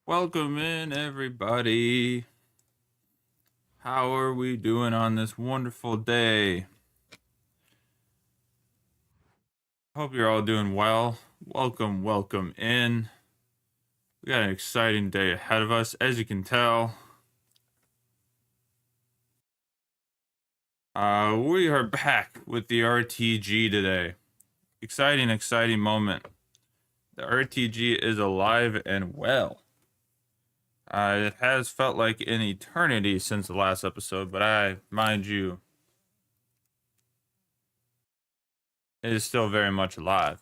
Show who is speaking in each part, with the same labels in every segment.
Speaker 1: Welcome in, everybody. How are we doing on this wonderful day? Hope you're all doing well. Welcome in. We got an exciting day ahead of us, as you can tell. We are back with the RTG today. Exciting moment. The RTG is alive and well. It has felt like an eternity since the last episode, but mind you, it is still very much alive.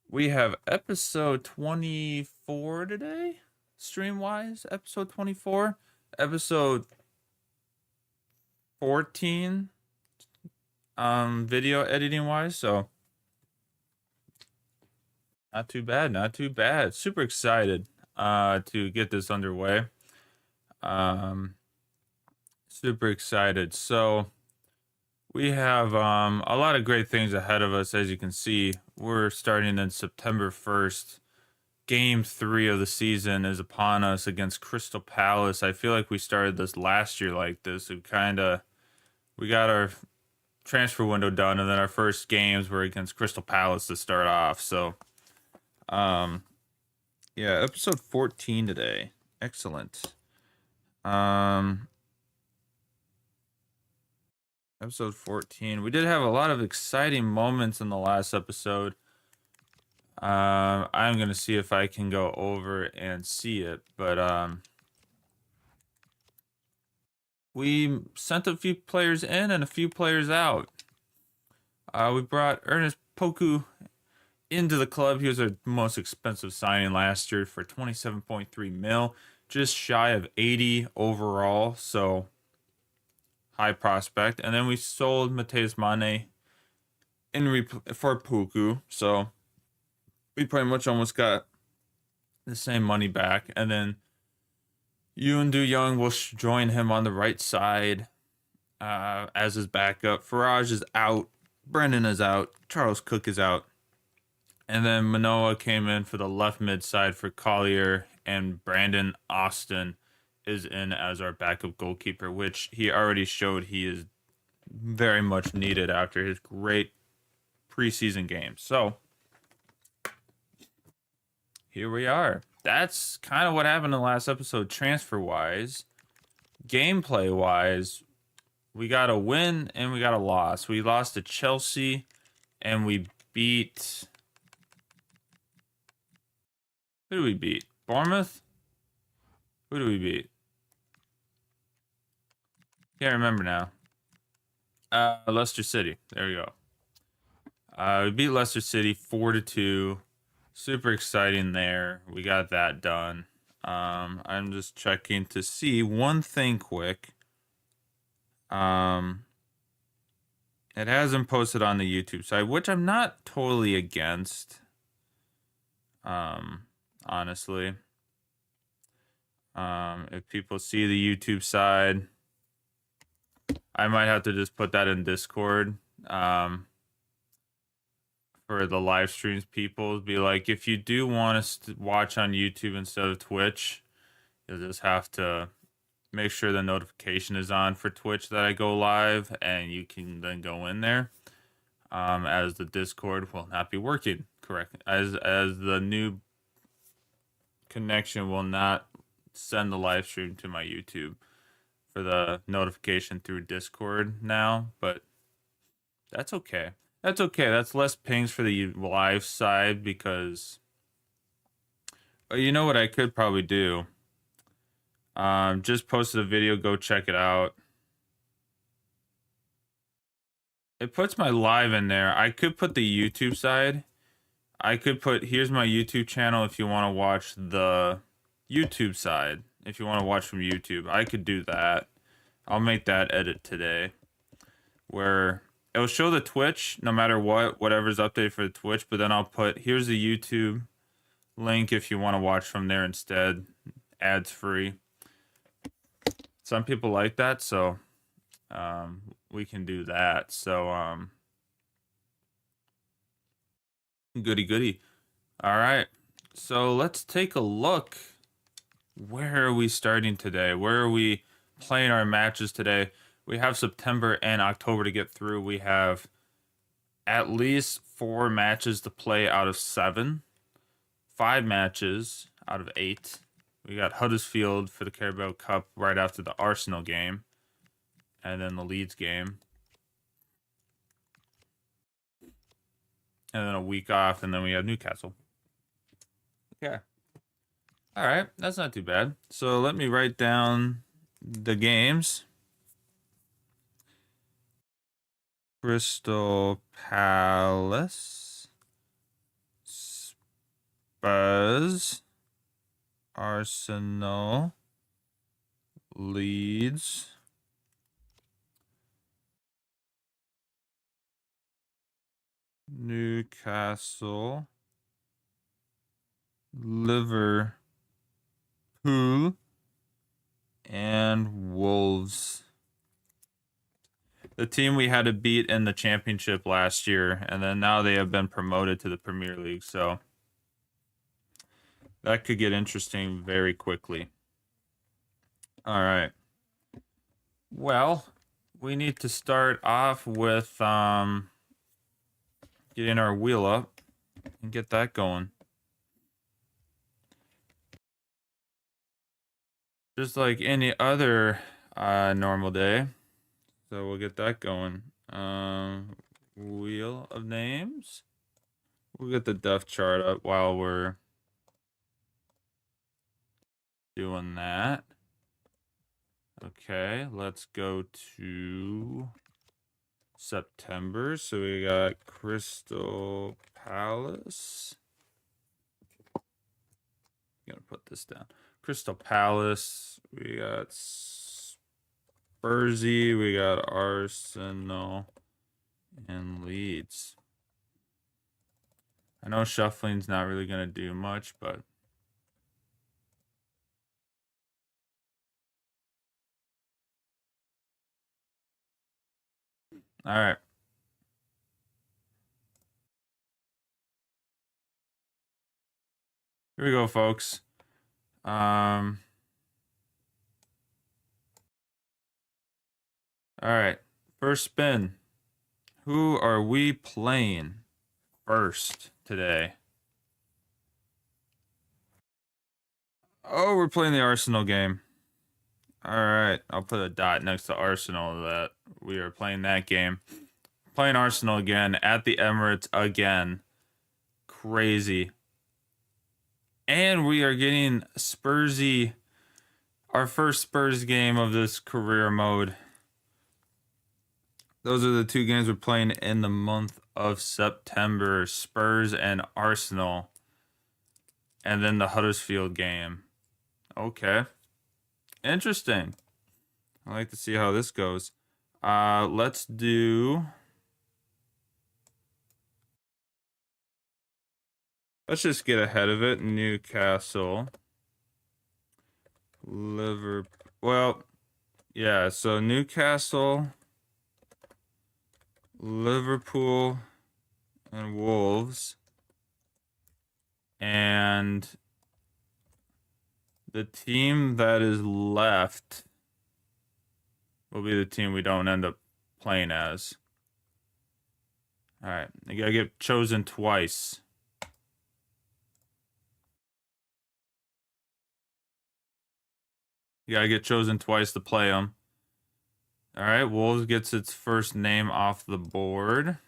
Speaker 1: We have episode 24 today, stream-wise, episode 24. Episode 14, video editing-wise, so not too bad. Super excited to get this underway. Super excited. So we have a lot of great things ahead of us. As you can see, we're starting in September 1st. Game 3 of the season is upon us against Crystal Palace. I feel like we started this last year like this. We got our transfer window done, and then our first games were against Crystal Palace to start off. So, yeah, episode 14 today. Excellent. Episode 14. We did have a lot of exciting moments in the last episode. I'm going to see if I can go over and see it, but we sent a few players in and a few players out. We brought Ernest Poku into the club. He was our most expensive signing last year for 27.3 mil, just shy of 80 overall, so high prospect. And then we sold Mateus Mane for Poku, so we pretty much almost got the same money back. And then Yoon Do-young will join him on the right side as his backup. Faraj is out. Brendan is out. Charles Cook is out. And then Manoa came in for the left mid side for Collier, and Brandon Austin is in as our backup goalkeeper, which he already showed he is very much needed after his great preseason game. So here we are. That's kind of what happened in the last episode, transfer-wise. Gameplay-wise, we got a win and we got a loss. We lost to Chelsea, and we beat... Who do we beat? Bournemouth? Who do we beat? Can't remember now. Leicester City. There we go. We beat Leicester City 4-2. Super exciting there. We got that done. I'm just checking to see one thing quick. It hasn't posted on the YouTube side, which I'm not totally against. Honestly. If people see the YouTube side, I might have to just put that in Discord. For the live streams people, be like, if you do want us to watch on YouTube instead of Twitch, you'll just have to make sure the notification is on for Twitch that I go live, and you can then go in there. As the Discord will not be working correct, as the new connection will not send the live stream to my YouTube for the notification through Discord now, but that's okay. That's okay. That's less pings for the live side because you know what I could probably do? Just posted a video. Go check it out. It puts my live in there. I could put the YouTube side. I could put, here's my YouTube channel if you want to watch the YouTube side. If you want to watch from YouTube, I could do that. I'll make that edit today. Where it'll show the Twitch no matter whatever's updated for the Twitch, but then I'll put, here's the YouTube link if you want to watch from there instead. Ads free. Some people like that, so we can do that. So goody. All right. So let's take a look. Where are we starting today? Where are we playing our matches today? We have September and October to get through. We have at least 4 matches to play out of 7. 5 matches out of 8. We got Huddersfield for the Carabao Cup right after the Arsenal game. And then the Leeds game. And then a week off, and then we have Newcastle. Okay. All right, that's not too bad. So let me write down the games. Crystal Palace, Spurs, Arsenal, Leeds, Newcastle, Liverpool, and Wolves. The team we had to beat in the championship last year, and then now they have been promoted to the Premier League, so that could get interesting very quickly. All right. Well, we need to start off with getting our wheel up and get that going. Just like any other normal day. So we'll get that going. Wheel of names. We'll get the depth chart up while we're doing that. Okay, let's go to September. So we got Crystal Palace. I'm gonna put this down. Crystal Palace. We got Spursy. We got Arsenal and Leeds. I know shuffling's not really gonna do much, but all right. Here we go, folks. All right. First spin. Who are we playing first today? Oh, we're playing the Arsenal game. All right. I'll put a dot next to Arsenal that we are playing that game. Playing Arsenal again at the Emirates again. Crazy. And we are getting Spursy, our first Spurs game of this career mode. Those are the 2 games we're playing in the month of September. Spurs and Arsenal. And then the Huddersfield game. Okay. Interesting. I like to see how this goes. Let's do... Let's just get ahead of it. Newcastle. Liverpool. Well, yeah, so Newcastle, Liverpool, and Wolves. And the team that is left will be the team we don't end up playing as. All right, you gotta get chosen twice. You gotta get chosen twice to play them. All right, Wolves gets its first name off the board.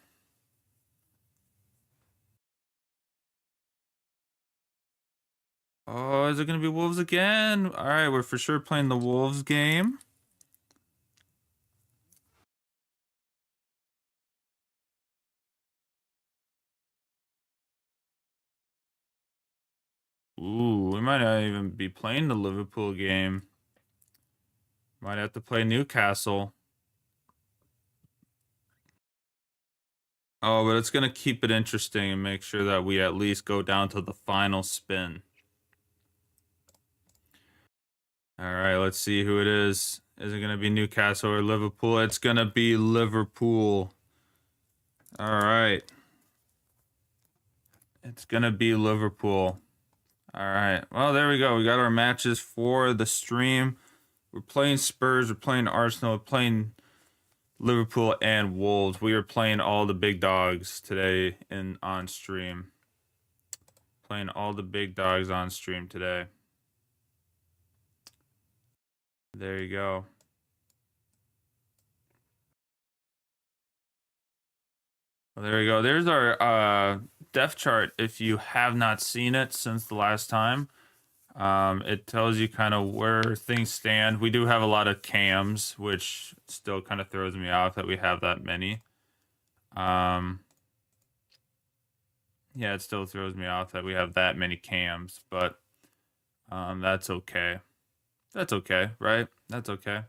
Speaker 1: Oh, is it gonna be Wolves again? All right, we're for sure playing the Wolves game. Ooh, we might not even be playing the Liverpool game. Might have to play Newcastle. Oh, but it's going to keep it interesting and make sure that we at least go down to the final spin. All right, let's see who it is. Is it going to be Newcastle or Liverpool? It's going to be Liverpool. All right. It's going to be Liverpool. All right. Well, there we go. We got our matches for the stream. We're playing Spurs. We're playing Arsenal. We're playing Liverpool and Wolves. We are playing all the big dogs today on stream. Playing all the big dogs on stream today. There you go. Well, there we go. There's our depth chart. If you have not seen it since the last time, it tells you kind of where things stand. We do have a lot of cams, which still kind of throws me off that we have that many. Yeah, it still throws me off that we have that many cams, but that's okay. That's okay, right? That's okay.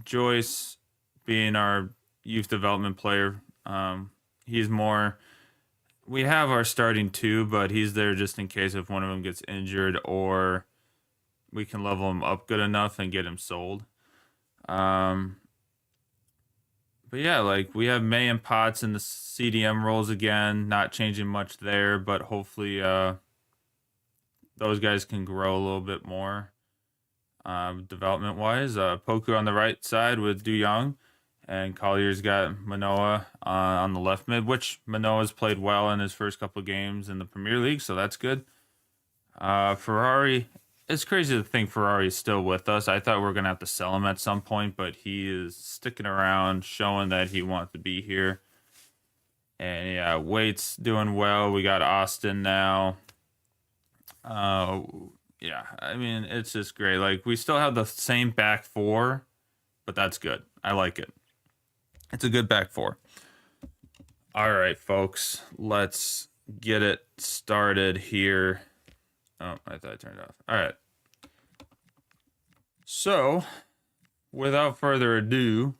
Speaker 1: Joyce being our youth development player, he's more. We have our starting two, but he's there just in case if one of them gets injured or we can level him up good enough and get him sold. But yeah, like we have May and Potts in the CDM roles again, not changing much there, but hopefully those guys can grow a little bit more development wise. Poku on the right side with Du Young, and Collier's got Manoa on the left mid, which Manoa's played well in his first couple of games in the Premier League, so that's good. Ferrari, it's crazy to think Ferrari is still with us. I thought we were going to have to sell him at some point, but he is sticking around, showing that he wants to be here. And yeah, Waite's doing well. We got Austin now. Yeah, I mean, it's just great. Like, we still have the same back four, but that's good. I like it. It's a good back four. All right, folks, let's get it started here. Oh, I thought I turned it off. All right. So, without further ado,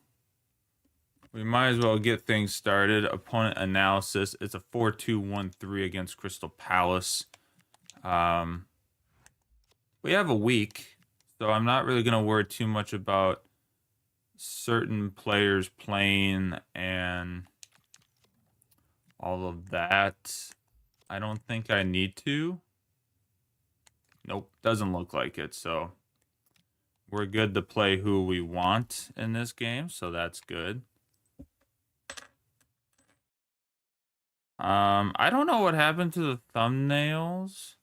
Speaker 1: we might as well get things started. Opponent analysis. It's a 4-2-1-3 against Crystal Palace. We have a week, so I'm not really going to worry too much about certain players playing and all of that. I don't think I need to. Nope, doesn't look like it, so we're good to play who we want in this game, so that's good. I don't know what happened to the thumbnails.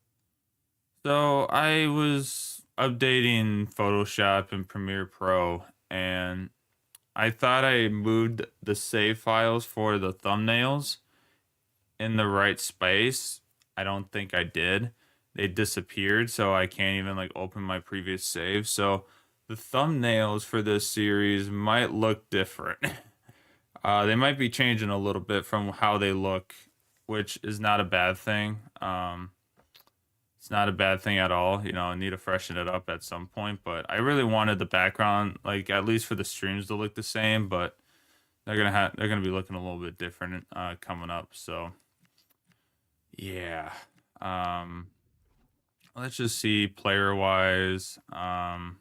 Speaker 1: So I was updating Photoshop and Premiere Pro, and I thought I moved the save files for the thumbnails in the right space. I don't think I did. They disappeared, so I can't even like open my previous save. So the thumbnails for this series might look different. They might be changing a little bit from how they look, which is not a bad thing. It's not a bad thing at all. You know, I need to freshen it up at some point, but I really wanted the background, like at least for the streams, to look the same, but they're gonna be looking a little bit different coming up. So yeah. Let's just see player wise. I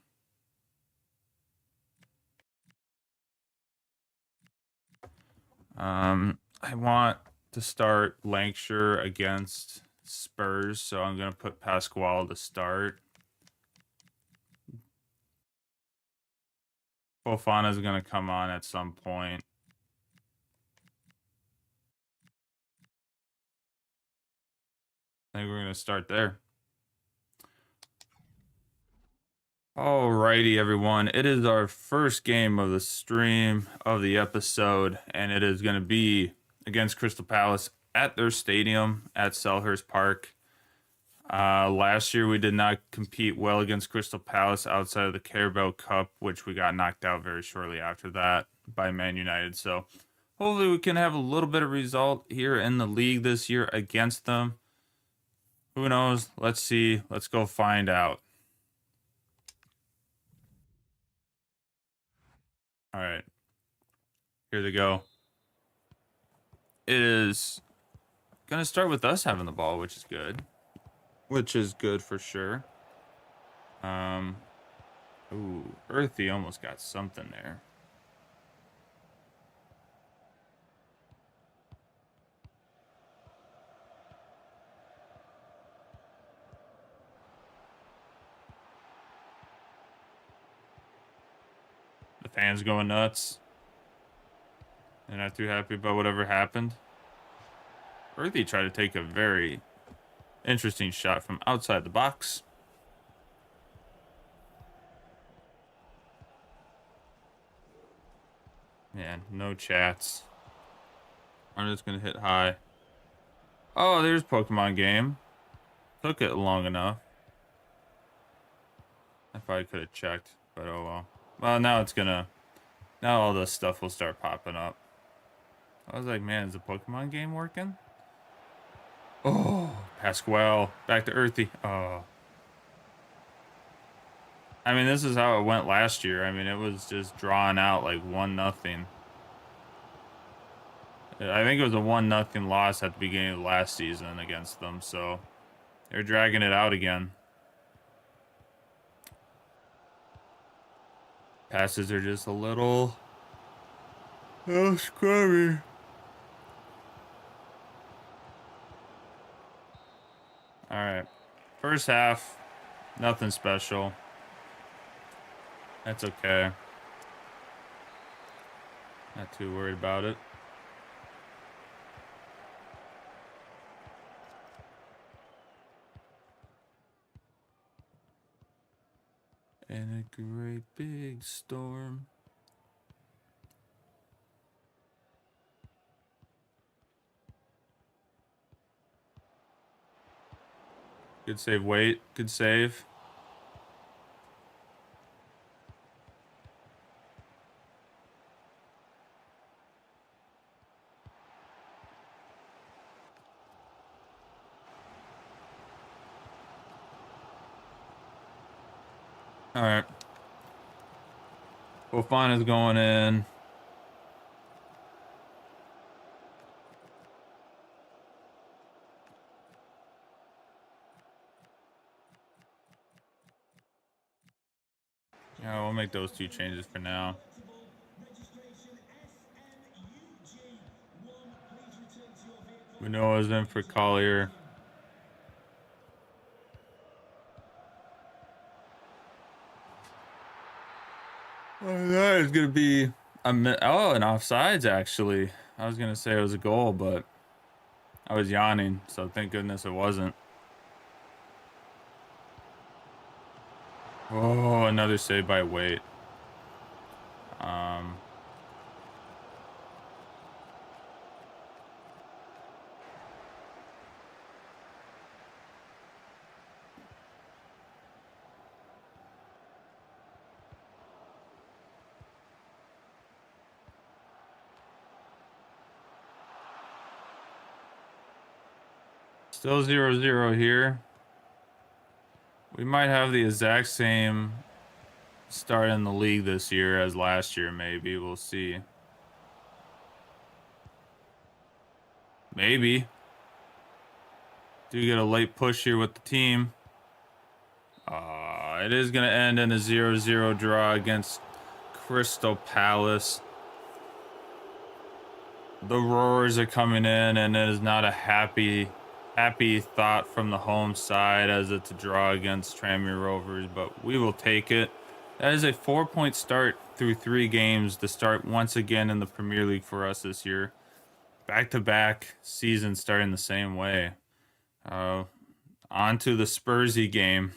Speaker 1: want to start Lancashire against Spurs, so I'm going to put Pasquale to start. Fofana's going to come on at some point. I think we're going to start there. Alrighty, everyone. It is our first game of the stream of the episode, and it is going to be against Crystal Palace at their stadium at Selhurst Park. Last year we did not compete well against Crystal Palace outside of the Carabao Cup, which we got knocked out very shortly after that by Man United. So hopefully we can have a little bit of result here in the league this year against them. Who knows? Let's see. Let's go find out. All right. Here they go. It is going to start with us having the ball, which is good. Which is good for sure. Ooh, Earthy almost got something there. Fans going nuts. They're not too happy about whatever happened. Earthy tried to take a very interesting shot from outside the box. Man, no chats. I'm just going to hit high. Oh, there's Pokemon game. Took it long enough. I probably could have checked, but oh well. Well, now it's gonna... Now all this stuff will start popping up. I was like, man, is the Pokemon game working? Oh, Pasquale. Back to Earthy. Oh. I mean, this is how it went last year. I mean, it was just drawn out like 1-0. I think it was a 1-0 loss at the beginning of last season against them, so they're dragging it out again. Passes are just a little scrubby. All right, first half, nothing special. That's okay. Not too worried about it. And a great big storm. Good save, wait. Good save. All right. Fofana's going in. Yeah, we'll make those 2 changes for now. Manoa's in for Collier. Oh, that is going to be an offsides, actually. I was going to say it was a goal, but I was yawning, so thank goodness it wasn't. Oh, another save by Waite. Still 0-0 here. We might have the exact same start in the league this year as last year, maybe. We'll see. Maybe. Do get a late push here with the team. It is going to end in a 0-0 draw against Crystal Palace. The Rovers are coming in, and it is not a happy thought from the home side as it's a draw against Tranmere Rovers, but we will take it. That is a 4-point start through 3 games to start once again in the Premier League for us this year. Back-to-back seasons starting the same way. On to the Spursy game.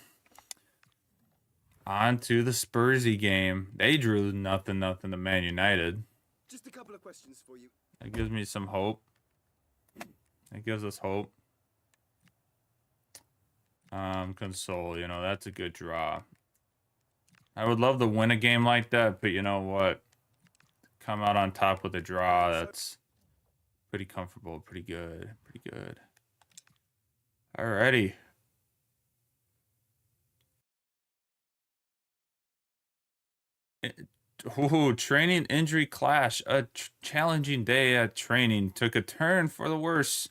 Speaker 1: They drew nothing to Man United.
Speaker 2: Just a couple of questions for you.
Speaker 1: That gives me some hope. That gives us hope. Console, you know, that's a good draw. I would love to win a game like that, but you know what? Come out on top with a draw, that's pretty comfortable, pretty good. Alrighty. Training injury clash. A challenging day at training took a turn for the worse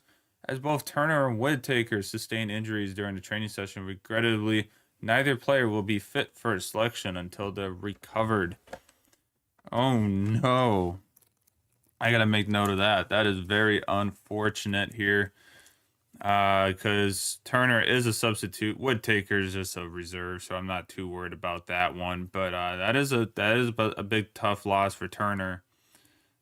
Speaker 1: as both Turner and Whittaker sustained injuries during the training session. Regrettably, neither player will be fit for a selection until they're recovered. Oh no. I gotta make note of that. That is very unfortunate here. because Turner is a substitute. Woodtaker is just a reserve, so I'm not too worried about that one. But that is a big tough loss for Turner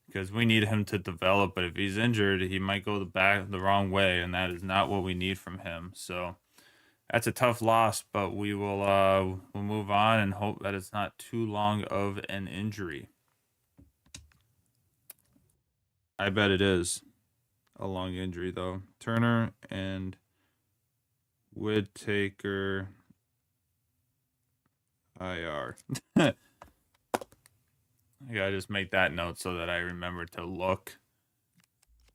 Speaker 1: because we need him to develop. But if he's injured, he might go the wrong way, and that is not what we need from him. So that's a tough loss, but we'll move on and hope that it's not too long of an injury. I bet it is a long injury though. Turner and Woodtaker IR. I gotta just make that note so that I remember to look.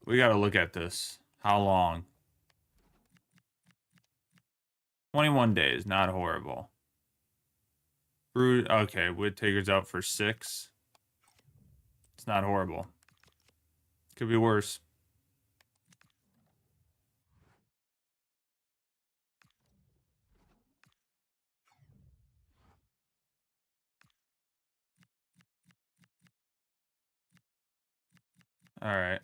Speaker 1: We gotta look at this. How long? 21 days, not horrible. Okay, Woodtaker's out for 6. It's not horrible. Could be worse. All right.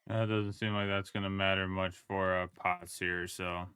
Speaker 1: That doesn't seem like that's gonna matter much for Potts here, so.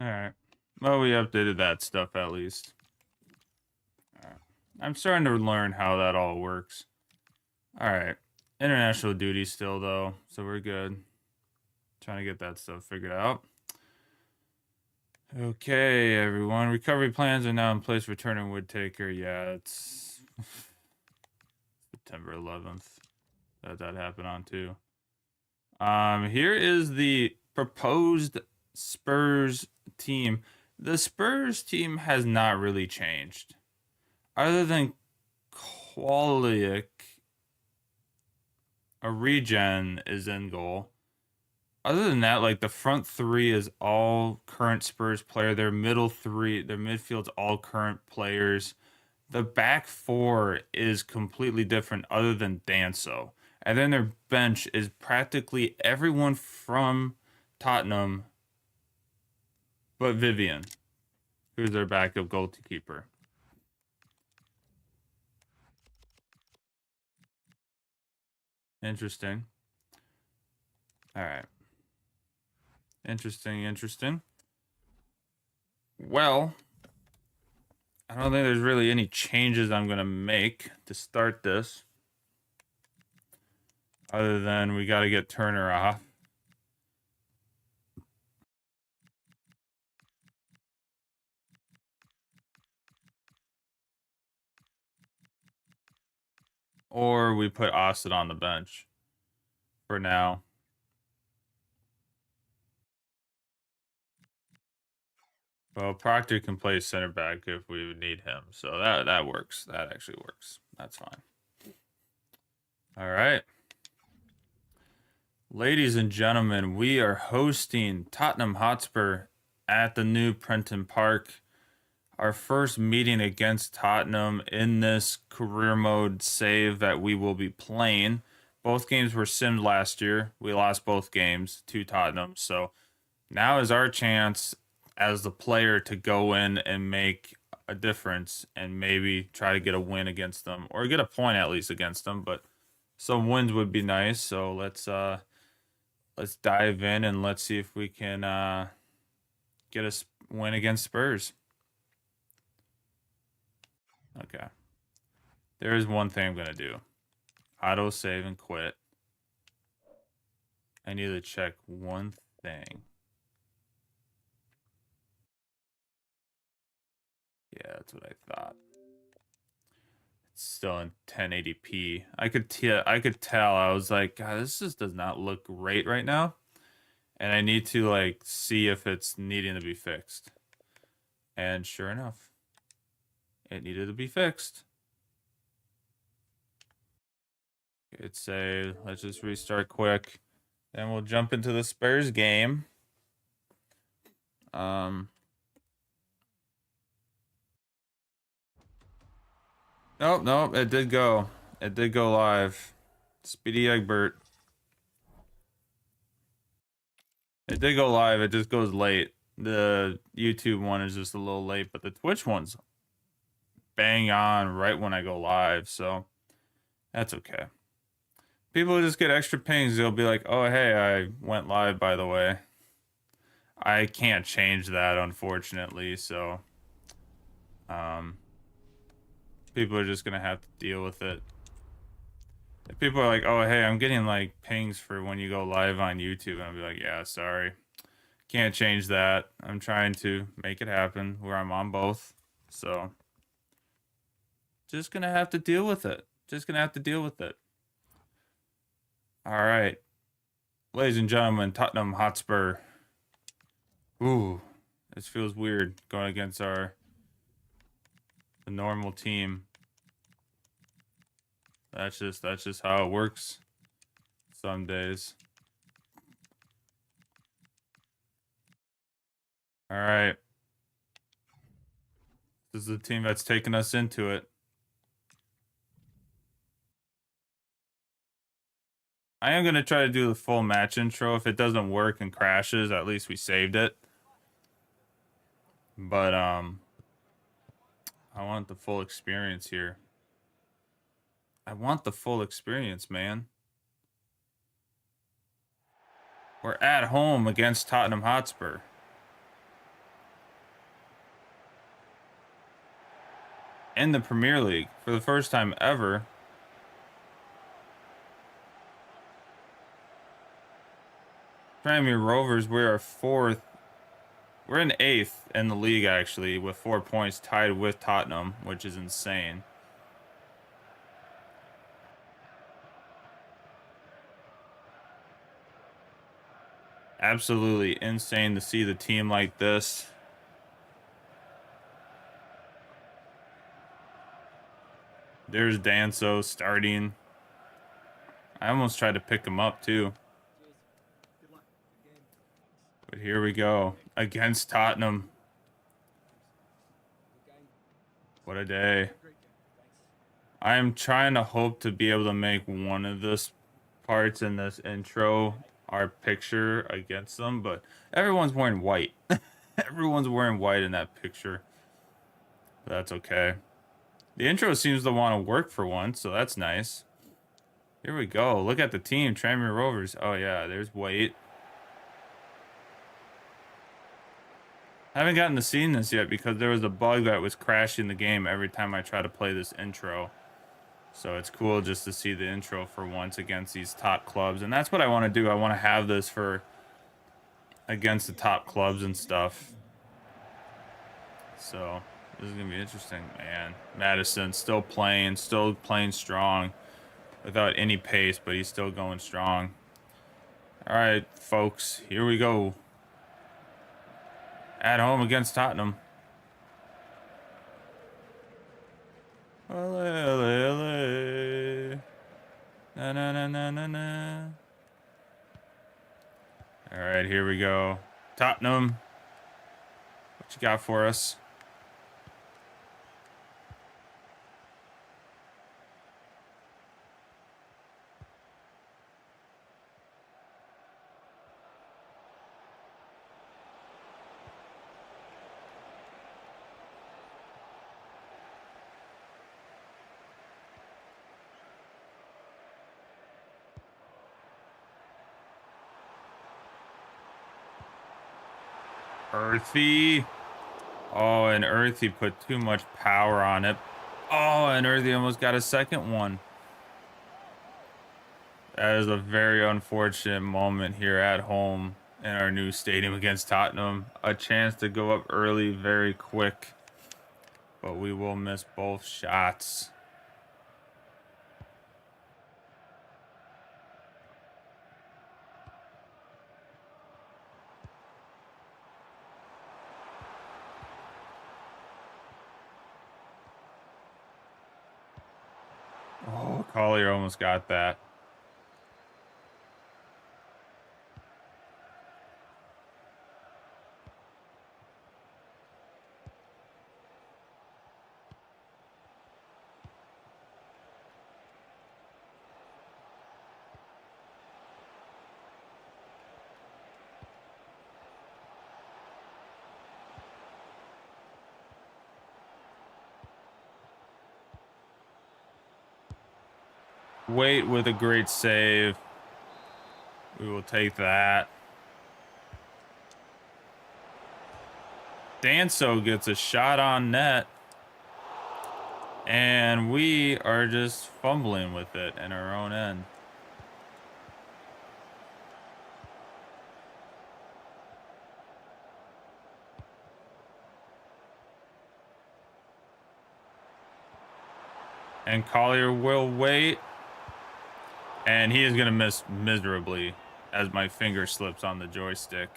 Speaker 1: All right. Well, we updated that stuff at least. All right. I'm starting to learn how that all works. All right. International duty still, though, so we're good. Trying to get that stuff figured out. Okay, everyone. Recovery plans are now in place for Turner and Woodtaker. Yeah, it's September 11th that happened on, too. Here is the proposed Spurs team. The Spurs team has not really changed. Other than Kwoliak, a regen is in goal. Other than that, like the front three is all current Spurs player. Their midfield's all current players. The back four is completely different other than Danso. And then their bench is practically everyone from Tottenham but Vivian, who's their backup goalkeeper. Interesting. All right. Interesting. Well, I don't think there's really any changes I'm going to make to start this. Other than we got to get Turner off. Or we put Austin on the bench for now. Well, Proctor can play center back if we would need him. So that works. That actually works. That's fine. All right. Ladies and gentlemen, we are hosting Tottenham Hotspur at the new Prenton Park. Our first meeting against Tottenham in this career mode save that we will be playing. Both games were simmed last year. We lost both games to Tottenham. So now is our chance as the player to go in and make a difference and maybe try to get a win against them or get a point at least against them. But some wins would be nice. So let's dive in and let's see if we can get a win against Spurs. Okay. There is one thing I'm going to do. Auto save and quit. I need to check one thing. Yeah, that's what I thought. It's still in 1080p. I could tell. I was like, God, this just does not look great right now. And I need to like see if it's needing to be fixed. And sure enough, it needed to be fixed. Let's just restart quick. Then we'll jump into the Spurs game. Nope, it did go. It did go live. Speedy Egbert. It did go live, it just goes late. The YouTube one is just a little late, but the Twitch one's bang on right when I go live, so that's okay. People will just get extra pings. They'll be like, oh, hey, I went live, by the way. I can't change that, unfortunately, so people are just going to have to deal with it. If people are like, oh, hey, I'm getting, like, pings for when you go live on YouTube, and I'll be like, yeah, sorry. Can't change that. I'm trying to make it happen where I'm on both, so just going to have to deal with it. All right. Ladies and gentlemen, Tottenham Hotspur. Ooh, this feels weird going against the normal team. That's just how it works some days. All right. This is the team that's taken us into it. I am going to try to do the full match intro. If it doesn't work and crashes, at least we saved it. But I want the full experience here. I want the full experience, man. We're at home against Tottenham Hotspur. In the Premier League for the first time ever. Tranmere Rovers, we're fourth. We're in 8th in the league, actually, with 4 points, tied with Tottenham, which is insane. Absolutely insane to see the team like this. There's Danso starting. I almost tried to pick him up too. But here we go. Against Tottenham. What a day. I am trying to hope to be able to make one of this parts in this intro our picture against them, but everyone's wearing white. Everyone's wearing white in that picture. But that's okay. The intro seems to want to work for once, so that's nice. Here we go. Look at the team, Tranmere Rovers. Oh yeah, there's White. I haven't gotten to see this yet because there was a bug that was crashing the game every time I try to play this intro. So it's cool just to see the intro for once against these top clubs. And that's what I want to do. I want to have this for against the top clubs and stuff. So this is going to be interesting, man. Madison still playing strong without any pace, but he's still going strong. All right, folks, here we go. At home against Tottenham. Na, na, na, na, na, na. All right, here we go. Tottenham, what you got for us? Earthy. Oh, and Earthy put too much power on it. Oh, and Earthy almost got a second one. That is a very unfortunate moment here at home in our new stadium against Tottenham. A chance to go up early very quick, but we will miss both shots. Oh, Collier almost got that. Wait with a great save. We will take that. Danso gets a shot on net. And we are just fumbling with it in our own end. And Collier will wait. And he is going to miss miserably as my finger slips on the joystick.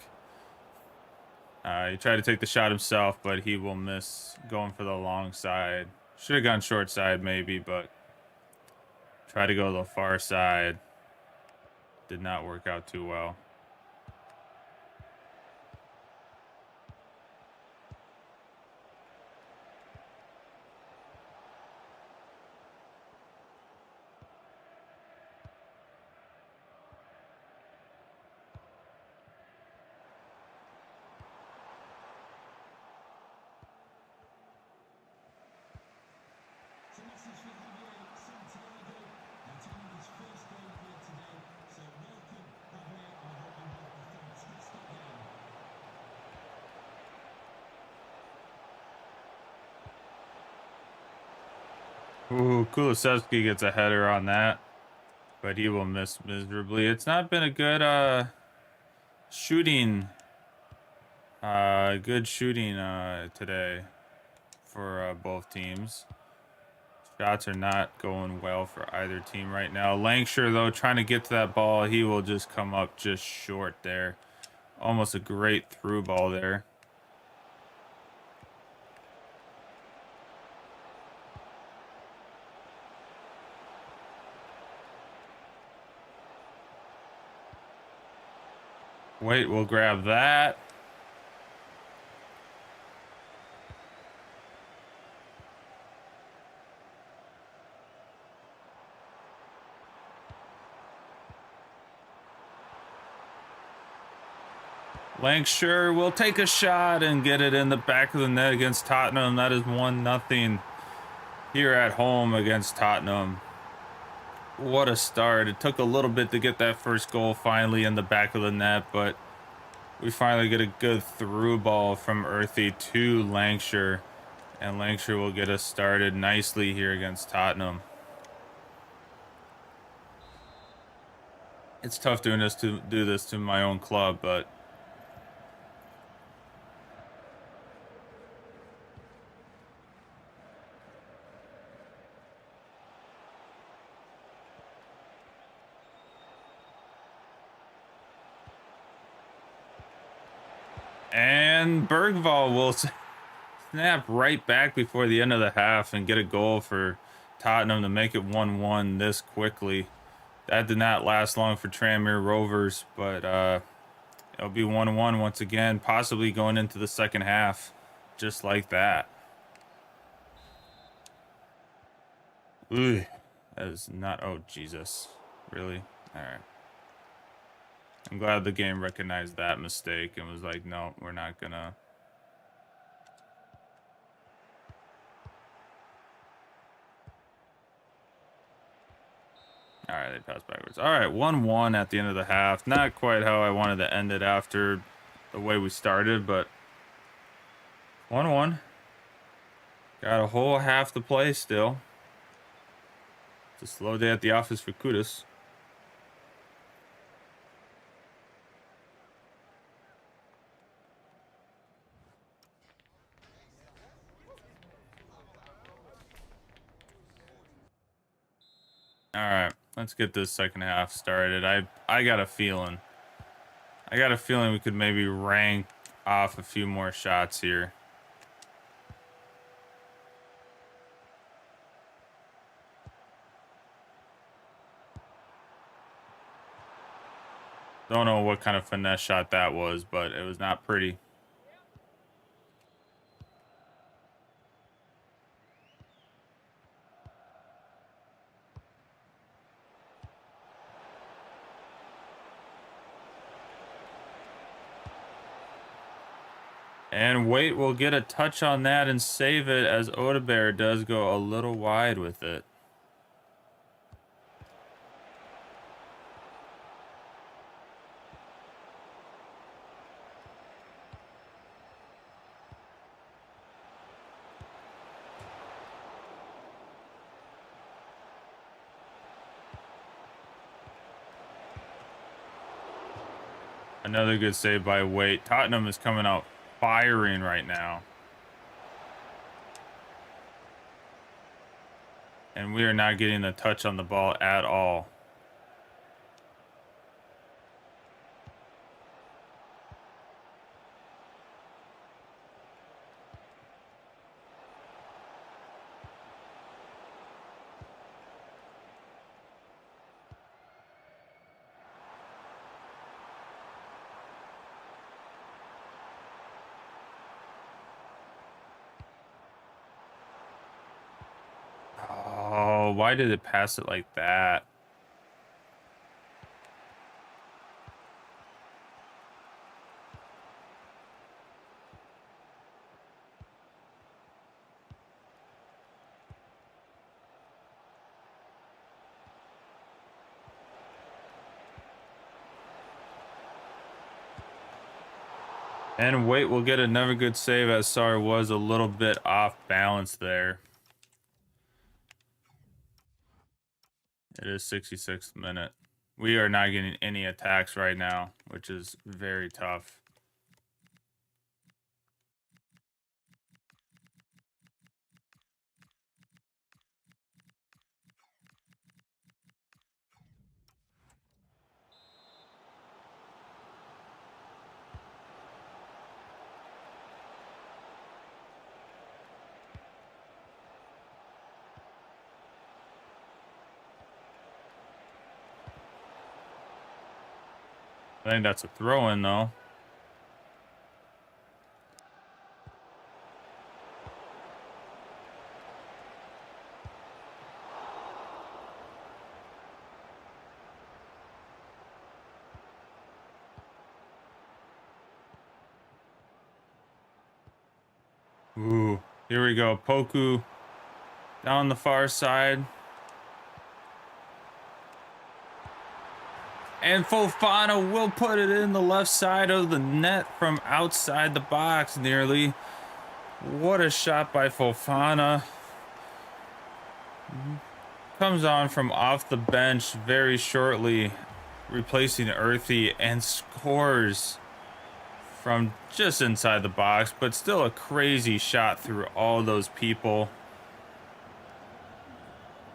Speaker 1: He tried to take the shot himself, but he will miss going for the long side. Should have gone short side maybe, but try to go to the far side. Did not work out too well. Ooh, Kulusevski gets a header on that, but he will miss miserably. It's not been a good shooting today for both teams. Shots are not going well for either team right now. Lancashire, though, trying to get to that ball. He will just come up just short there. Almost a great through ball there. Wait, we'll grab that. Lancashire will take a shot and get it in the back of the net against Tottenham. That is 1-0 here at home against Tottenham. What a start. It took a little bit to get that first goal finally in the back of the net, but we finally get a good through ball from Earthy to Lancashire, and Lancashire will get us started nicely here against Tottenham. It's tough doing this to do this to my own club, but and Bergvall will snap right back before the end of the half and get a goal for Tottenham to make it 1-1 this quickly. That did not last long for Tranmere Rovers, but it'll be 1-1 once again, possibly going into the second half, just like that. Ooh, that is not, oh Jesus, really? All right. I'm glad the game recognized that mistake and was like, no, we're not gonna. All right, they passed backwards. All right, 1-1 at the end of the half. Not quite how I wanted to end it after the way we started, but 1-1. Got a whole half to play still. It's a slow day at the office for Kudus. All right, let's get this second half started. I got a feeling. I got a feeling we could maybe rank off a few more shots here. Don't know what kind of finesse shot that was, but it was not pretty. And Waite will get a touch on that and save it as Odebear does go a little wide with it. Another good save by Waite. Tottenham is coming out firing right now. And we are not getting the touch on the ball at all. Oh, why did it pass it like that? And Waite will get another good save as Sarr was a little bit off balance there. It is 66th minute. We are not getting any attacks right now, which is very tough. I think that's a throw-in, though. Ooh, here we go. Poku down the far side. And Fofana will put it in the left side of the net from outside the box nearly. What a shot by Fofana. Comes on from off the bench very shortly, replacing Earthy, and scores from just inside the box, but still a crazy shot through all those people.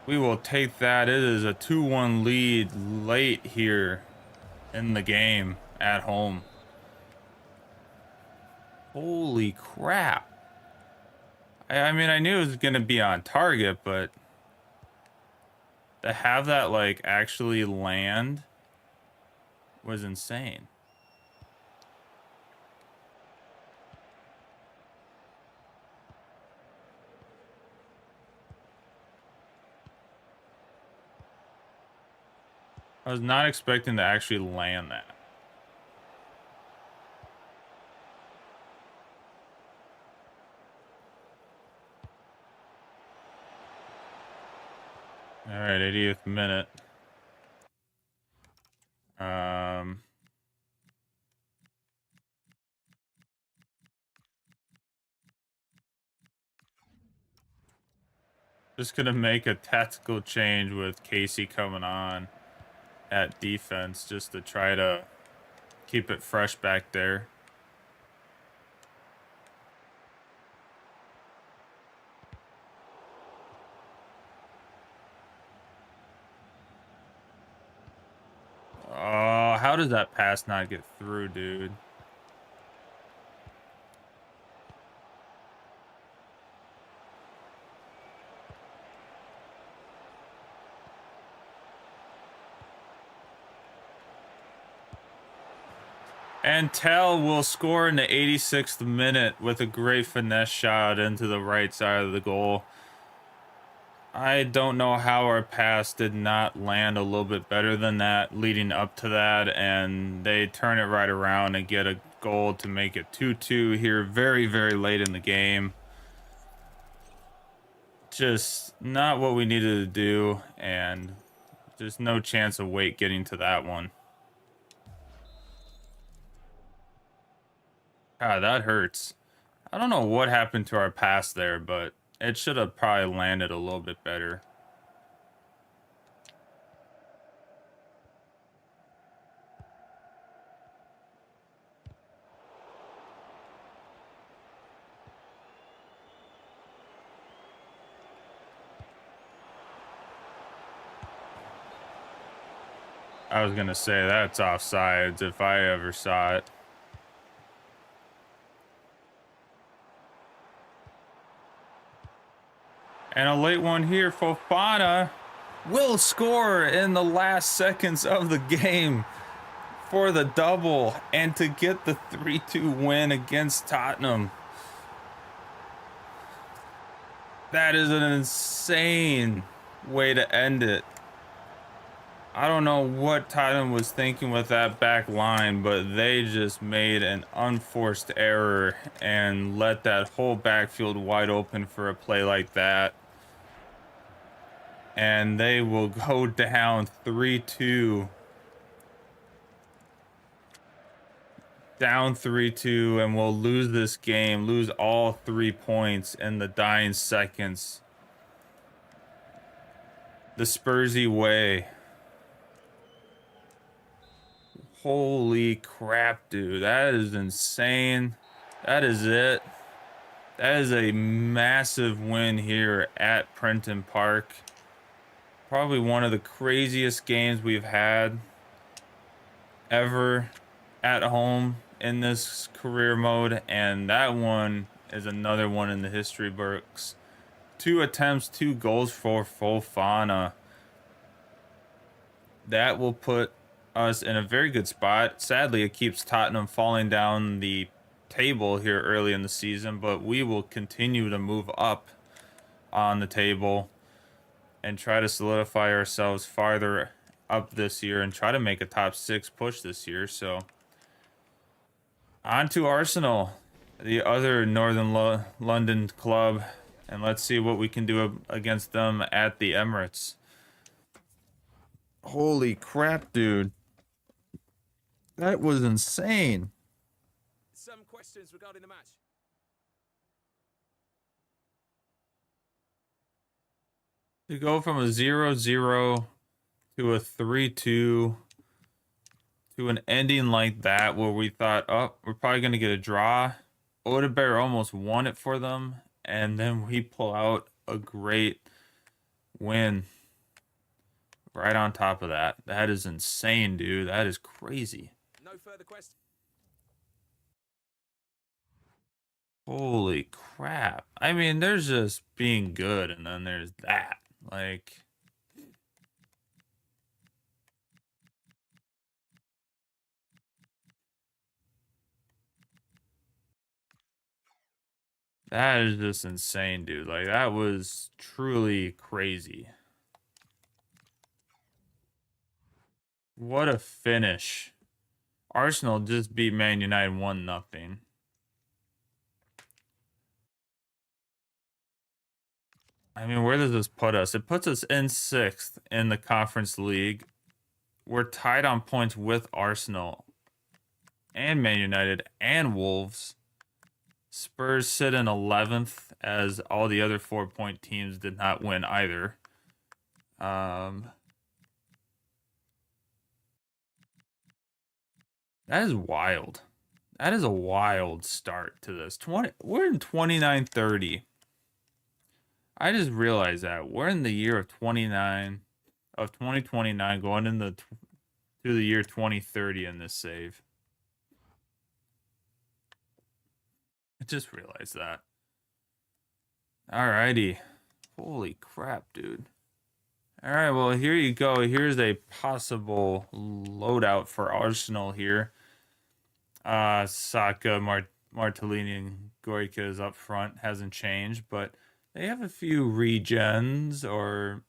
Speaker 1: We will take that. It is a 2-1 lead late here in the game at home. Holy crap. I mean, I knew it was going to be on target, but to have that, like, actually land was insane. I was not expecting to actually land that. All right, 80th minute. Just gonna make a tactical change with Casey coming on at defense just to try to keep it fresh back there. Oh, how does that pass not get through, dude? And Tell will score in the 86th minute with a great finesse shot into the right side of the goal. I don't know how our pass did not land a little bit better than that leading up to that, and they turn it right around and get a goal to make it 2-2 here very, very late in the game. Just not what we needed to do, and just no chance of Wait getting to that one. God, that hurts. I don't know what happened to our pass there, but it should have probably landed a little bit better. I was gonna say that's offsides if I ever saw it. And a late one here. Fofana will score in the last seconds of the game for the double and to get the 3-2 win against Tottenham. That is an insane way to end it. I don't know what Tottenham was thinking with that back line, but they just made an unforced error and let that whole backfield wide open for a play like that. And they will go down 3-2. Down 3-2, and we'll lose this game, lose all 3 points in the dying seconds. The Spursy way. Holy crap, dude. That is insane. That is it. That is a massive win here at Prenton Park. Probably one of the craziest games we've had ever at home in this career mode, and that one is another one in the history books. 2 attempts, 2 goals for Fofana. That will put us in a very good spot. Sadly, it keeps Tottenham falling down the table here early in the season, but we will continue to move up on the table and try to solidify ourselves farther up this year and try to make a top 6 push this year. So on to Arsenal, the other Northern London club, and let's see what we can do against them at the Emirates. Holy crap, dude. That was insane.
Speaker 2: Some questions regarding the match.
Speaker 1: To go from a 0-0 to a 3-2 to an ending like that where we thought, oh, we're probably going to get a draw. Odebear almost won it for them, and then we pull out a great win right on top of that. That is insane, dude. That is crazy.
Speaker 2: No further questions.
Speaker 1: Holy crap. I mean, there's just being good, and then there's that. Like, that is just insane, dude. Like, that was truly crazy. What a finish. Arsenal just beat Man United 1-0. I mean, where does this put us? It puts us in 6th in the Conference League. We're tied on points with Arsenal and Man United and Wolves. Spurs sit in 11th as all the other 4-point teams did not win either. That is wild. That is a wild start to this. We're in 29-30. I just realized that we're in the year of 2029 going into to the year 2030 in this save. I just realized that. Alrighty. Holy crap, dude. Alright, well, here you go. Here's a possible loadout for Arsenal here. Saka, Martellini, and Goica is up front. Hasn't changed, but they have a few regens or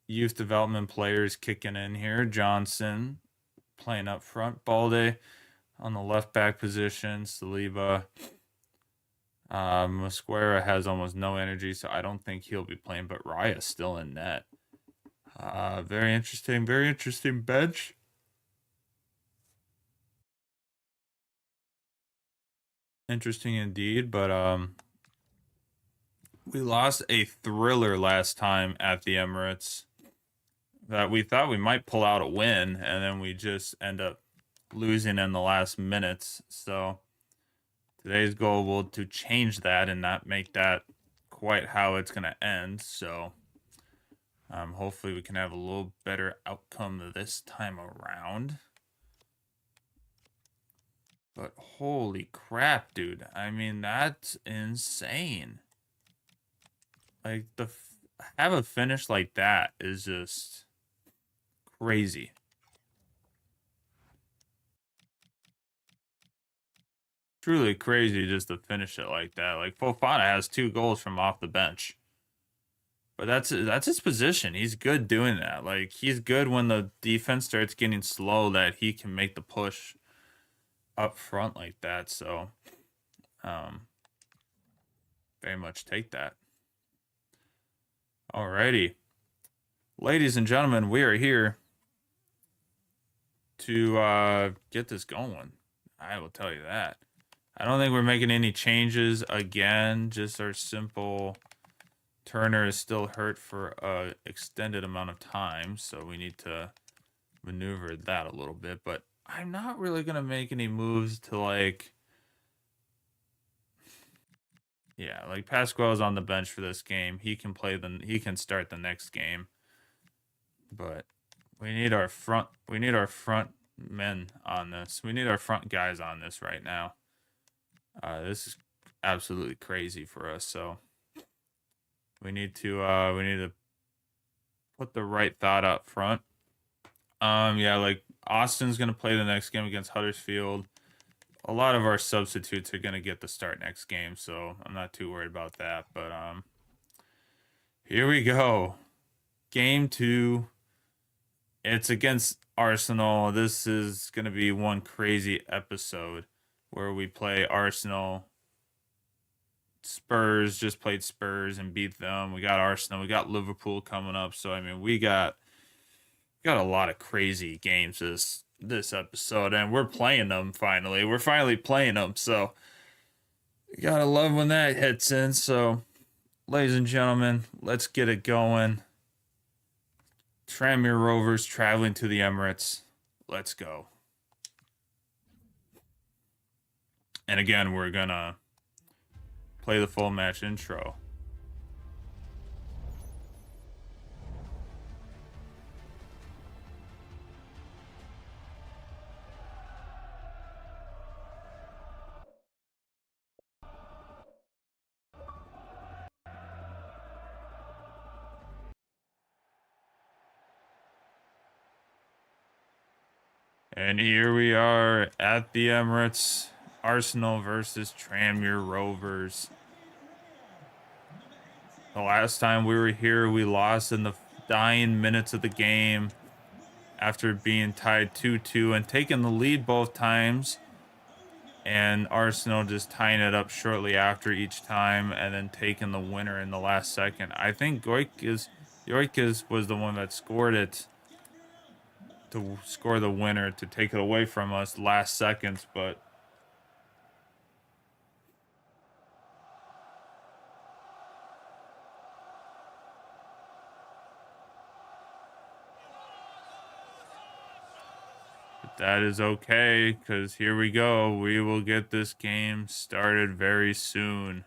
Speaker 1: youth development players kicking in here. Johnson playing up front. Balde on the left back position. Saliba. Mosquera has almost no energy, so I don't think he'll be playing, but Raya's still in net. Very interesting bench. Interesting indeed, but we lost a thriller last time at the Emirates that we thought we might pull out a win, and then we just end up losing in the last minutes. So today's goal will to change that and not make that quite how it's going to end. So hopefully we can have a little better outcome this time around. But holy crap, dude. I mean, that's insane. Like, have a finish like that is just crazy. Truly crazy just to finish it like that. Like, Fofana has 2 goals from off the bench. But that's his position. He's good doing that. Like, he's good when the defense starts getting slow that he can make the push up front like that. So very much take that. Alrighty. Ladies and gentlemen, we are here to get this going. I will tell you that. I don't think we're making any changes again. Just our simple Turner is still hurt for an extended amount of time, so we need to maneuver that a little bit. But I'm not really going to make any moves to, like... Yeah, like, Pasquale's on the bench for this game. He can start the next game. But we need our front men on this. We need our front guys on this right now. This is absolutely crazy for us, so we need to put the right thought up front. Yeah, like Austin's going to play the next game against Huddersfield. A lot of our substitutes are going to get the start next game, so I'm not too worried about that. But here we go. Game 2. It's against Arsenal. This is going to be one crazy episode where we play Arsenal. Spurs just played Spurs and beat them. We got Arsenal. We got Liverpool coming up. So, I mean, we got a lot of crazy games this episode, and we're playing them finally. We're finally playing them. So, you got to love when that hits in. So, ladies and gentlemen, let's get it going. Tranmere Rovers traveling to the Emirates. Let's go. And again, we're going to play the full match intro. And here we are at the Emirates. Arsenal versus Tranmere Rovers. The last time we were here, we lost in the dying minutes of the game after being tied 2-2 and taking the lead both times. And Arsenal just tying it up shortly after each time and then taking the winner in the last second. I think Goikis was the one that scored it to score the winner to take it away from us last seconds, but that is okay, because here we go. We will get this game started very soon.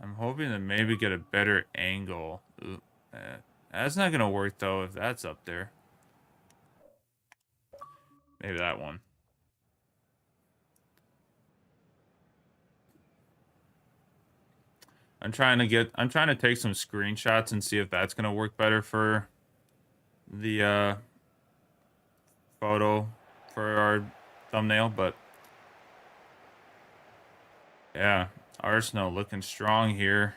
Speaker 1: I'm hoping to maybe get a better angle. Ooh, that's not going to work, though, if that's up there. Maybe that one. I'm trying to take some screenshots and see if that's going to work better for the photo for our thumbnail, but yeah, Arsenal looking strong here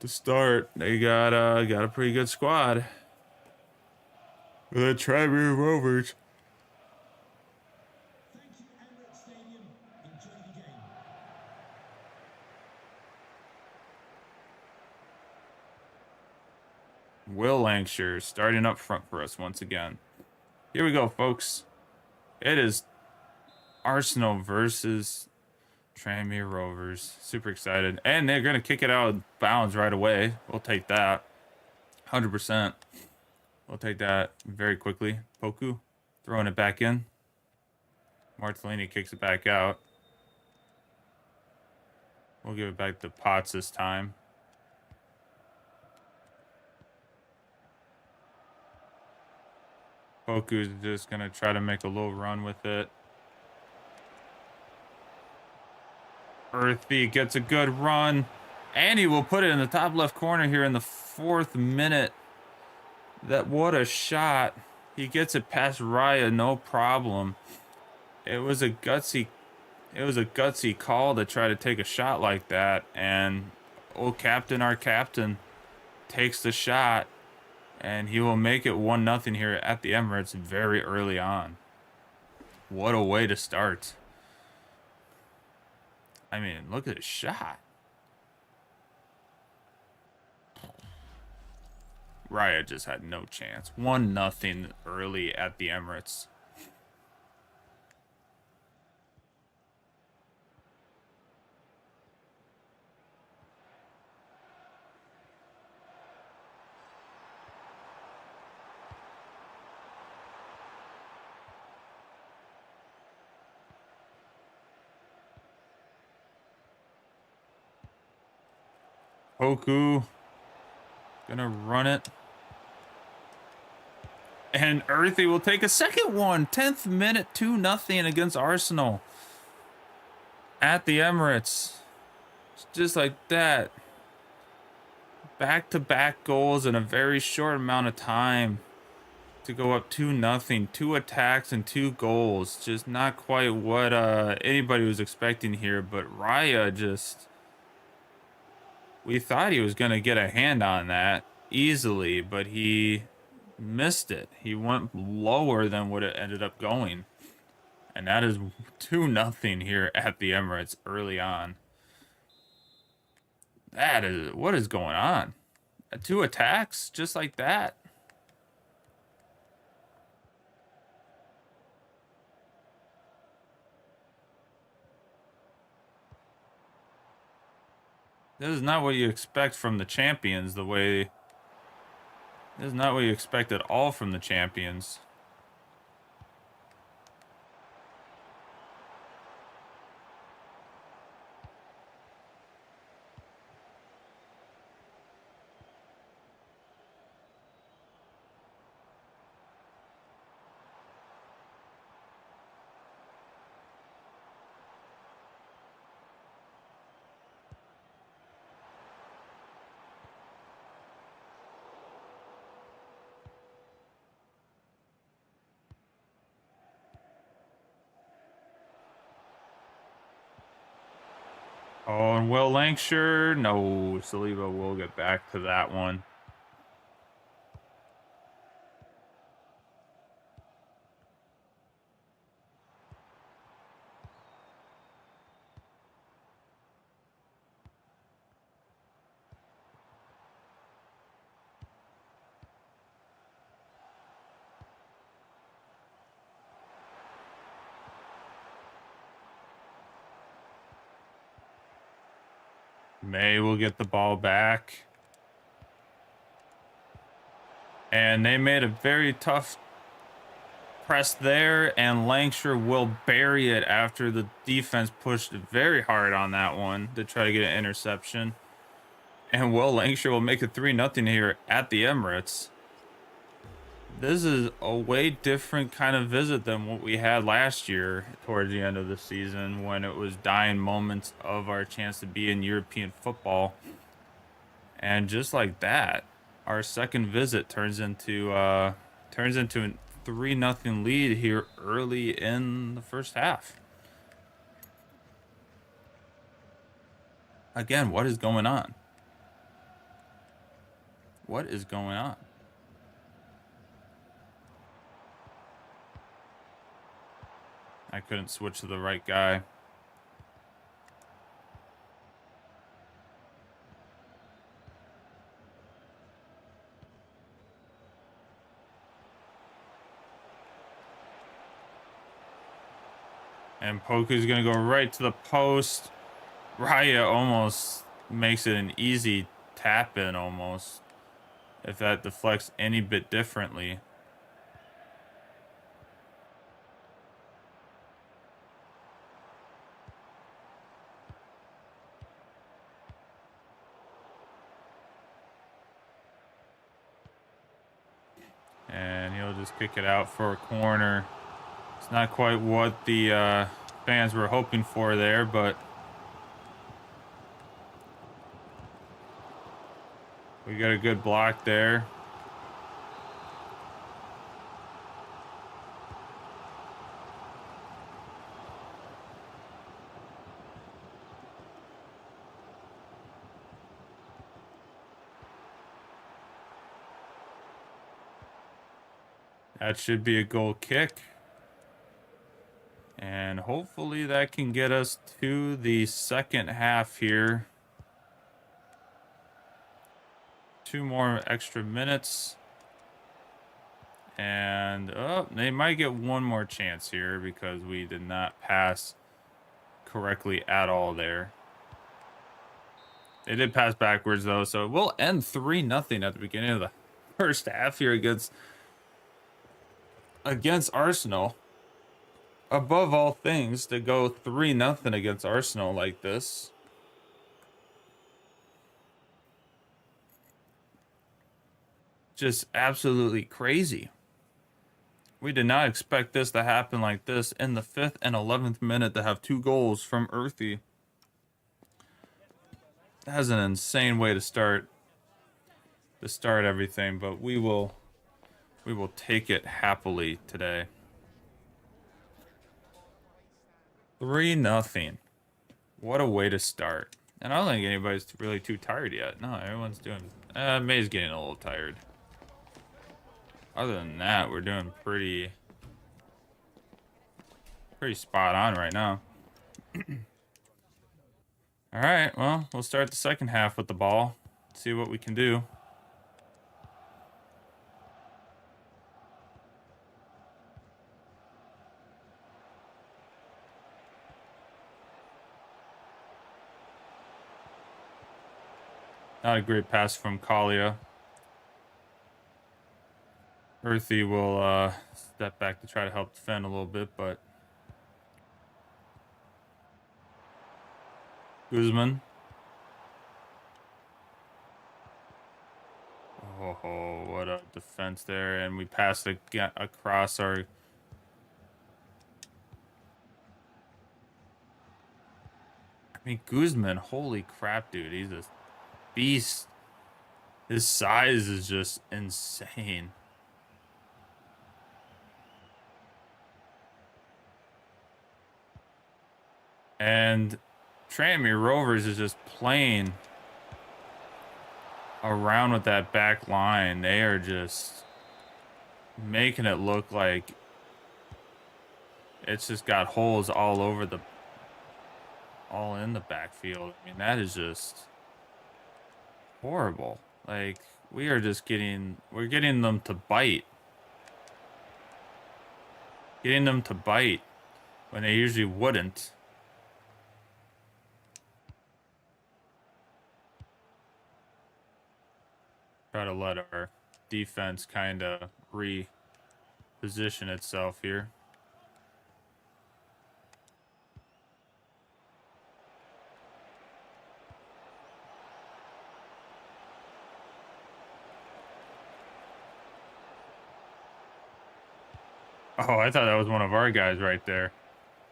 Speaker 1: to start. They got a pretty good squad. The Tranmere Rovers. Will Lancashire starting up front for us once again. Here we go, folks. It is Arsenal versus Tranmere Rovers. Super excited. And they're going to kick it out of bounds right away. We'll take that. 100%. We'll take that very quickly. Poku throwing it back in. Martellini kicks it back out. We'll give it back to Potts this time. Poku's just going to try to make a little run with it. Earthy gets a good run. And he will put it in the top left corner here in the 4th minute. What a shot. He gets it past Raya, no problem. It was a gutsy call to try to take a shot like that. And our captain, takes the shot. And he will make it 1-0 here at the Emirates very early on. What a way to start. I mean, look at his shot. Raya just had no chance. 1-0 early at the Emirates. Poku gonna run it. And Earthy will take a second one. 10th minute, 2-0 against Arsenal. At the Emirates. Just like that. back-to-back goals in a very short amount of time to go up 2-0, 2 attacks and 2 goals. Just not quite what anybody was expecting here, but Raya just, we thought he was going to get a hand on that easily, but he missed it. He went lower than what it ended up going. And that is 2-0 here at the Emirates early on. That is, what is going on? 2 attacks just like that. This is not what you expect from the champions, the way... This is not what you expect at all from the champions. Oh, and Will Lancashire? No, Saliba will get back to that one. May will get the ball back. And they made a very tough press there, and Lancashire will bury it after the defense pushed very hard on that one to try to get an interception. And Will Lancashire will make it 3-0 here at the Emirates. This is a way different kind of visit than what we had last year towards the end of the season, when it was dying moments of our chance to be in European football. And just like that, our second visit turns into a 3-0 lead here early in the first half. Again, what is going on? What is going on? I couldn't switch to the right guy. And Poku's going to go right to the post. Raya almost makes it an easy tap in almost, if that deflects any bit differently. And he'll just kick it out for a corner. It's not quite what the fans were hoping for there, but we got a good block there. That should be a goal kick. And hopefully that can get us to the second half here. 2 more extra minutes. And they might get one more chance here because we did not pass correctly at all there. They did pass backwards though, so we'll end 3-0 at the beginning of the first half here against Arsenal. Above all things, to go 3-0 against Arsenal like this. Just absolutely crazy. We did not expect this to happen like this in the 5th and 11th minute, to have 2 goals from Earthy. That was an insane way to start to start everything, but we will take it happily today. 3-0. What a way to start. And I don't think anybody's really too tired yet. No, everyone's doing... May's getting a little tired. Other than that, we're doing pretty spot on right now. All right, well, we'll start the second half with the ball. See what we can do. Not a great pass from Kalia. Earthy will step back to try to help defend a little bit, but Guzman. Oh, what a defense there. And we passed across our... I mean, Guzman, holy crap, dude. He's a beast. His size is just insane. And Tranmere Rovers is just playing around with that back line. They are just making it look like it's just got holes all over all in the backfield. I mean, that is just horrible. Like, we're getting them to bite. Getting them to bite when they usually wouldn't. Try to let our defense kind of reposition itself here. Oh, I thought that was one of our guys right there.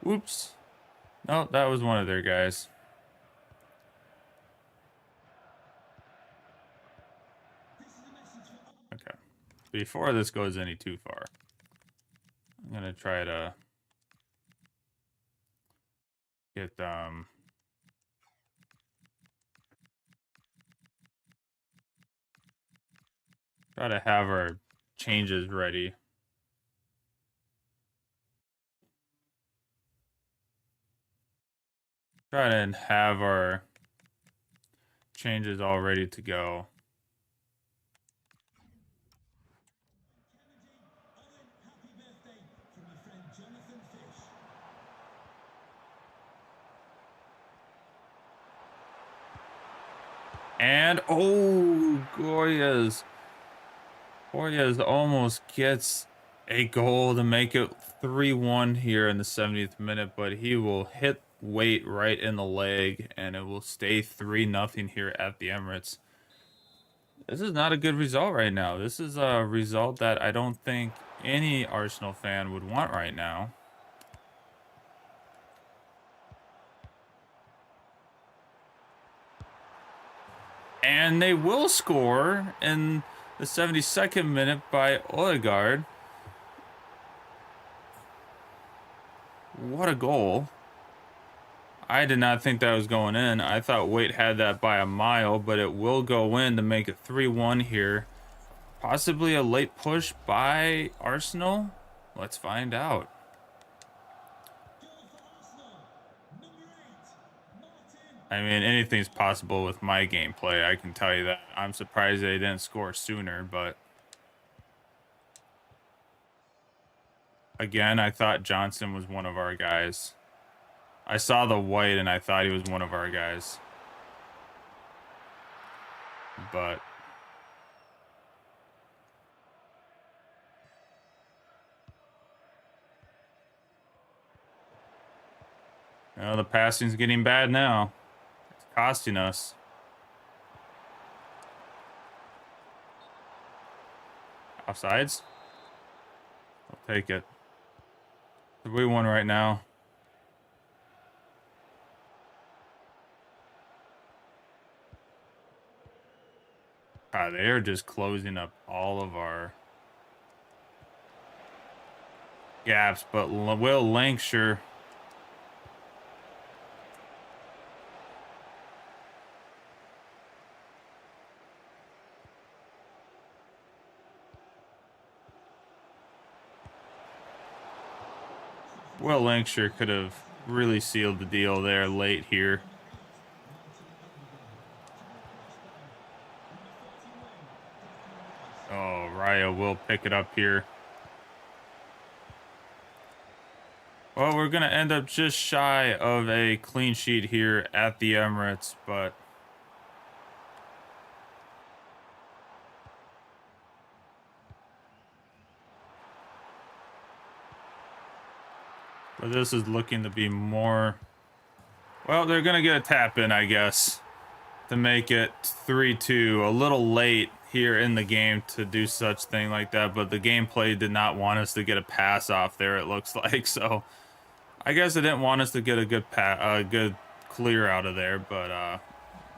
Speaker 1: Oops. No, that was one of their guys. Okay. Before this goes any too far, I'm going to try to get try to have our changes ready. Try to have our changes all ready to go. And, oh, Goyas almost gets a goal to make it 3-1 here in the 70th minute, but he will hit weight right in the leg, and it will stay 3-0 here at the Emirates. This is not a good result right now. This is a result that I don't think any Arsenal fan would want right now. And they will score in the 72nd minute by Odegaard. What a goal. I did not think that was going in. I thought Waite had that by a mile, but it will go in to make it 3-1 here. Possibly a late push by Arsenal? Let's find out. I mean, anything's possible with my gameplay, I can tell you that. I'm surprised they didn't score sooner, but... Again, I thought Johnson was one of our guys. I saw the white and I thought he was one of our guys. But... well, the passing's getting bad now. It's costing us. Offsides? I'll take it. 3-1 right now. God, they are just closing up all of our gaps, but Will Lancashire could have really sealed the deal there late here. Oh, Raya will pick it up here. Well, we're going to end up just shy of a clean sheet here at the Emirates, but this is looking to be more... Well, they're going to get a tap in, I guess, to make it 3-2. A little late here in the game to do such thing like that, but the gameplay did not want us to get a pass off there, it looks like. So I guess it didn't want us to get a good clear out of there, but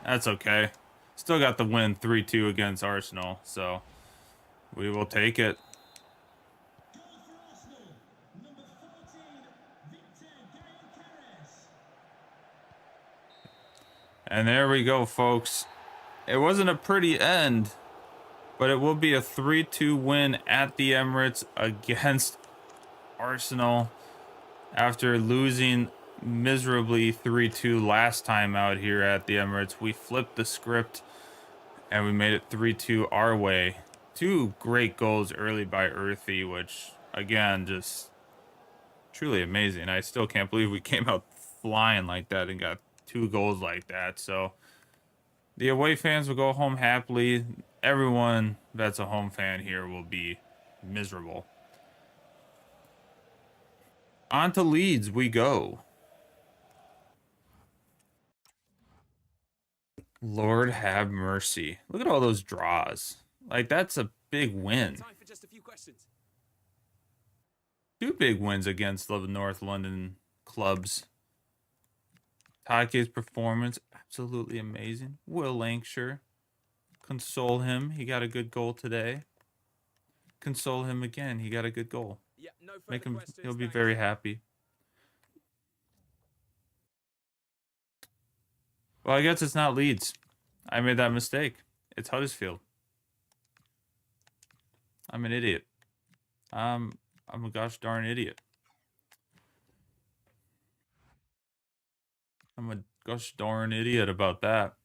Speaker 1: that's okay. Still got the win 3-2 against Arsenal, so we will take it. And there we go, folks. It wasn't a pretty end, but it will be a 3-2 win at the Emirates against Arsenal after losing miserably 3-2 last time out here at the Emirates. We flipped the script and we made it 3-2 our way. 2 great goals early by Earthy, which again, just truly amazing. I still can't believe we came out flying like that and got 2 goals like that. So the away fans will go home happily. Everyone that's a home fan here will be miserable. On to Leeds we go. Lord have mercy. Look at all those draws. Like, that's a big win.
Speaker 2: Time for just a few questions.
Speaker 1: 2 big wins against the North London clubs. Take's performance, absolutely amazing. Will Lancashire, console him. He got a good goal today. Console him again. He got a good goal.
Speaker 2: Yeah, no further
Speaker 1: Make him,
Speaker 2: questions.
Speaker 1: he'll be
Speaker 2: Thanks.
Speaker 1: very happy. Well, I guess it's not Leeds. I made that mistake. It's Huddersfield. I'm an idiot. I'm a gosh darn idiot. I'm a gosh darn idiot about that.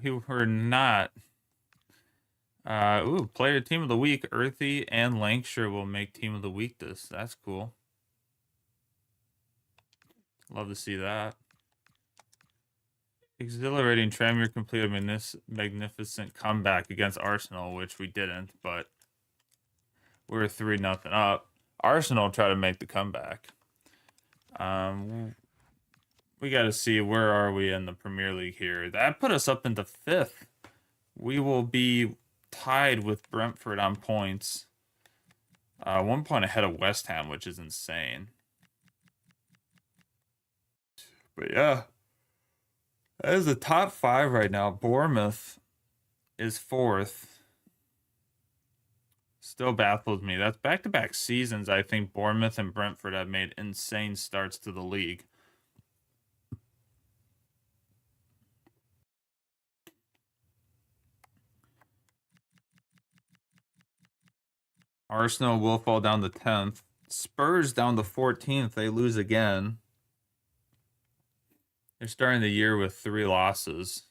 Speaker 1: We were not. Player team of the week. Earthy and Lancashire will make team of the week That's cool. Love to see that. Exhilarating. Tranmere completed a magnificent comeback against Arsenal, which we didn't, but we were 3-0 up. Arsenal tried to make the comeback. We got to see where are we in the Premier League here. That put us up into 5th. We will be tied with Brentford on points. 1 point ahead of West Ham, which is insane. But yeah, that is the top 5 right now. Bournemouth is 4th. Still baffles me. That's back-to-back seasons. I think Bournemouth and Brentford have made insane starts to the league. Arsenal will fall down to 10th. Spurs down to 14th. They lose again. They're starting the year with 3 losses.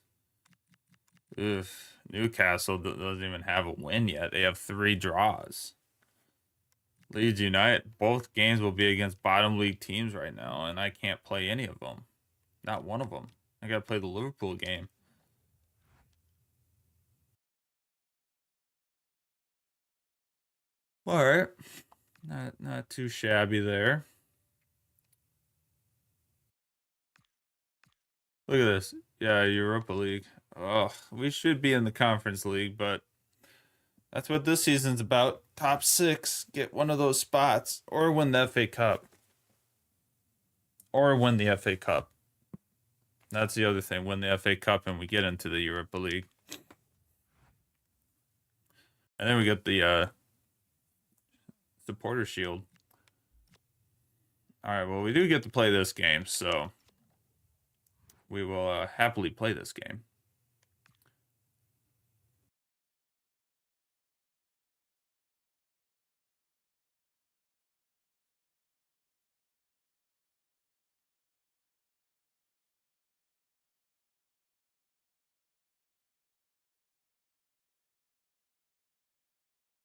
Speaker 1: Newcastle doesn't even have a win yet. They have 3 draws. Leeds United, both games will be against bottom league teams right now, and I can't play any of them. Not one of them. I got to play the Liverpool game. All right. Not too shabby there. Look at this. Yeah, Europa League. Oh, we should be in the Conference League, but that's what this season's about. Top 6, get one of those spots, or win the FA Cup. Or win the FA Cup. That's the other thing. Win the FA Cup and we get into the Europa League. And then we get the supporter shield. All right, well, we do get to play this game, so we will happily play this game.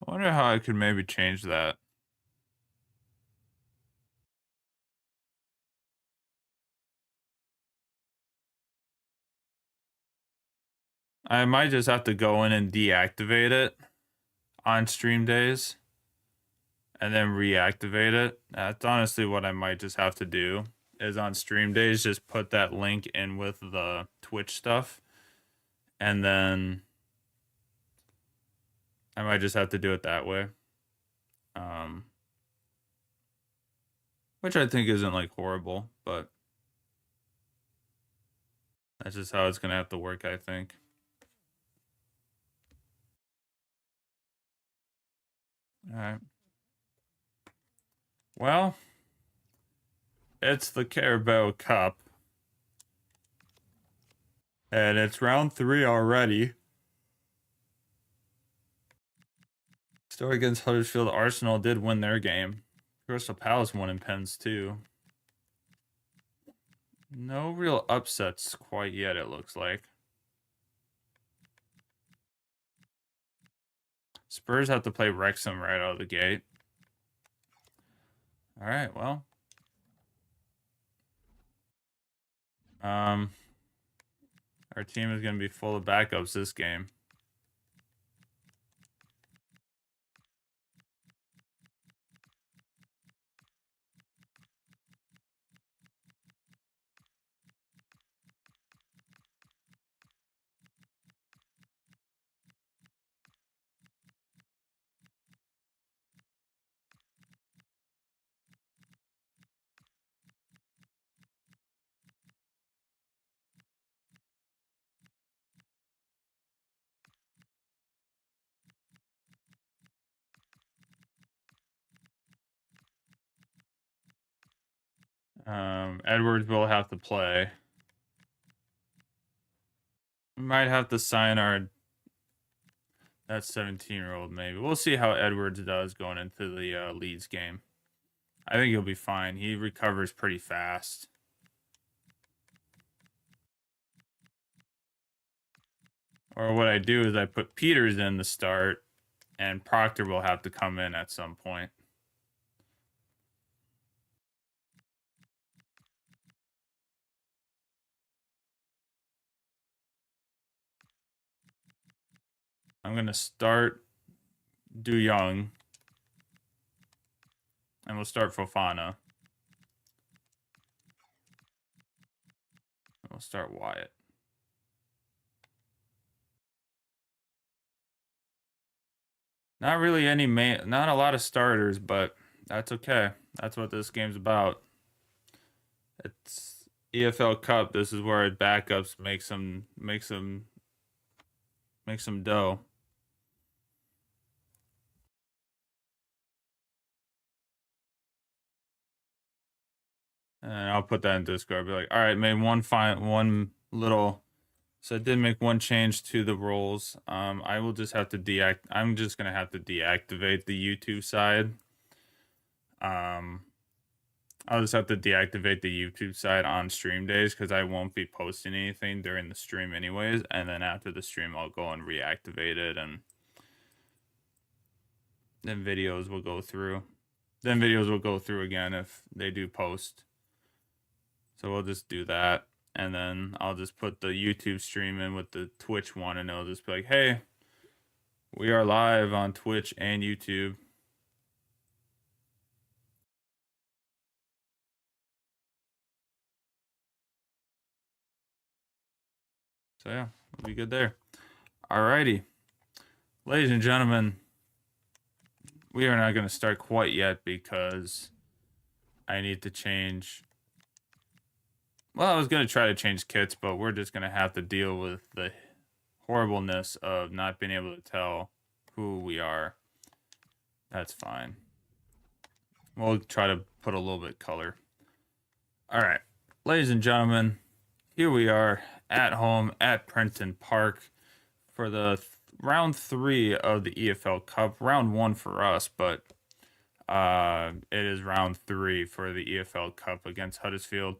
Speaker 1: I wonder how I could maybe change that. I might just have to go in and deactivate it on stream days and then reactivate it. That's honestly what I might just have to do, is on stream days just put that link in with the Twitch stuff, and then I might just have to do it that way. Which I think isn't like horrible, but that's just how it's gonna have to work, I think. All right. Well, it's the Carabao Cup, and it's round 3 already. Story against Huddersfield. Arsenal did win their game. Crystal Palace won in pens too. No real upsets quite yet, it looks like. Spurs have to play Wrexham right out of the gate. All right, well. Our team is going to be full of backups this game. Edwards will have to play. We might have to sign that 17-year-old maybe. We'll see how Edwards does going into the Leeds game. I think he'll be fine. He recovers pretty fast. Or what I do is I put Peters in the start, and Proctor will have to come in at some point. I'm going to start Du Young, and we'll start Fofana. And we'll start Wyatt. Not really not a lot of starters, but that's okay. That's what this game's about. It's EFL Cup. This is where backups make some dough. And I'll put that in Discord. I'll be like, all right, made one little. So I did make one change to the roles. I will just have to I'm just gonna have to deactivate the YouTube side. I'll just have to deactivate the YouTube side on stream days because I won't be posting anything during the stream anyways. And then after the stream, I'll go and reactivate it, and then videos will go through. Then videos will go through again if they do post. So we'll just do that. And then I'll just put the YouTube stream in with the Twitch one, and it'll just be like, hey, we are live on Twitch and YouTube. So yeah, we'll be good there. Alrighty. Ladies and gentlemen, we are not going to start quite yet because I need to change. Well, I was going to try to change kits, but we're just going to have to deal with the horribleness of not being able to tell who we are. That's fine. We'll try to put a little bit color. All right, ladies and gentlemen, here we are at home at Prenton Park for the round 3 of the EFL Cup. Round 1 for us, but it is round 3 for the EFL Cup against Huddersfield.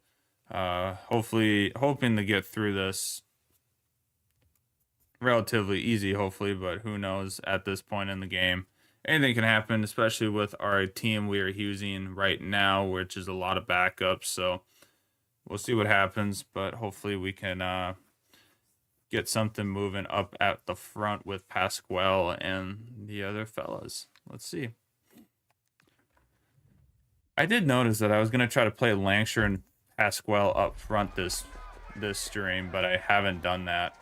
Speaker 1: Hopefully, hoping to get through this relatively easy, hopefully, but who knows at this point in the game. Anything can happen, especially with our team we are using right now, which is a lot of backups. So we'll see what happens, but hopefully we can get something moving up at the front with Pasquale and the other fellas. Let's see. I did notice that I was going to try to play Lancashire and Pasquale up front this stream, but I haven't done that.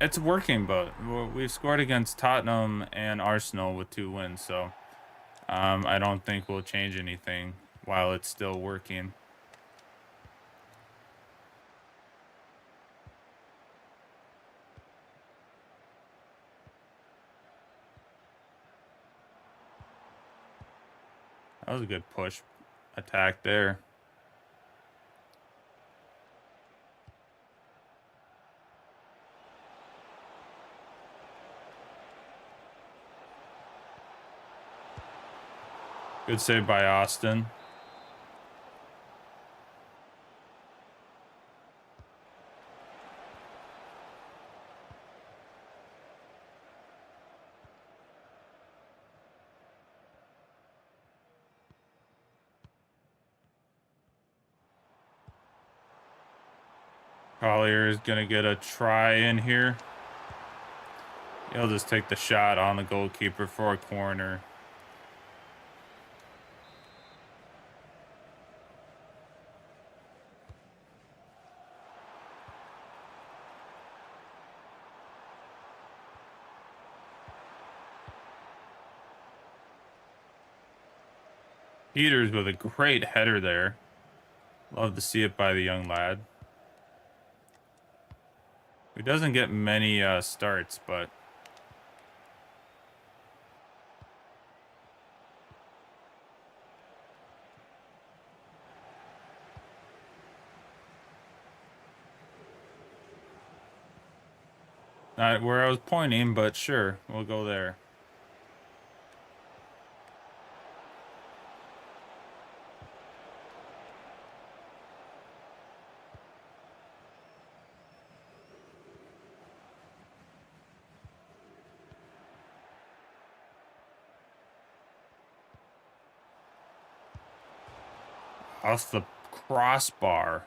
Speaker 1: It's working, but we've scored against Tottenham and Arsenal with 2 wins, so I don't think we'll change anything while it's still working. That was a good push attack there. Good save by Austin. Collier is going to get a try in here. He'll just take the shot on the goalkeeper for a corner. Peters with a great header there. Love to see it by the young lad. He doesn't get many starts, but not where I was pointing, but sure, we'll go there. Off the crossbar.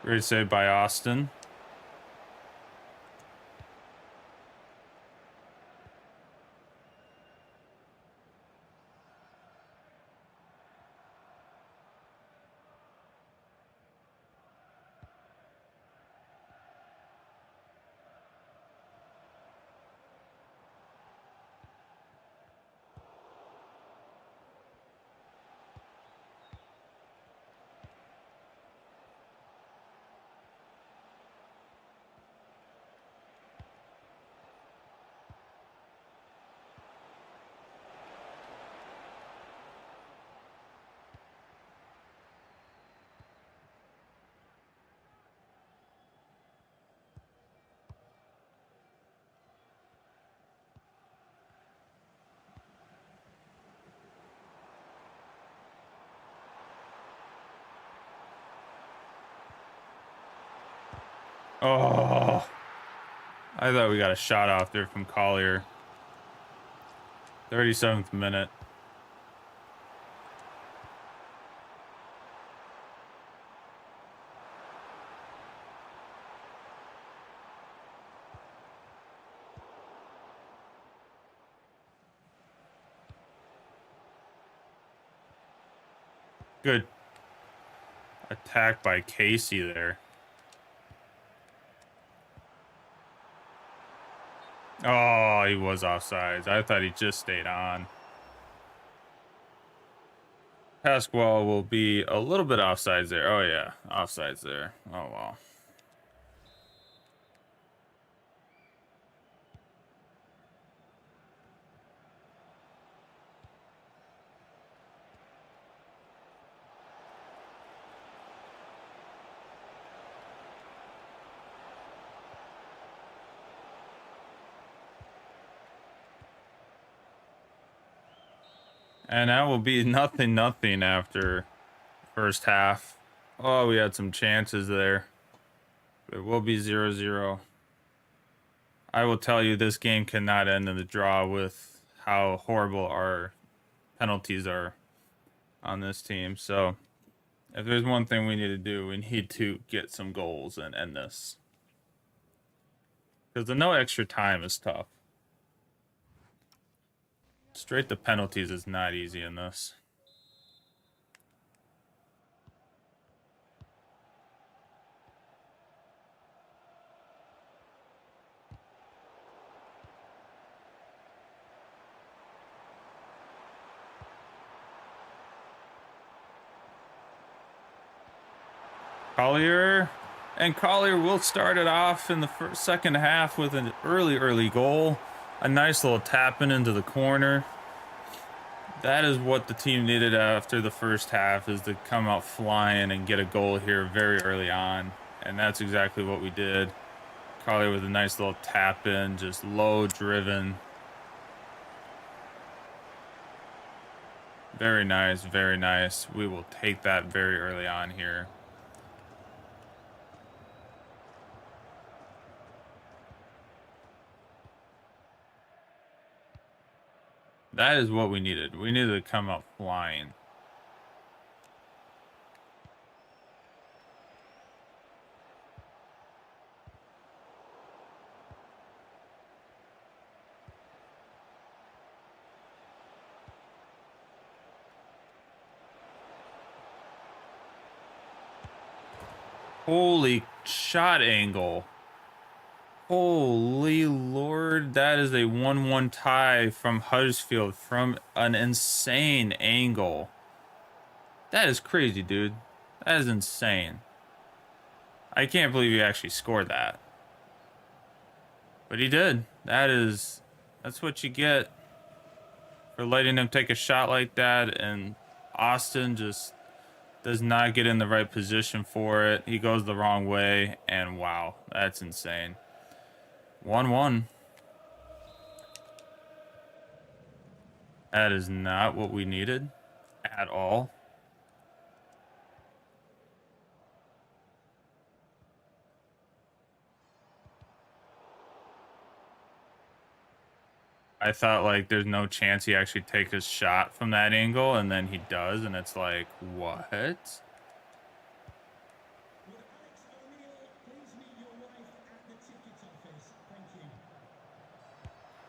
Speaker 1: Great save by Austin. Oh, I thought we got a shot off there from Collier. 37th minute. Good attack by Casey there. Oh, he was offsides. I thought he just stayed on. Pasquale will be a little bit offsides there. Oh, yeah. Offsides there. Oh, wow. And that will be nothing after first half. Oh, we had some chances there. It will be 0-0. I will tell you, this game cannot end in the draw with how horrible our penalties are on this team. So, if there's one thing we need to do, we need to get some goals and end this. Because the no extra time is tough. Straight to penalties is not easy in this. Collier. And Collier will start it off in the second half with an early goal. A nice little tapping into the corner. That is what the team needed after the first half, is to come out flying and get a goal here very early on. And that's exactly what we did. Collier with a nice little tap in, just low driven. Very nice, very nice. We will take that very early on here. That is what we needed. We needed to come out flying. Holy shot angle. Holy Lord, that is a 1-1 tie from Huddersfield from an insane angle. That is crazy, dude. That is insane. I can't believe he actually scored that. But he did. That's what you get for letting him take a shot like that, and Austin just does not get in the right position for it. He goes the wrong way, and wow, that's insane. 1-1. That is not what we needed at all. I thought, like, there's no chance he actually takes a shot from that angle, and then he does, and it's like, what?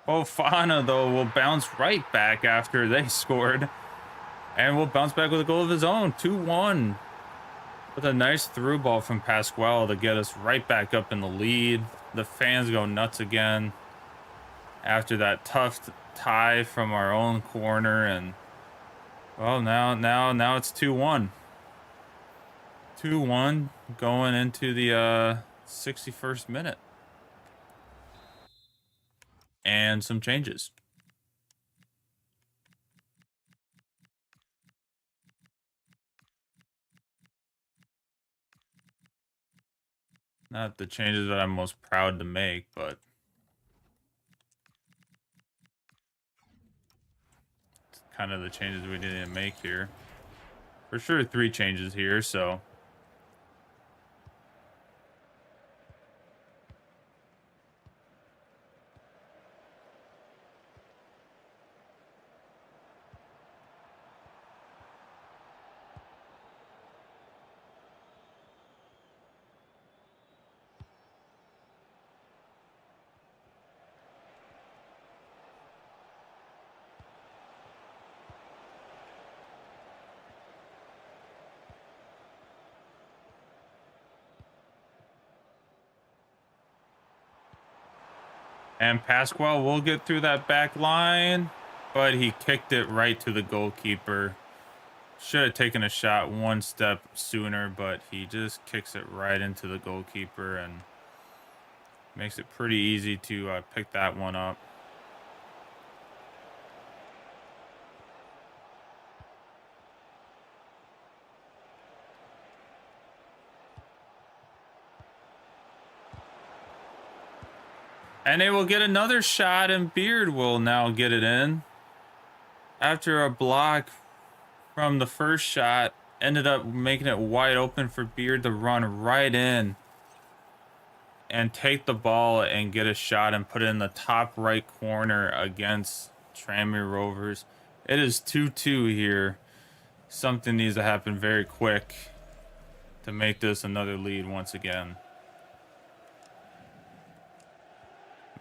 Speaker 1: Fofana, though, will bounce right back after they scored. And will bounce back with a goal of his own. 2-1. With a nice through ball from Pasquale to get us right back up in the lead. The fans go nuts again after that tough tie from our own corner. And, well, now it's 2-1. 2-1 going into the 61st minute. And some changes. Not the changes that I'm most proud to make, but it's kind of the changes we need to make here. For sure, 3 changes here, so And Pasquale will get through that back line, but he kicked it right to the goalkeeper. Should have taken a shot one step sooner, but he just kicks it right into the goalkeeper and makes it pretty easy to pick that one up. And they will get another shot, and Beard will now get it in. After a block from the first shot, ended up making it wide open for Beard to run right in and take the ball and get a shot and put it in the top right corner against Tranmere Rovers. It is 2-2 here. Something needs to happen very quick to make this another lead once again.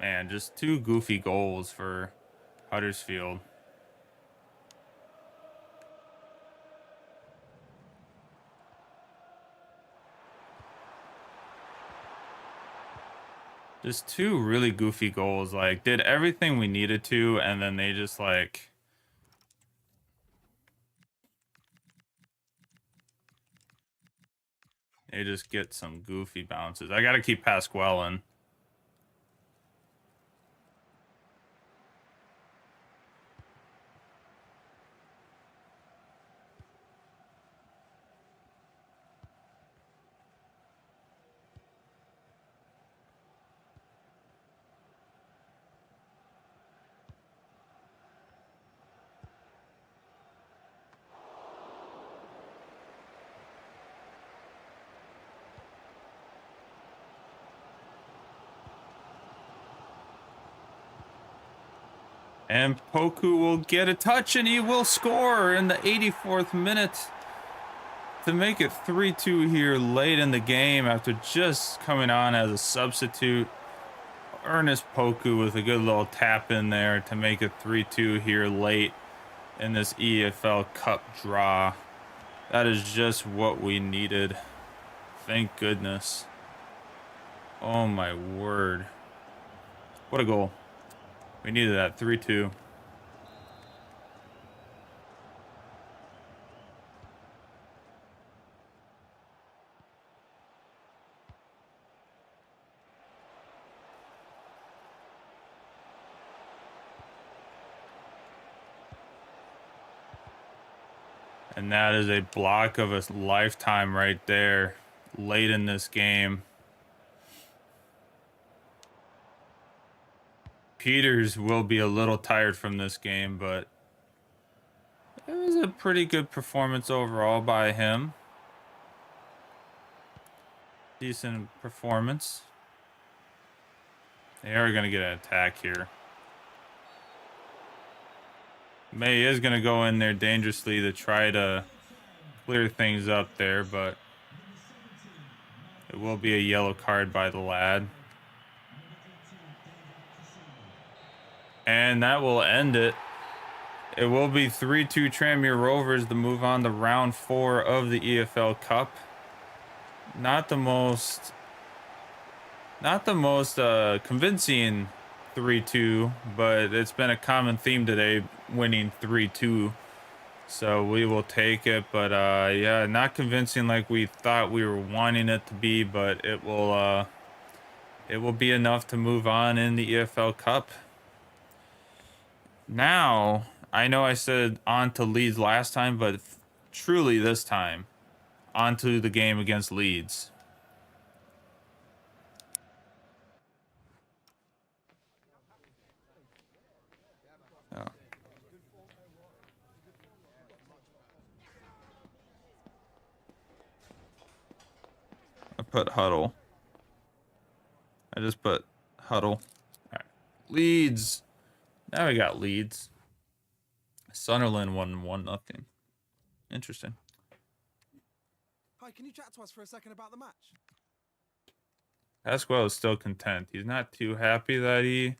Speaker 1: Man, just two goofy goals for Huddersfield. Just two really goofy goals. Like, did everything we needed to, and then they just, like... They just get some goofy bounces. I gotta keep Pasquale in. And Poku will get a touch, and he will score in the 84th minute to make it 3-2 here late in the game after just coming on as a substitute. Ernest Poku with a good little tap in there to make it 3-2 here late in this EFL Cup draw. That is just what we needed. Thank goodness. Oh my word. What a goal. We needed that. 3-2. And that is a block of a lifetime right there, late in this game. Peters will be a little tired from this game, but it was a pretty good performance overall by him. Decent performance. They are going to get an attack here. May is going to go in there dangerously to try to clear things up there, but it will be a yellow card by the lad. And that will end it. It will be 3-2 Tranmere Rovers to move on to round 4 of the EFL Cup. Not the most convincing 3-2, but it's been a common theme today, winning 3-2. So we will take it, but yeah, not convincing like we thought we were wanting it to be, but it will be enough to move on in the EFL Cup. Now, I know I said on to Leeds last time, but truly this time, on to the game against Leeds. Oh. I put Huddle. I just put Huddle. All right. Leeds. Now we got Leeds. Sunderland won 1-0. Interesting.
Speaker 3: Hi, can you chat to us for a second about the match?
Speaker 1: Pasquale is still content. He's not too happy that he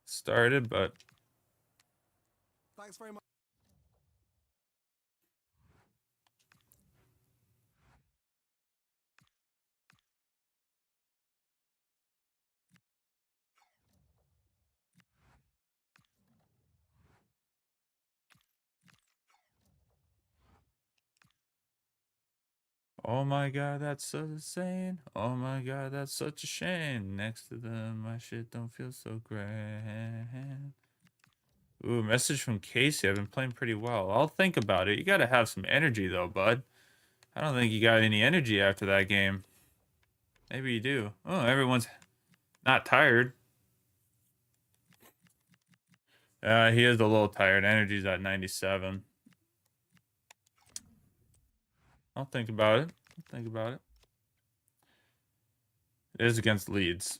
Speaker 1: started, but
Speaker 3: Thanks very much.
Speaker 1: Oh my god, that's so insane. Oh my god, that's such a shame. Next to them, my shit don't feel so great. Ooh, message from Casey. I've been playing pretty well. I'll think about it. You gotta have some energy though, bud. I don't think you got any energy after that game. Maybe you do. Oh, everyone's not tired. He is a little tired. Energy's at 97. I'll think about it. I'll think about it. It is against Leeds.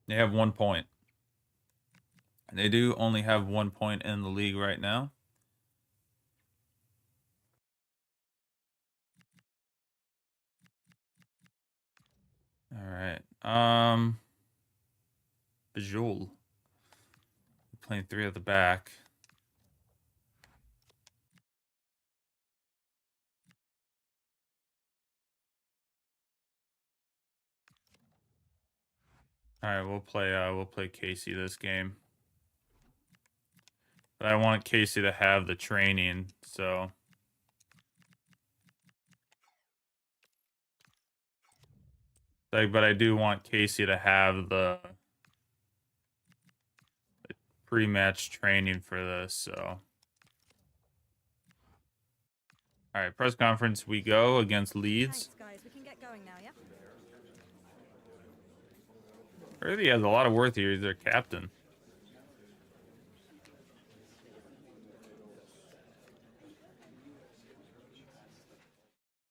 Speaker 1: They have 1 point. They do only have 1 point in the league right now. All right. Bajul. Playing 3 at the back. All right, we'll play Casey this game. But I want Casey to have the training, so but I do want Casey to have the pre-match training for this, so. All right, press conference we go against Leeds.
Speaker 4: Thanks, guys. We can get going now, yeah?
Speaker 1: Really has a lot of worth here. He's their captain.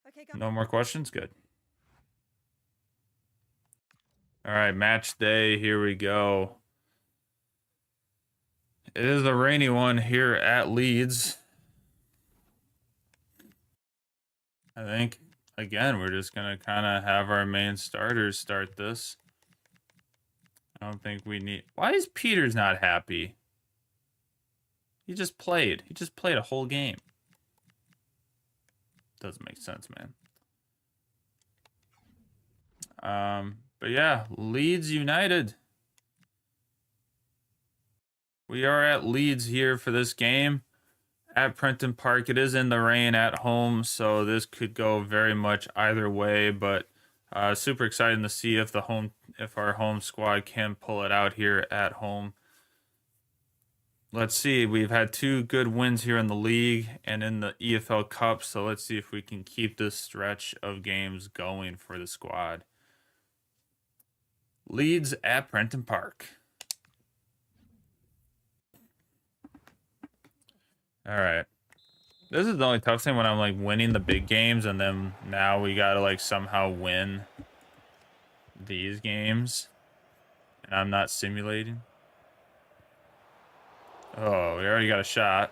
Speaker 4: Okay, go.
Speaker 1: No more questions? Good. All right, match day. Here we go. It is a rainy one here at Leeds. I think, again, we're just going to kind of have our main starters start this. I don't think we need... Why is Peters not happy? He just played. He just played a whole game. Doesn't make sense, man. But yeah, Leeds United. We are at Leeds here for this game at Prenton Park. It is in the rain at home, so this could go very much either way, but super excited to see if our home squad can pull it out here at home. Let's see. We've had 2 good wins here in the league and in the EFL Cup, so let's see if we can keep this stretch of games going for the squad. Leeds at Prenton Park. All right. This is the only tough thing when I'm like winning the big games, and then now we gotta like somehow win these games, and I'm not simulating. Oh, we already got a shot.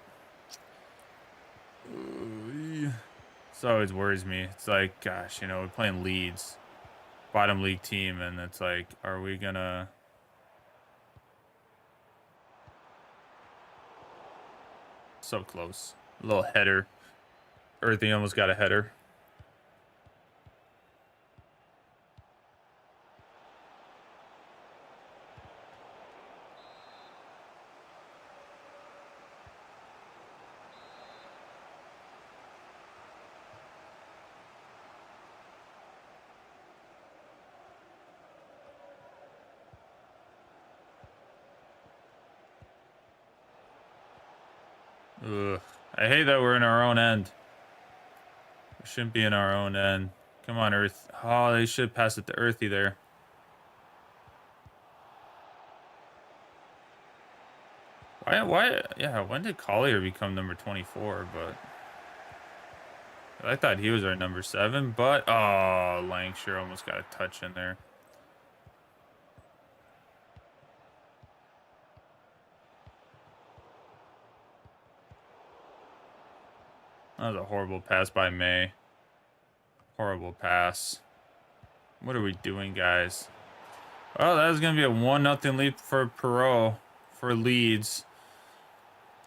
Speaker 1: This always worries me. It's like, gosh, we're playing Leeds, bottom league team, and it's like, are we gonna... So close. A little header. Earthy almost got a header. Ugh. I hate that we're in our own end. We shouldn't be in our own end. Come on, Earth. Oh, they should pass it to Earthy there. Why? Yeah, when did Collier become number 24? But I thought he was our number 7. But, oh, Lancashire almost got a touch in there. That was a horrible pass by May. Horrible pass. What are we doing, guys? Oh, that was going to be a 1-0 lead for Perot for Leeds.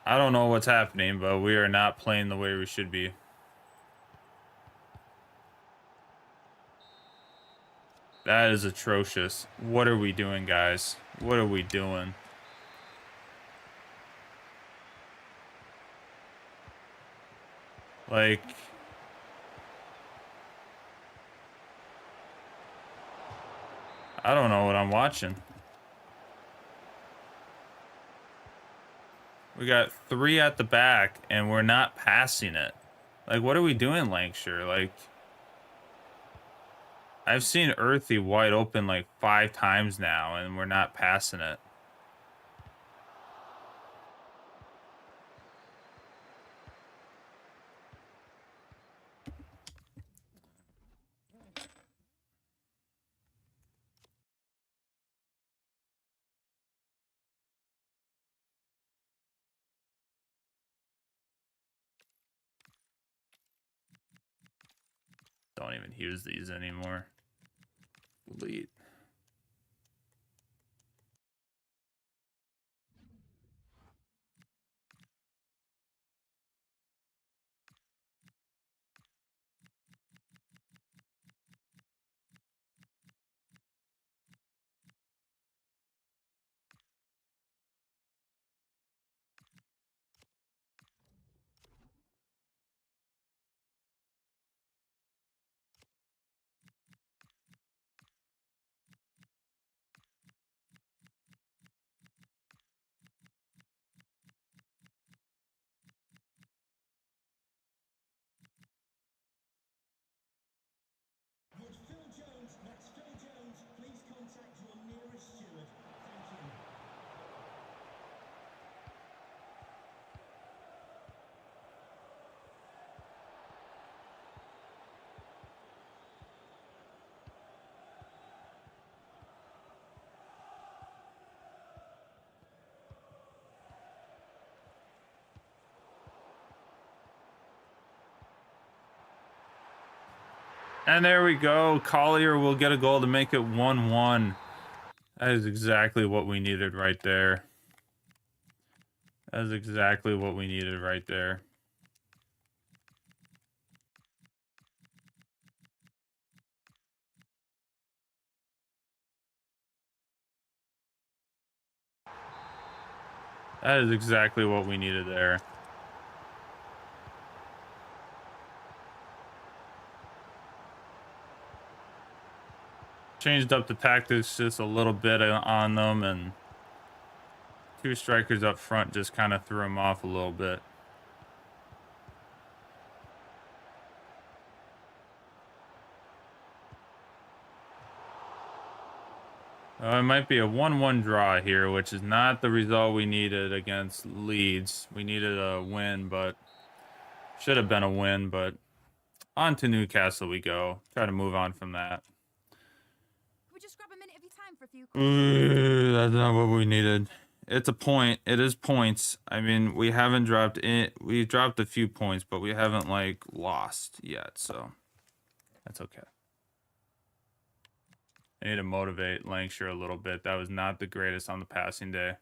Speaker 1: I don't know what's happening, but we are not playing the way we should be. That is atrocious. What are we doing, guys? What are we doing? Like, I don't know what I'm watching. We got 3 at the back, and we're not passing it. Like, what are we doing, Lancashire? Like, I've seen Earthy wide open like 5 times now, and we're not passing it. Don't even use these anymore. Delete. And there we go. Collier will get a goal to make it 1-1. That is exactly what we needed right there. That is exactly what we needed right there. That is exactly what we needed there. Changed up the tactics just a little bit on them, and 2 strikers up front just kind of threw them off a little bit. It might be a 1-1 draw here, which is not the result we needed against Leeds. We needed a win, but should have been a win, but on to Newcastle we go. Try to move on from that.
Speaker 4: Can we just grab a minute of your time for a few questions?
Speaker 1: That's not what we needed. It's a point. It is points. I mean, we haven't dropped it. We dropped a few points, but we haven't like lost yet, so that's okay. I need to motivate Lancashire a little bit. That was not the greatest on the passing day.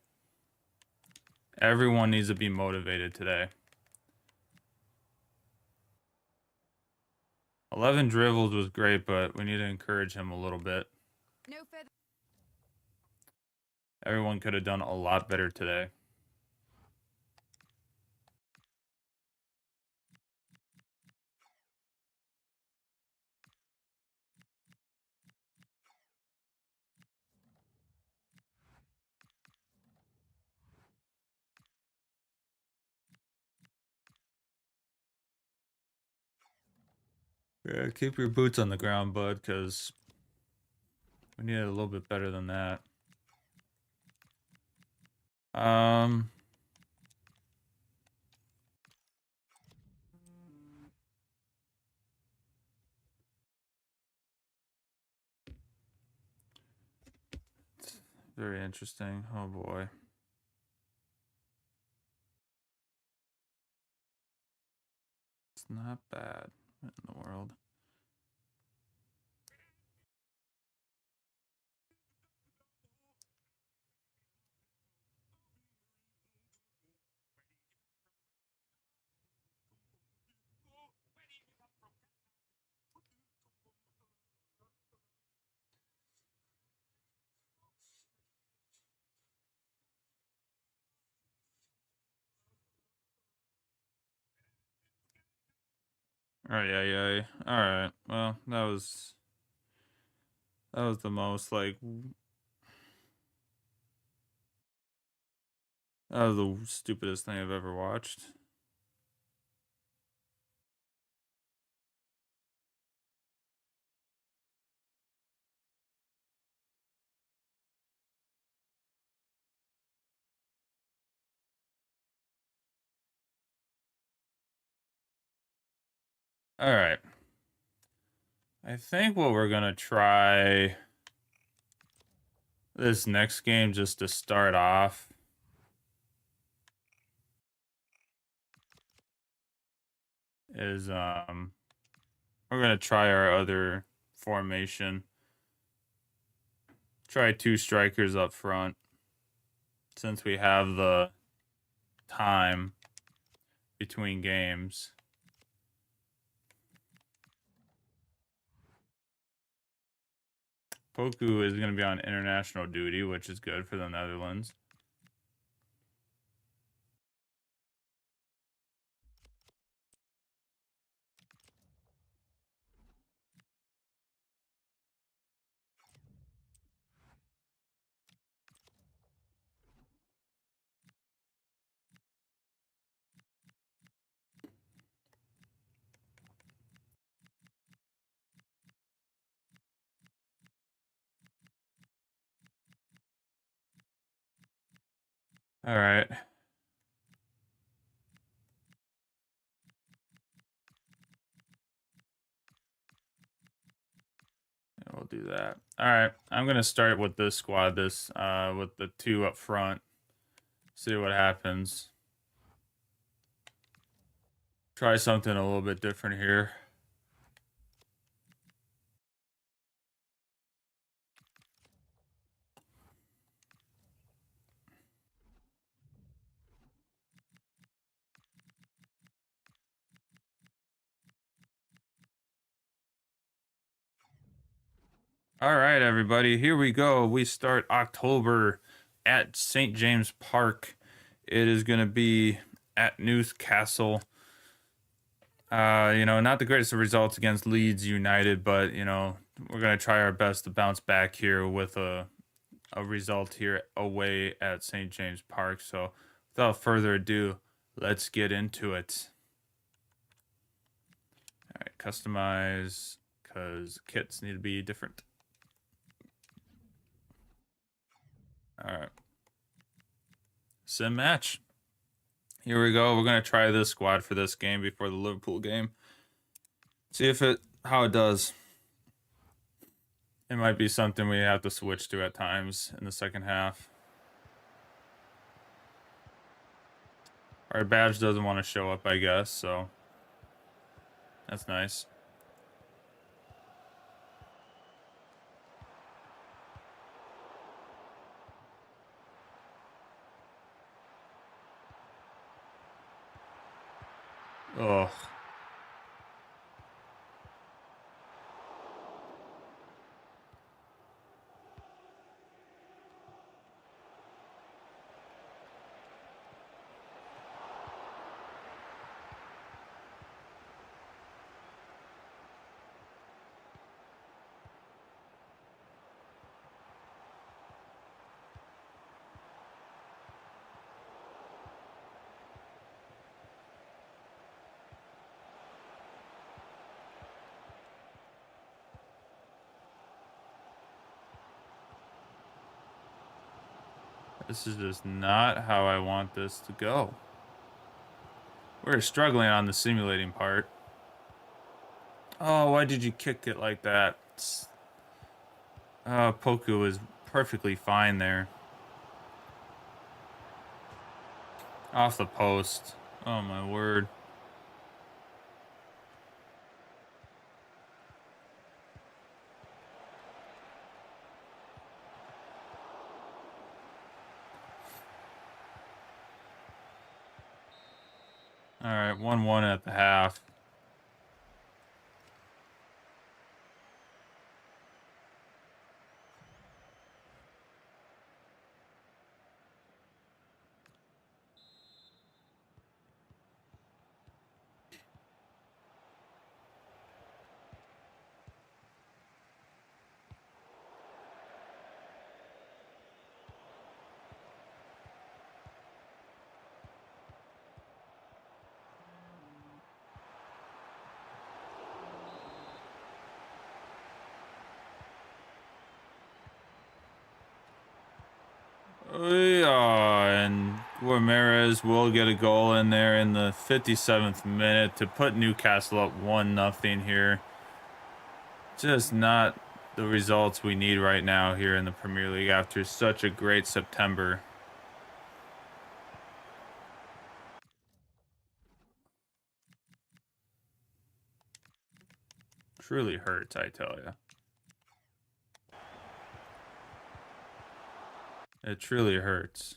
Speaker 1: Everyone needs to be motivated today. 11 dribbles was great, but we need to encourage him a little bit.
Speaker 4: No further.
Speaker 1: Everyone could have done a lot better today. Yeah, keep your boots on the ground, bud, because we need it a little bit better than that. Very interesting. Oh boy. It's not bad in the world. Oh yeah, yeah. All right. Well, that was the most like that was the stupidest thing I've ever watched. All right. I think what we're gonna try this next game just to start off is we're gonna try our other formation. Try two strikers up front since we have the time between games. Poku is going to be on international duty, which is good for the Netherlands. All right. We'll do that. All right. I'm going to start with this squad, with the two up front. See what happens. Try something a little bit different here. All right, everybody. Here we go. We start October at St. James Park. It is going to be at Newcastle. Not the greatest of results against Leeds United, but we're gonna try our best to bounce back here with a result here away at St. James Park. So, without further ado, let's get into it. All right, customize because kits need to be different. All right, sim match. Here we go. We're gonna try this squad for this game before the Liverpool game. See how it does. It might be something we have to switch to at times in the second half. Our badge doesn't want to show up, I guess, so that's nice. Ugh. This is just not how I want this to go. We're struggling on the simulating part. Oh, why did you kick it like that? Poku was perfectly fine there. Off the post. Oh my word. All right, 1-1 at the half. And Ramirez will get a goal in there in the 57th minute to put Newcastle up 1-0 here. Just not the results we need right now here in the Premier League after such a great September. Truly hurts, I tell you. It truly hurts.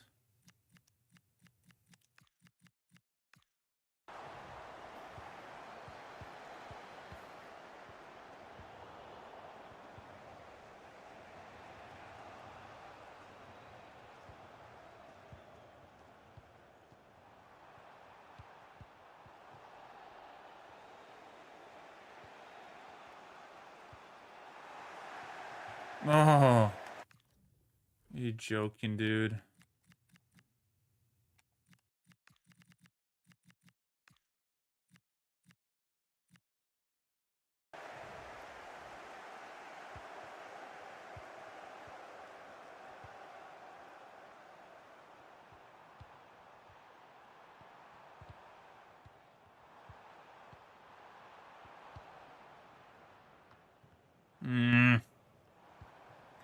Speaker 1: Oh, you joking, dude?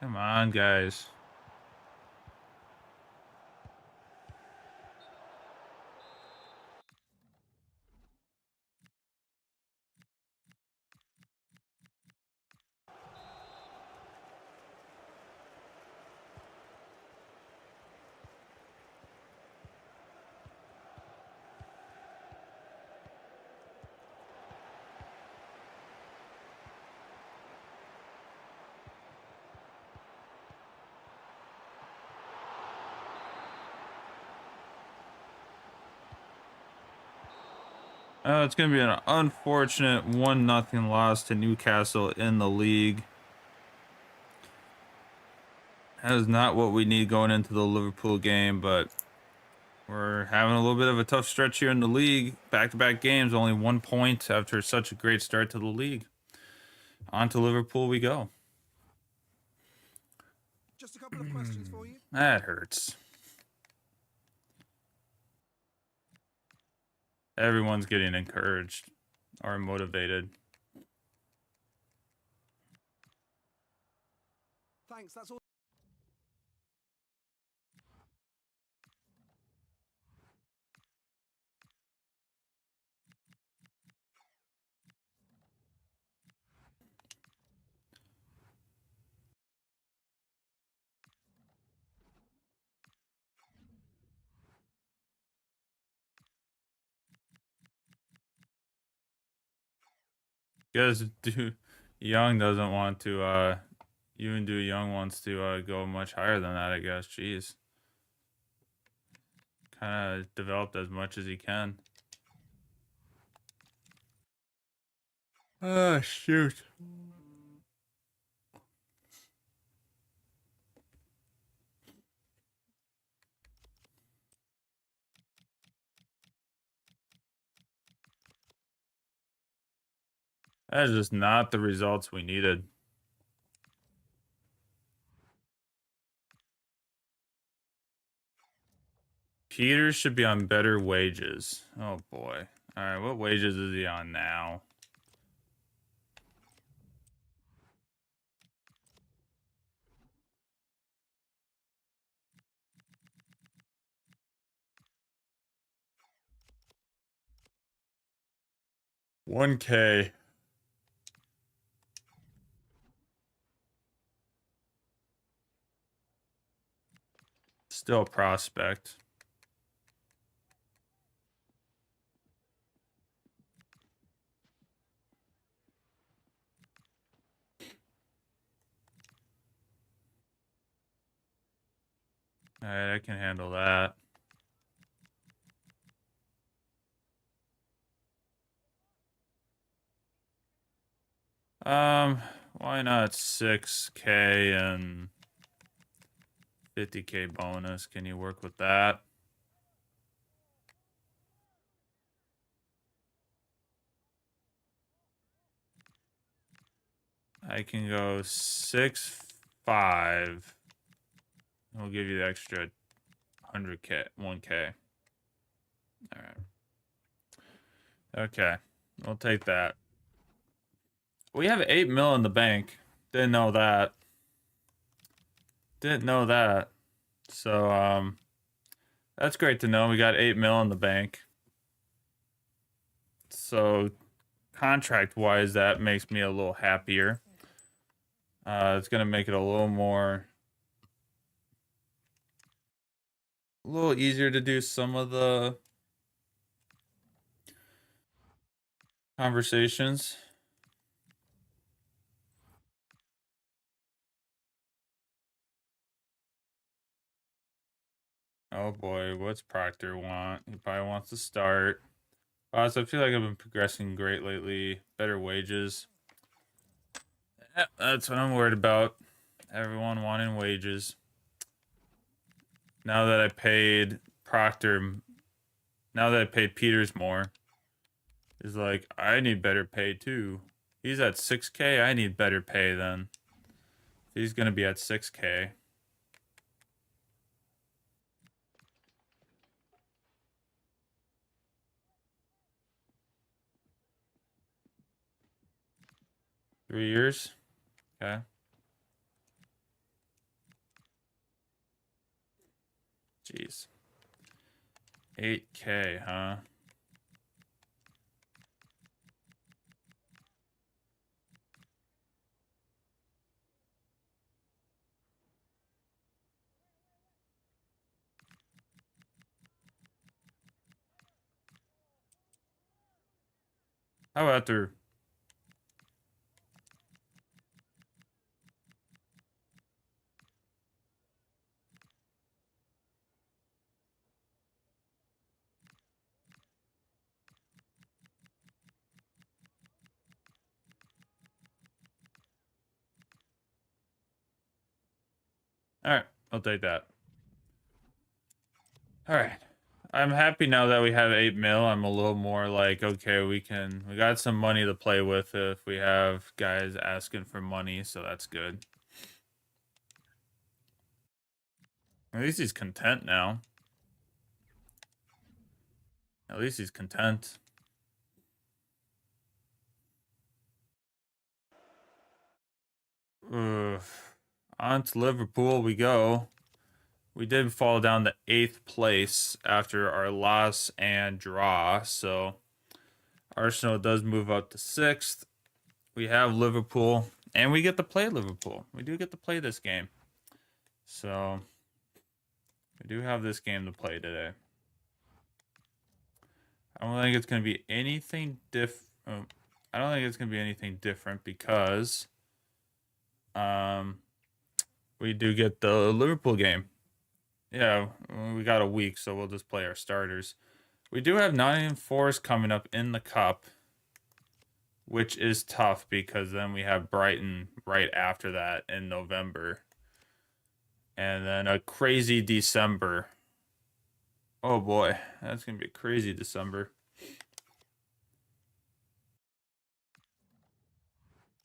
Speaker 1: Come on, guys. It's going to be an unfortunate 1-0 loss to Newcastle in the league. That is not what we need going into the Liverpool game, but we're having a little bit of a tough stretch here in the league. Back-to-back games, only 1 point after such a great start to the league. On to Liverpool we go.
Speaker 3: Just a couple of questions for you.
Speaker 1: That hurts. Everyone's getting encouraged or motivated.
Speaker 3: Thanks, that's all.
Speaker 1: Because Young doesn't want to, even Do Young wants to go much higher than that, I guess. Jeez. Kind of developed as much as he can. Oh, shoot. That is just not the results we needed. Peters should be on better wages. Oh, boy. All right, what wages is he on now? $1K. Still a prospect. All right, I can handle that. Why not 6K and 50K bonus? Can you work with that? I can go 6.5. We'll give you the extra 100K, 1K. All right. Okay, we'll take that. We have 8 mil in the bank. Didn't know that. Didn't know that. So, that's great to know. We got 8 mil in the bank. So, contract-wise, that makes me a little happier. It's gonna make it a little easier to do some of the conversations. Oh boy, what's Proctor want? He probably wants to start. So I feel like I've been progressing great lately. Better wages. Yeah, that's what I'm worried about. Everyone wanting wages. Now that I paid Proctor, now that I paid Peters more, is like, I need better pay too. He's at 6K, I need better pay then. He's gonna be at 6K. Three years? Okay. Jeez. 8K, huh? How about there? Alright, I'll take that. Alright. I'm happy now that we have 8 mil. I'm a little more like, okay, we got some money to play with if we have guys asking for money, so that's good. At least he's content now. At least he's content. Ugh. On to Liverpool we go. We did fall down to 8th place after our loss and draw, so Arsenal does move up to 6th. We have Liverpool, and we get to play Liverpool. We do get to play this game. So, we do have this game to play today. I don't think it's going to be anything I don't think it's going to be anything different because we do get the Liverpool game. Yeah, we got a week, so we'll just play our starters. We do have Nottingham Forest coming up in the cup, which is tough because then we have Brighton right after that in November. And then a crazy December. Oh boy, that's going to be a crazy December.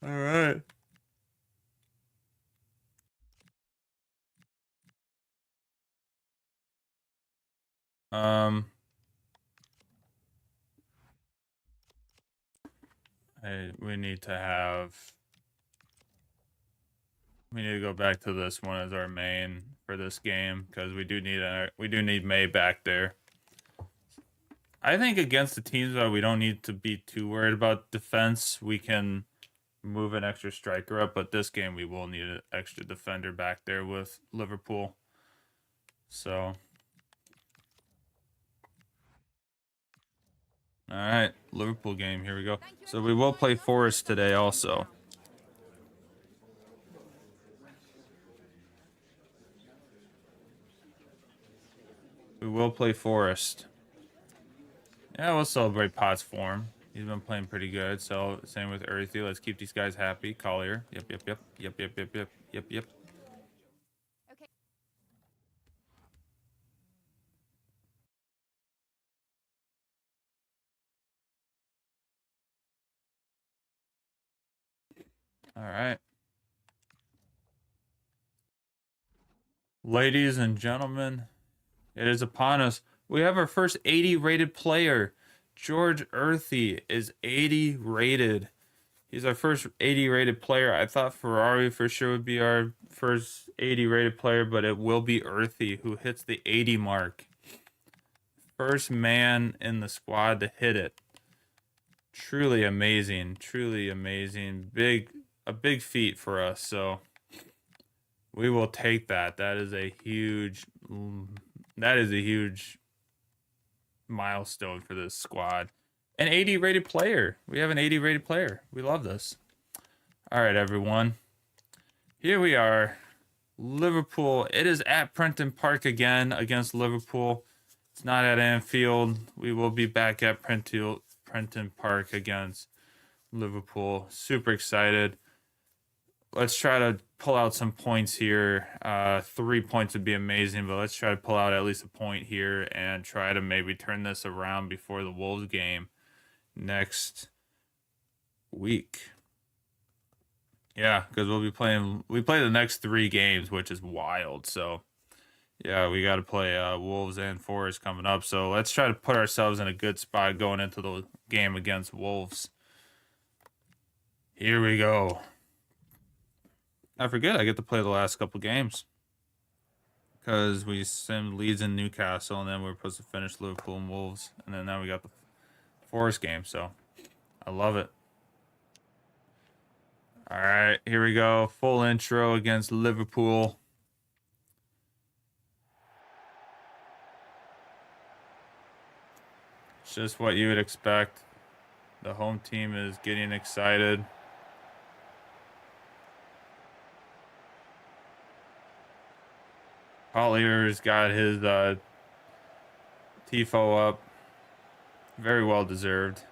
Speaker 1: All right. We need to go back to this one as our main for this game because we do need May back there. I think against the teams that we don't need to be too worried about defense, we can move an extra striker up, but this game we will need an extra defender back there with Liverpool. So all right, Liverpool game, here we go. So we will play Forest today also. We will play Forest. Yeah, we'll celebrate Potts form. He's been playing pretty good. So same with Earthy. Let's keep these guys happy. Collier. Yep.
Speaker 4: Okay.
Speaker 1: All right. Ladies and gentlemen, It is upon us. We have our first 80 rated player. George Earthy is 80 rated. He's our first 80 rated player. I thought Ferrari for sure would be our first 80 rated player, but it will be Earthy who hits the 80 mark. First man in the squad to hit it. Truly amazing. Truly amazing. A big feat for us. So we will take that. That is a huge milestone for this squad. An 80 rated player. We have an 80 rated player. We love this. All right, everyone. Here we are. Liverpool. It is at Prenton Park again against Liverpool. It's not at Anfield. We will be back at Prenton Park against Liverpool. Super excited. Let's try to pull out some points here. 3 points would be amazing, but let's try to pull out at least a point here and try to maybe turn this around before the Wolves game next week. Yeah, because we play the next 3 games, which is wild. So yeah, we got to play Wolves and Forest coming up. So let's try to put ourselves in a good spot going into the game against Wolves. Here we go. I forget I get to play the last couple games because we simmed Leeds and Newcastle, and then we're supposed to finish Liverpool and Wolves, and then now we got the Forest game. So I love it. All right, here we go. Full intro against Liverpool. It's just what you would expect. The home team is getting excited. Collier's got his tifo up. Very well deserved.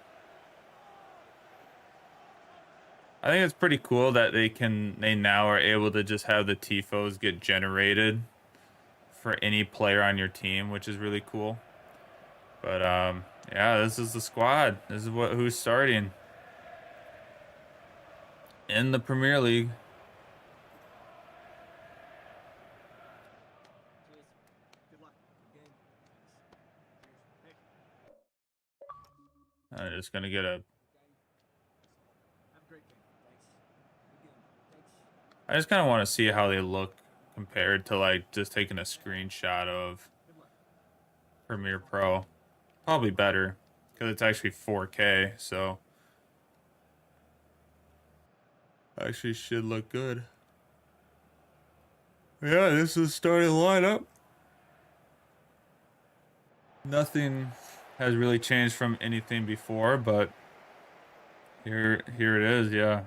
Speaker 1: I think it's pretty cool that they now are able to just have the tifos get generated for any player on your team, which is really cool. But yeah, this is the squad. This is who's starting in the Premier League. I'm just gonna get a. I just kind of want to see how they look compared to like just taking a screenshot of Premiere Pro. Probably better because it's actually 4K, so actually should look good. Yeah, this is starting lineup. Nothing has really changed from anything before, but here it is. Yeah,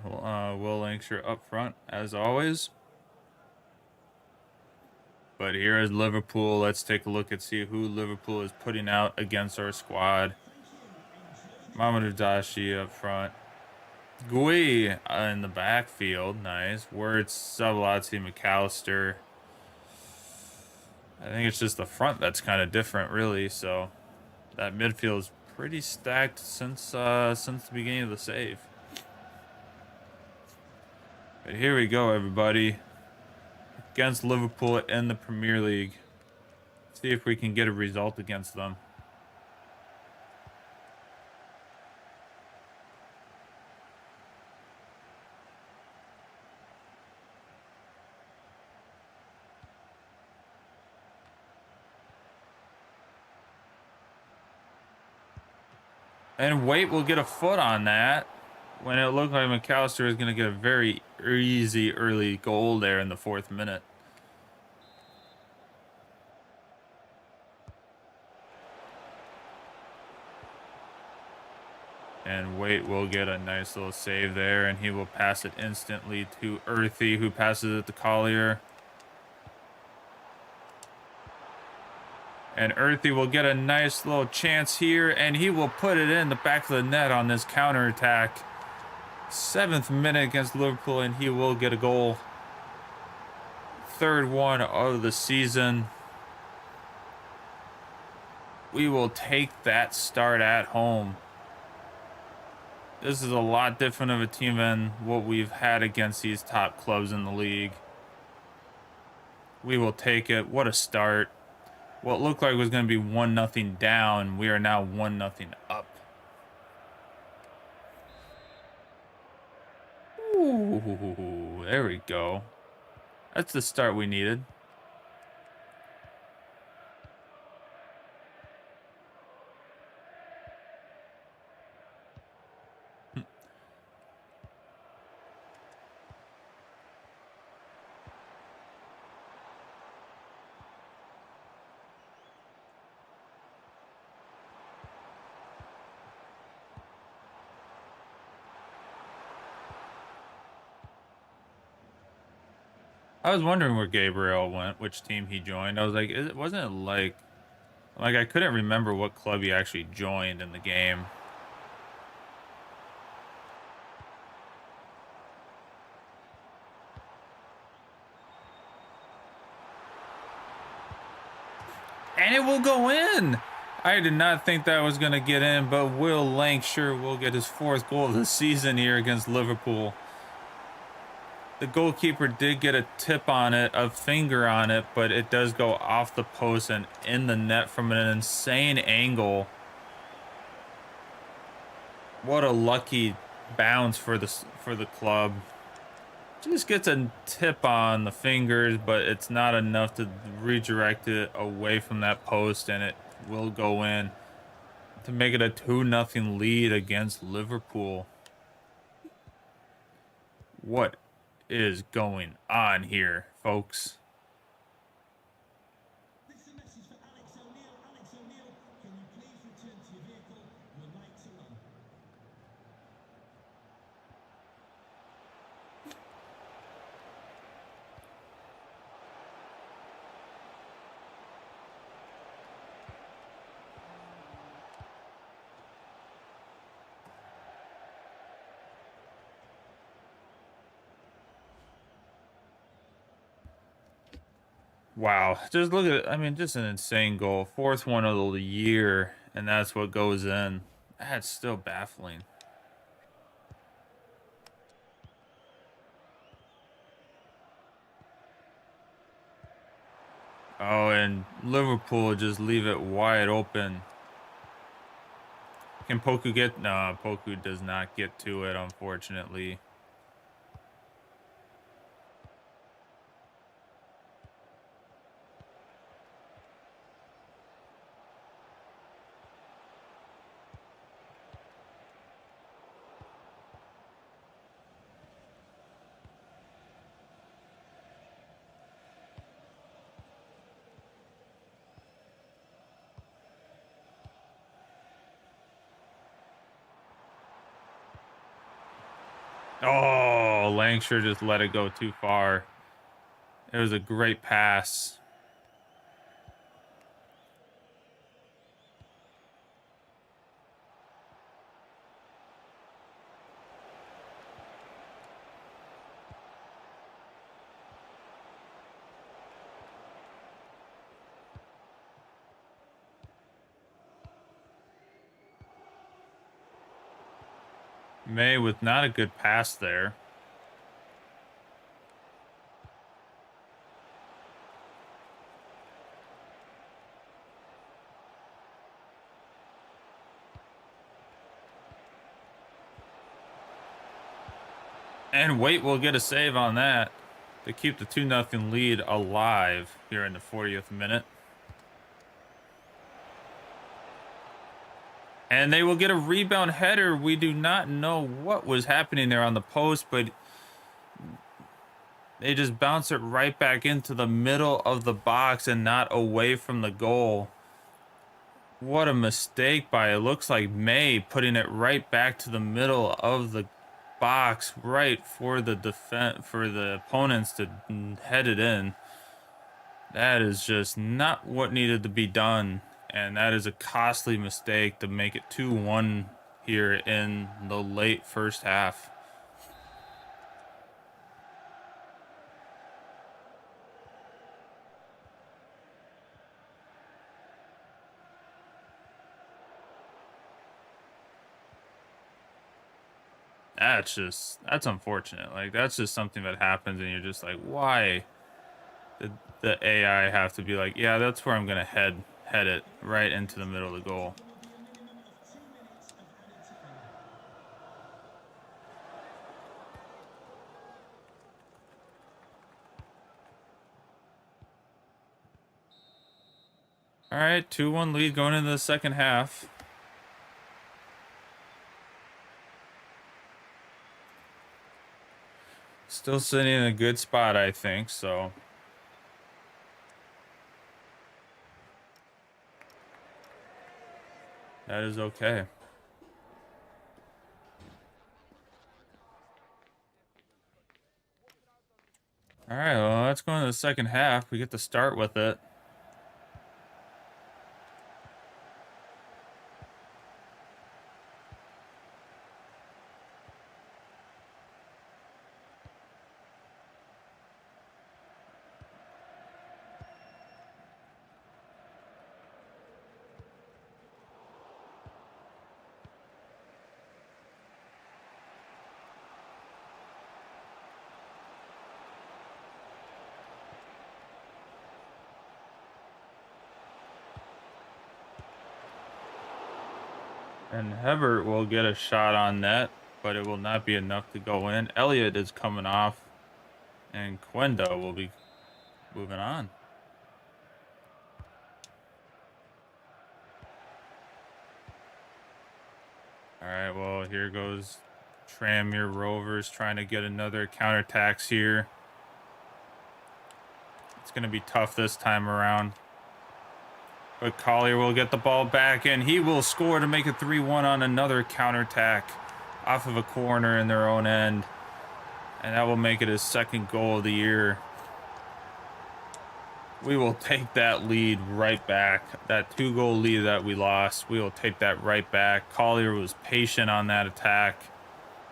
Speaker 1: Will Lancashire up front as always. But here is Liverpool. Let's take a look and see who Liverpool is putting out against our squad. Mamadou Dashi up front. Gui in the backfield. Nice. Wirtz, Sabalazzi, McAllister. I think it's just the front that's kind of different, really. So that midfield is pretty stacked since the beginning of the save. But here we go, everybody. Against Liverpool in the Premier League. See if we can get a result against them. And Waite will get a foot on that when it looked like McAllister is going to get a very easy early goal there in the 4th minute. And Waite will get a nice little save there, and he will pass it instantly to Earthy, who passes it to Collier. And Earthy will get a nice little chance here, and he will put it in the back of the net on this counterattack. 7th minute against Liverpool, and he will get a goal. 3rd one of the season. We will take that start at home. This is a lot different of a team than what we've had against these top clubs in the league. We will take it. What a start. what looked like was going to be 1-0 down. We are now 1-0 up. Ooh, there we go. That's the start we needed. I was wondering where Gabriel went, which team he joined. I was like, wasn't it like I couldn't remember what club he actually joined in the game. And it will go in. I did not think that was going to get in, but Will Lank sure will get his 4th goal of the season here against Liverpool. The goalkeeper did get a tip on it, a finger on it, but it does go off the post and in the net from an insane angle. What a lucky bounce for the club. Just gets a tip on the fingers, but it's not enough to redirect it away from that post, and it will go in to make it a 2-0 lead against Liverpool. What is going on here, folks?
Speaker 5: This is a message for Alex O'Neill. Alex O'Neill, can you please return to your vehicle? We'd like to run.
Speaker 1: Wow, just look at, I mean, just an insane goal. 4th one of the year, and that's what goes in. That's still baffling. Oh, and Liverpool just leave it wide open. Can Poku get? No, Poku does not get to it, unfortunately. Oh, Lancashire just let it go too far. It was a great pass. May with not a good pass there. And Waite will get a save on that to keep the 2-0 lead alive here in the 40th minute. And they will get a rebound header. We do not know what was happening there on the post, but they just bounce it right back into the middle of the box and not away from the goal. What a mistake by, it looks like, May, putting it right back to the middle of the box, right for the opponents to head it in. That is just not what needed to be done, and that is a costly mistake to make it 2-1 here in the late first half. That's unfortunate. Like, that's just something that happens and you're just like, why did the AI have to be like, yeah, that's where I'm gonna head it right into the middle of the goal. All right, 2-1 lead going into the second half. Still sitting in a good spot, I think, so. That is okay. All right, well, let's go into the second half. We get to start with it. And Hebert will get a shot on net, but it will not be enough to go in. Elliott is coming off, and Quendo will be moving on. All right, well, here goes Tranmere Rovers trying to get another counterattacks here. It's going to be tough this time around. But Collier will get the ball back, and he will score to make it 3-1 on another counterattack off of a corner in their own end. And that will make it his second goal of the year. We will take that lead right back. That 2-goal lead that we lost, we will take that right back. Collier was patient on that attack.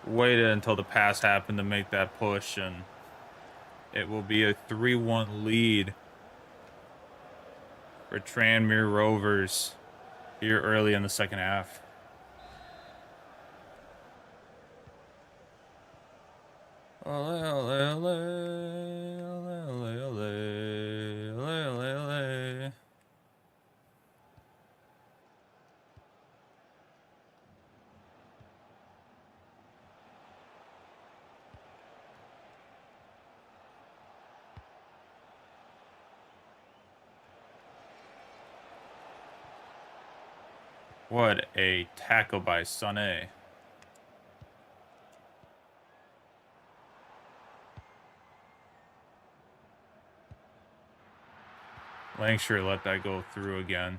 Speaker 1: Waited until the pass happened to make that push, and it will be a 3-1 lead for Tranmere Rovers here early in the second half. Ole, ole, ole, ole, ole, ole, ole, ole, ole. What a tackle by Sané. Lancashire let that go through again.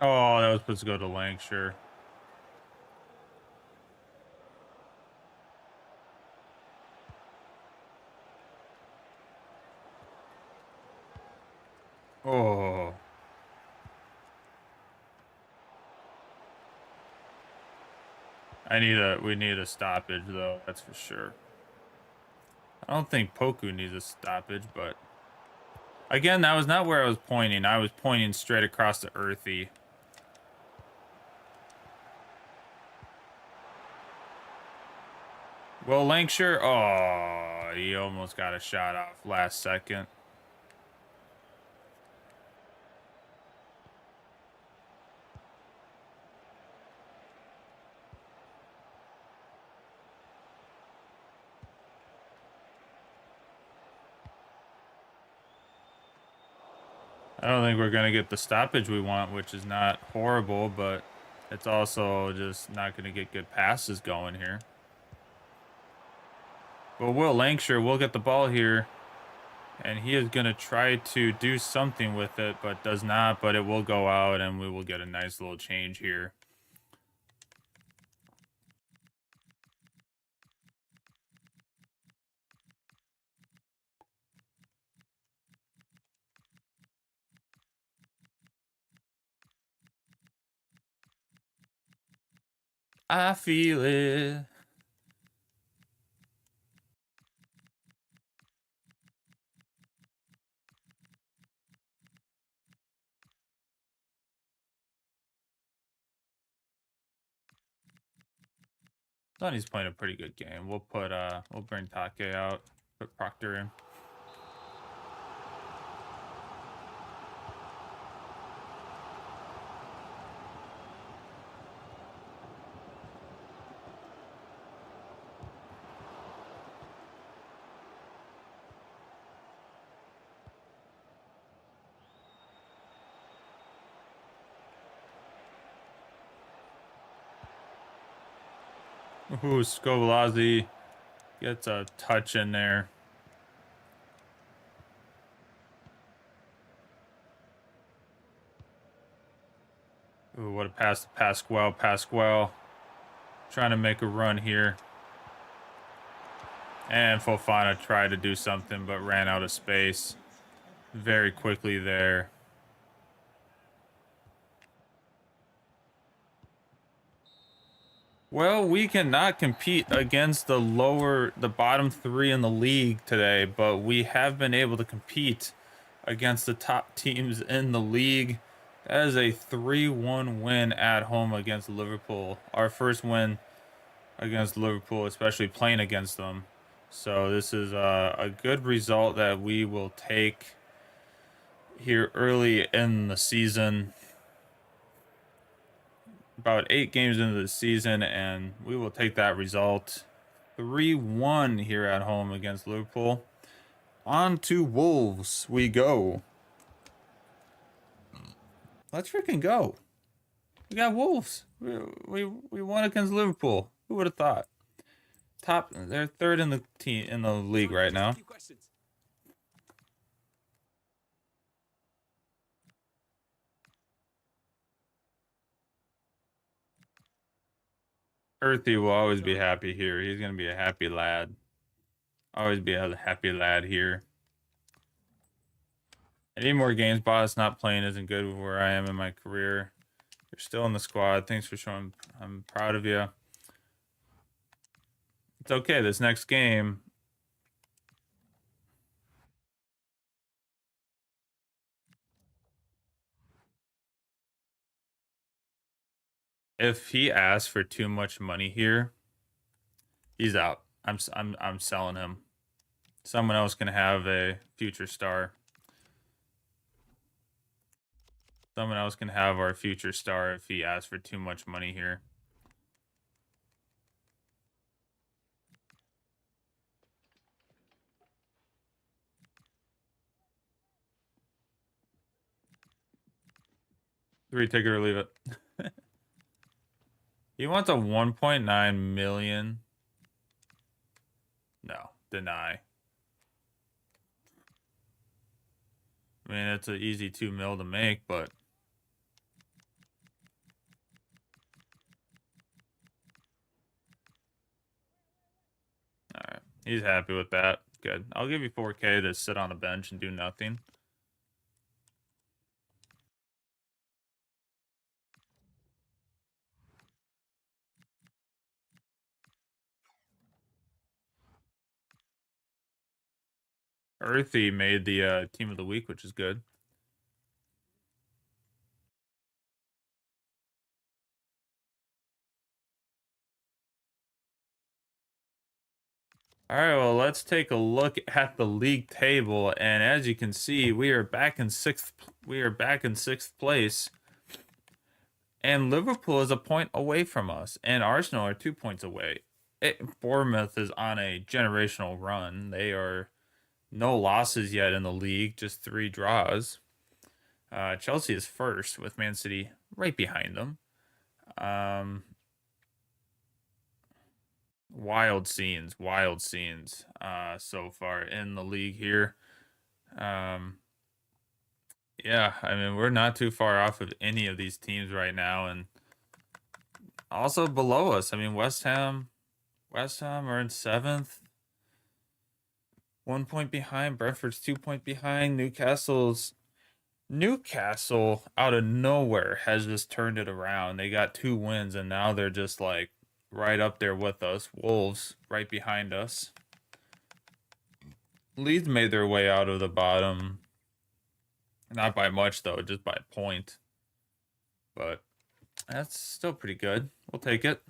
Speaker 1: Oh, that was supposed to go to Lancashire. Oh. We need a stoppage though, that's for sure. I don't think Poku needs a stoppage, but again, that was not where I was pointing. I was pointing straight across the earthy. Well, Lancashire, oh, he almost got a shot off last second. I don't think we're going to get the stoppage we want, which is not horrible, but it's also just not going to get good passes going here. But Will Lancashire will get the ball here, and he is going to try to do something with it, but does not, but it will go out, and we will get a nice little change here. I feel it. Sonny's playing a pretty good game. We'll bring Take out, put Proctor in. Ooh, Scovolazzi gets a touch in there. Ooh, what a pass to Pasquale. Pasquale trying to make a run here. And Fofana tried to do something but ran out of space very quickly there. Well, we cannot compete against the bottom three in the league today, but we have been able to compete against the top teams in the league. That is a 3-1 win at home against Liverpool. Our first win against Liverpool, especially playing against them. So this is a good result that we will take here early in the season. About 8 games into the season, and we will take that result. 3-1 here at home against Liverpool. On to Wolves we go. Let's freaking go. We got Wolves. We won against Liverpool. Who would have thought? They're third in the league right now. Earthy will always be happy here. He's going to be a happy lad. Always be a happy lad here. I need more games, boss. Not playing isn't good where I am in my career. You're still in the squad. Thanks for showing. I'm proud of you. It's okay. This next game. If he asks for too much money here, he's out. I'm selling him. Someone else can have a future star. Someone else can have our future star if he asks for too much money here. Three, take it or leave it. He wants a 1.9 million. No, deny. I mean, it's an easy 2 mil to make, but all right, he's happy with that. Good. I'll give you 4K to sit on the bench and do nothing. Earthy made the team of the week, which is good. All right, well, let's take a look at the league table, and as you can see, we are back in sixth place, and Liverpool is a point away from us, and Arsenal are 2 points away. Bournemouth is on a generational run. They are no losses yet in the league, just 3 draws. Chelsea is first with Man City right behind them. Wild scenes so far in the league here. Yeah, I mean, we're not too far off of any of these teams right now, and also below us. I mean, West Ham are in 7th, 1 point behind. Brentford's 2 point behind. Newcastle out of nowhere has just turned it around. They got 2 wins, and now they're just like right up there with us. Wolves right behind us. Leeds made their way out of the bottom. Not by much, though, just by a point. But that's still pretty good. We'll take it.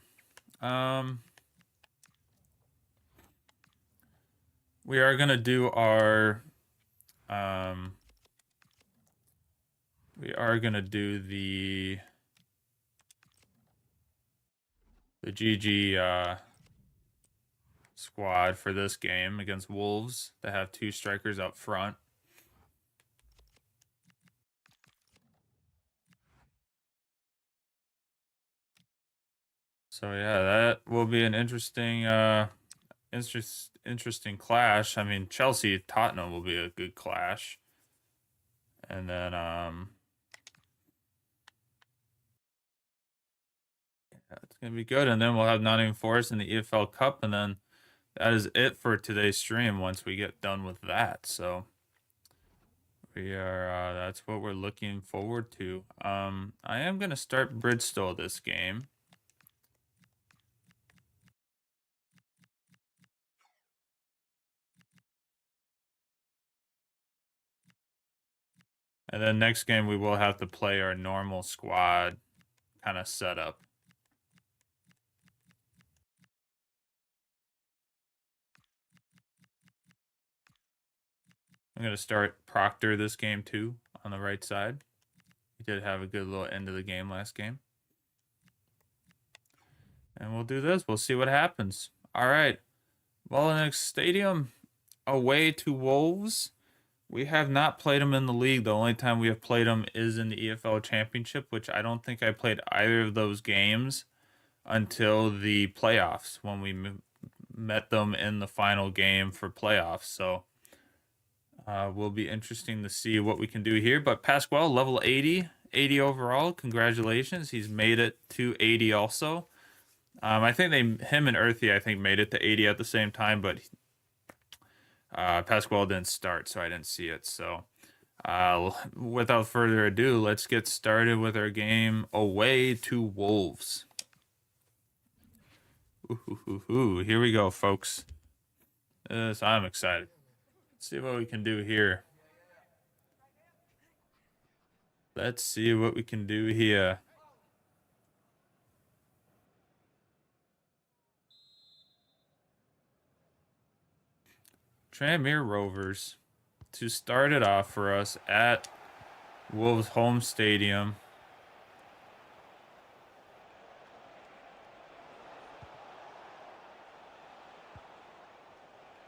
Speaker 1: We are going to do our... we are going to do the GG squad for this game against Wolves. They have 2 strikers up front. So yeah, that will be an interesting interesting clash. I mean, Chelsea Tottenham will be a good clash. And then yeah, it's gonna be good. And then we'll have Nottingham Forest in the EFL Cup, and then that is it for today's stream once we get done with that. So we are that's what we're looking forward to. I am gonna start Bridgestone this game. And then next game we will have to play our normal squad kind of setup. I'm going to start Proctor this game too on the right side. He did have a good little end of the game last game. And we'll do this. We'll see what happens. All right. Molineux Stadium away to Wolves. We have not played them in the league. The only time we have played them is in the EFL Championship, which I don't think I played either of those games until the playoffs when we met them in the final game for playoffs. So will be interesting to see what we can do here. But Pasquale, level 80 overall. Congratulations. He's made it to 80 also. I think him and Earthy, I think, made it to 80 at the same time, but Pasquale didn't start, so I didn't see it. So without further ado, let's get started with our game away to Wolves. Here we go, folks. I'm excited. Let's see what we can do here. Let's see what we can do here. Tranmere Rovers to start it off for us at Wolves home stadium.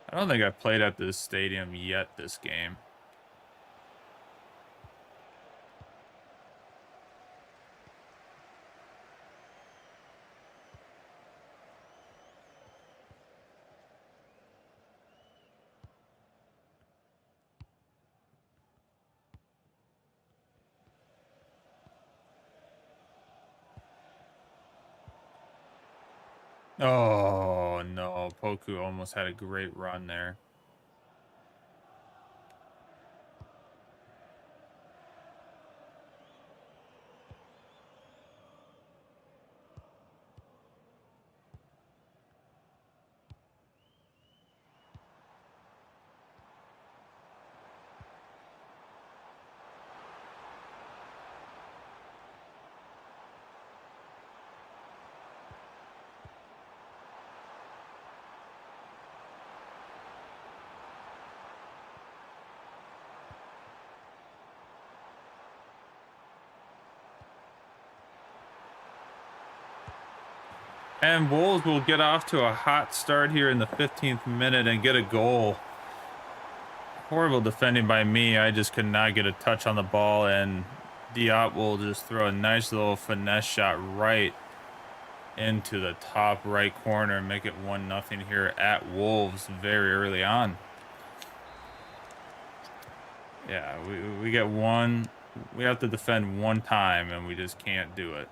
Speaker 1: I don't think I've played at this stadium yet this game. Oh, no. Poku almost had a great run there. And Wolves will get off to a hot start here in the 15th minute and get a goal. Horrible defending by me. I just could not get a touch on the ball, and Diop will just throw a nice little finesse shot right into the top right corner and make it 1-0 here at Wolves very early on. Yeah, we get one. We have to defend one time, and we just can't do it.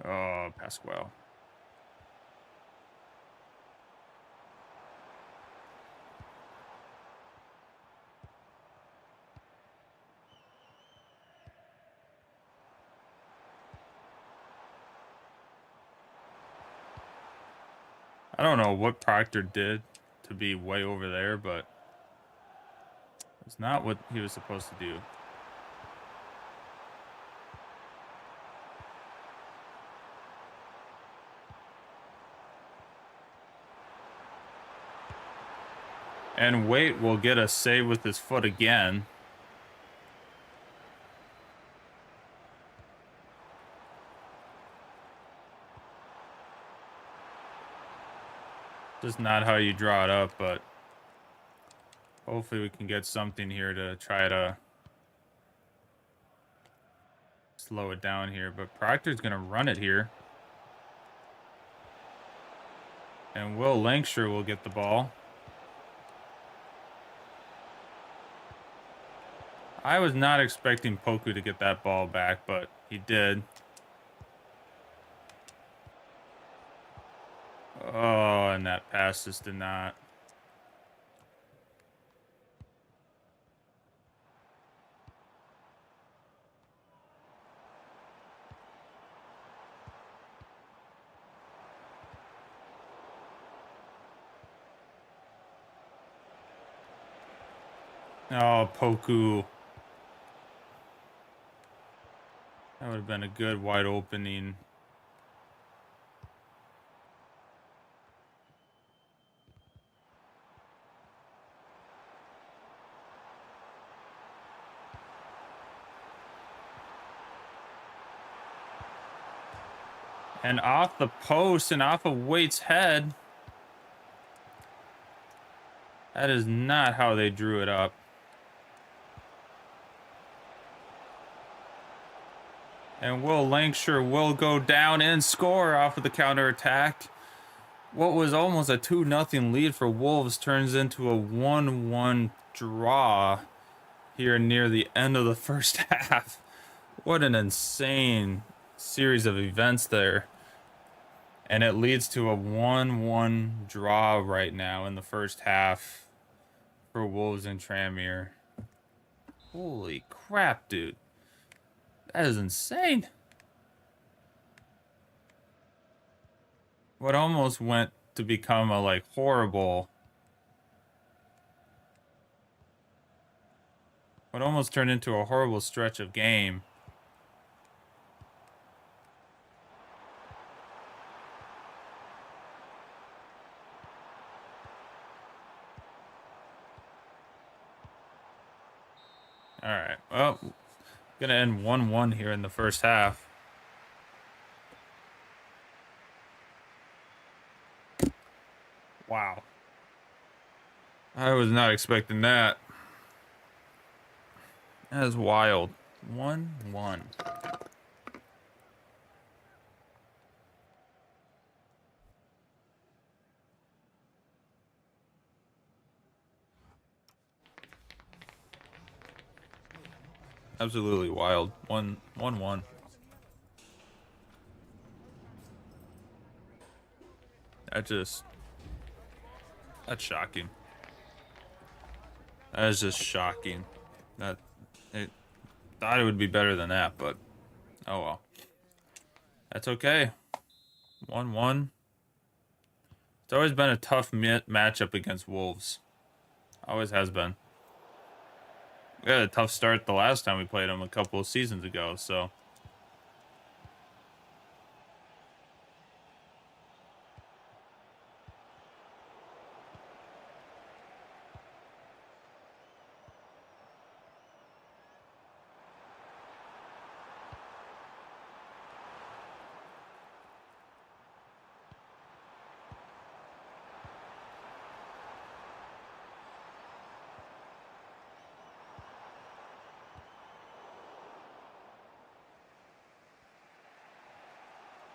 Speaker 1: Oh, Pasquale. I don't know what Proctor did to be way over there, but it's not what he was supposed to do. And Waite will get a save with his foot again. Just not how you draw it up, but hopefully we can get something here to try to slow it down here. But Proctor's going to run it here. And Will Lankshire will get the ball. I was not expecting Poku to get that ball back, but he did. Oh, and that pass just did not. Oh, Poku. That would have been a good wide opening. And off the post and off of Waite's head. That is not how they drew it up. And Will Lankshire will go down and score off of the counterattack. What was almost a 2-0 lead for Wolves turns into a 1-1 draw here near the end of the first half. What an insane series of events there. And it leads to a 1-1 draw right now in the first half for Wolves and Tranmere. Holy crap, dude. That is insane. What almost went to become a like horrible. What almost turned into a horrible stretch of game. All right. Well, gonna end 1-1 here in the first half. Wow. I was not expecting that. That is wild. 1-1. Absolutely wild. 1-1. That's shocking. That is just shocking. Thought it would be better than that, but oh well. That's okay. 1-1. It's always been a tough matchup against Wolves. Always has been. We had a tough start the last time we played them a couple of seasons ago, so.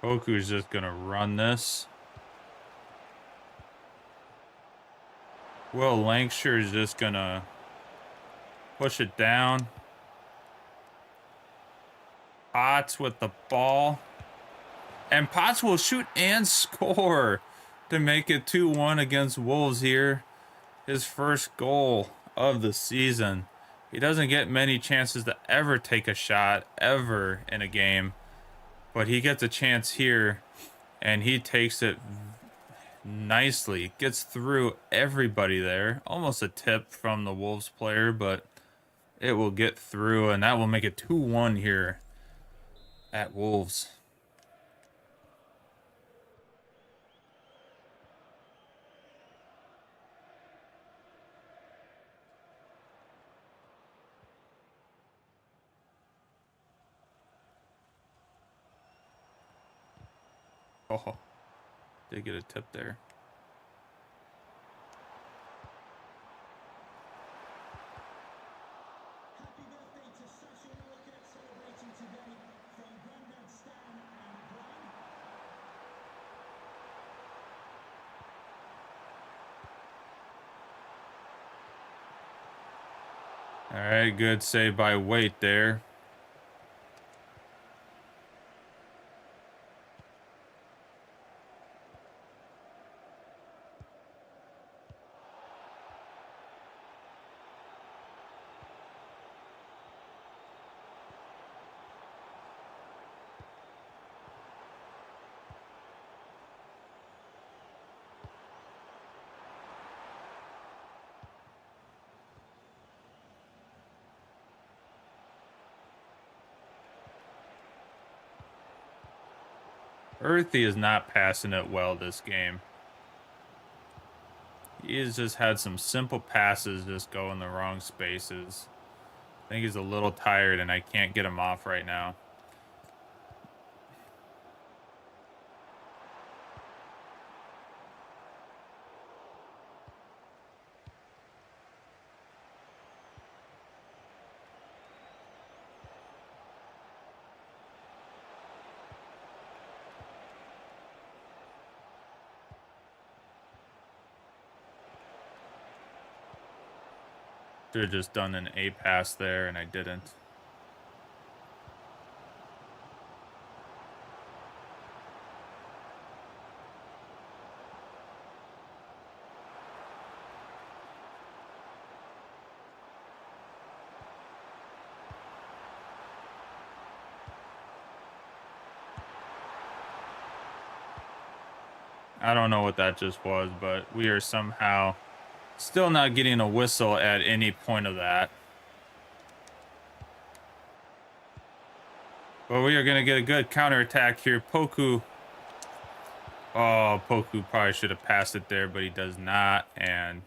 Speaker 1: Poku's just gonna run this. Will Lankshire is just gonna push it down. Potts with the ball. And Potts will shoot and score to make it 2-1 against Wolves here. His first goal of the season. He doesn't get many chances to ever take a shot, ever in a game. But he gets a chance here, and he takes it nicely. Gets through everybody there. Almost a tip from the Wolves player, but it will get through, and that will make it 2-1 here at Wolves. Oh, did get a tip there.
Speaker 5: Happy birthday to Sasha Walker, celebrating today from Grandad Stan and Glenn.
Speaker 1: All right, good save by Waite there. Earthy is not passing it well this game. He has just had some simple passes just go in the wrong spaces. I think he's a little tired and I can't get him off right now. Should have just done an A pass there, and I didn't. I don't know what that just was, but we are somehow still not getting a whistle at any point of that. But we are going to get a good counterattack here. Poku. Oh, Poku probably should have passed it there, but he does not. And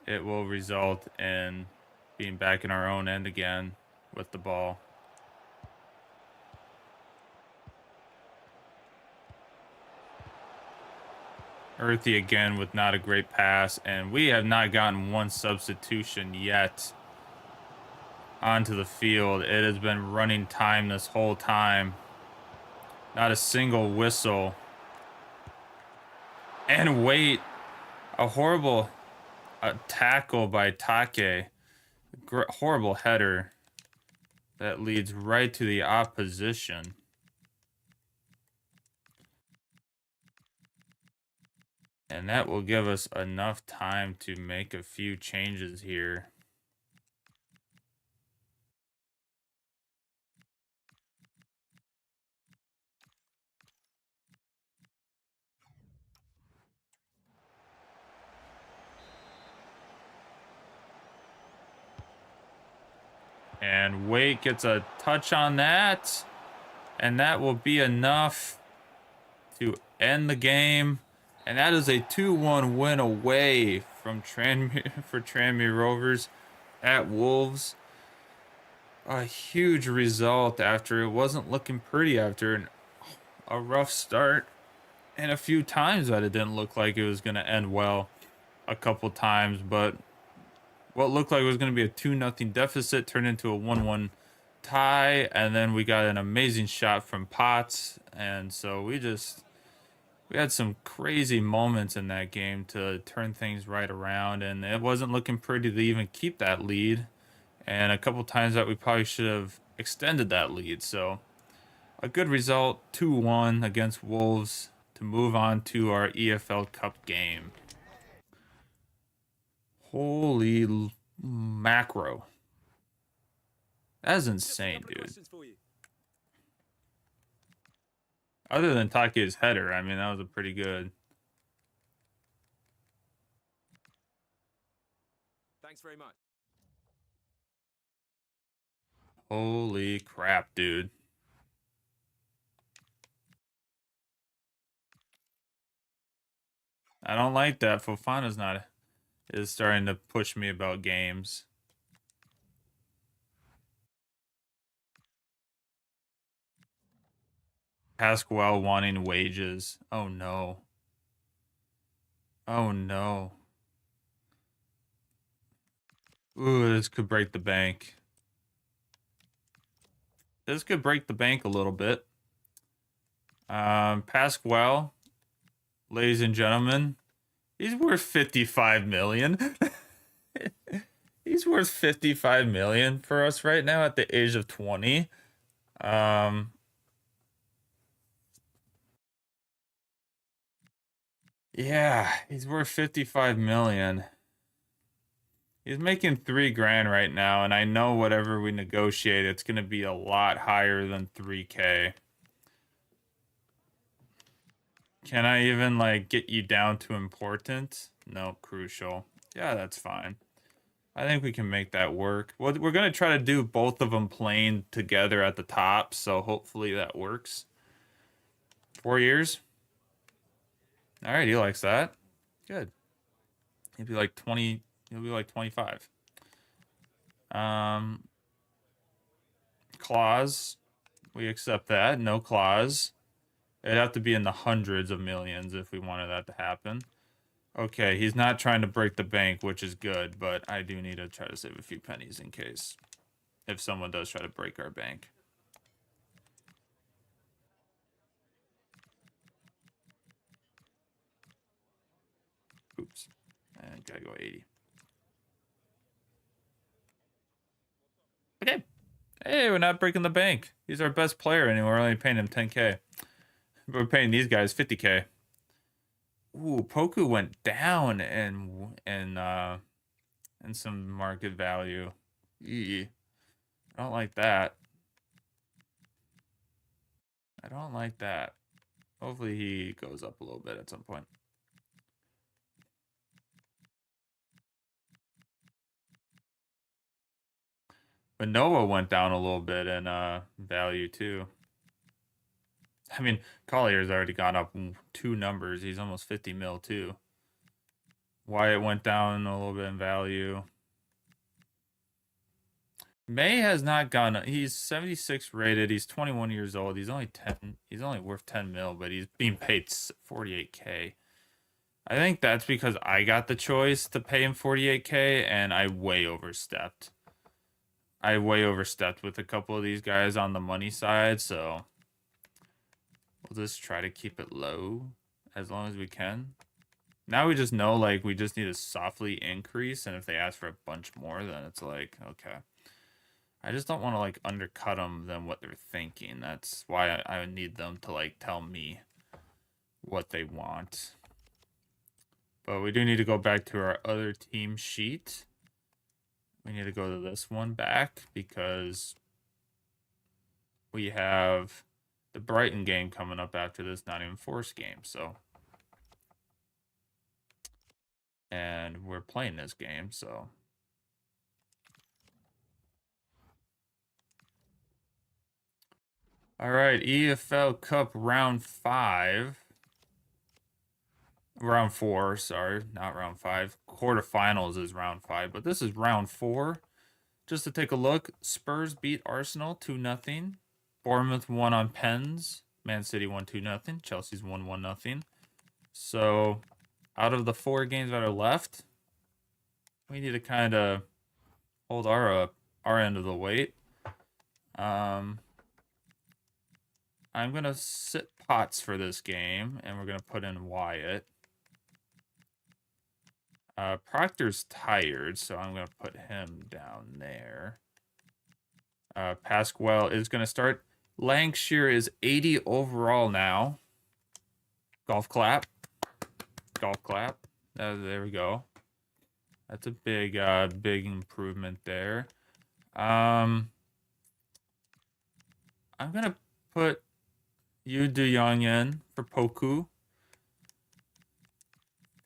Speaker 1: it will result in being back in our own end again with the ball. Earthy again with not a great pass, and we have not gotten one substitution yet onto the field. It has been running time this whole time. Not a single whistle. And wait, a horrible tackle by Take. Horrible header that leads right to the opposition. And that will give us enough time to make a few changes here. And Wade gets a touch on that. And that will be enough to end the game. And that is a 2-1 win away from Tranmere for Tranmere Rovers at Wolves. A huge result after it wasn't looking pretty after a rough start. And a few times that it didn't look like it was going to end well. A couple times, but what looked like it was going to be a 2-0 deficit turned into a 1-1 tie. And then we got an amazing shot from Potts. And so we had some crazy moments in that game to turn things right around, and it wasn't looking pretty to even keep that lead. And a couple times that we probably should have extended that lead. So a good result, 2-1 against Wolves to move on to our EFL Cup game. Holy macro. That's
Speaker 2: Just a
Speaker 1: insane,
Speaker 2: couple of
Speaker 1: dude.
Speaker 2: questions for you.
Speaker 1: Other than Take's header, I mean, that was a pretty good.
Speaker 2: Thanks very much.
Speaker 1: Holy crap, dude. I don't like that. Fofana's is starting to push me about games. Pasquale wanting wages. Oh no. Oh no. Ooh, this could break the bank. This could break the bank a little bit. Pasquale, ladies and gentlemen, he's worth 55 million. He's worth 55 million for us right now at the age of 20. Yeah, he's worth 55 million. He's making $3,000 right now, and I know whatever we negotiate, it's gonna be a lot higher than 3K. Can I even like get you down to important? No, crucial. Yeah, that's fine. I think we can make that work. Well, we're gonna try to do both of them playing together at the top, so hopefully that works. 4 years. All right, he likes that. Good. He'll be like 20. He'll be like 25. Clause. We accept that. No clause. It'd have to be in the hundreds of millions if we wanted that to happen. Okay, he's not trying to break the bank, which is good, but I do need to try to save a few pennies in case if someone does try to break our bank. Oops. And gotta go 80. Okay. Hey, we're not breaking the bank. He's our best player, and we're only paying him 10K. We're paying these guys 50K. Ooh, Poku went down and some market value. Eee. I don't like that. I don't like that. Hopefully he goes up a little bit at some point. But Noah went down a little bit in value too. I mean, Collier's already gone up 2 numbers. He's almost 50 mil too. Wyatt went down a little bit in value. May has not gone up. He's 76 rated. He's 21 years old. He's only 10. He's only worth 10 mil, but he's being paid 48K. I think that's because I got the choice to pay him 48K and I way overstepped. I way overstepped with a couple of these guys on the money side, so we'll just try to keep it low as long as we can. Now we just know, like, we just need to softly increase, and if they ask for a bunch more, then it's like, okay. I just don't want to, like, undercut them than what they're thinking. That's why I need them to, like, tell me what they want. But we do need to go back to our other team sheet. We need to go to this one back because we have the Brighton game coming up after this Nottingham Forest game. So, and we're playing this game, so. All right, EFL Cup round 5. Round 4, sorry, not round 5. Quarterfinals is round 5, but this is round 4. Just to take a look, Spurs beat Arsenal 2-0. Bournemouth won on pens. Man City won 2-0. Chelsea's won 1-0. So, out of the 4 games that are left, we need to kind of hold our end of the weight. I'm going to sit Potts for this game, and we're going to put in Wyatt. Proctor's tired, so I'm going to put him down there. Pasquale is going to start. Lancashire is 80 overall now. Golf clap. Golf clap. There we go. That's a big improvement there. I'm gonna put Yu De Young in for Poku.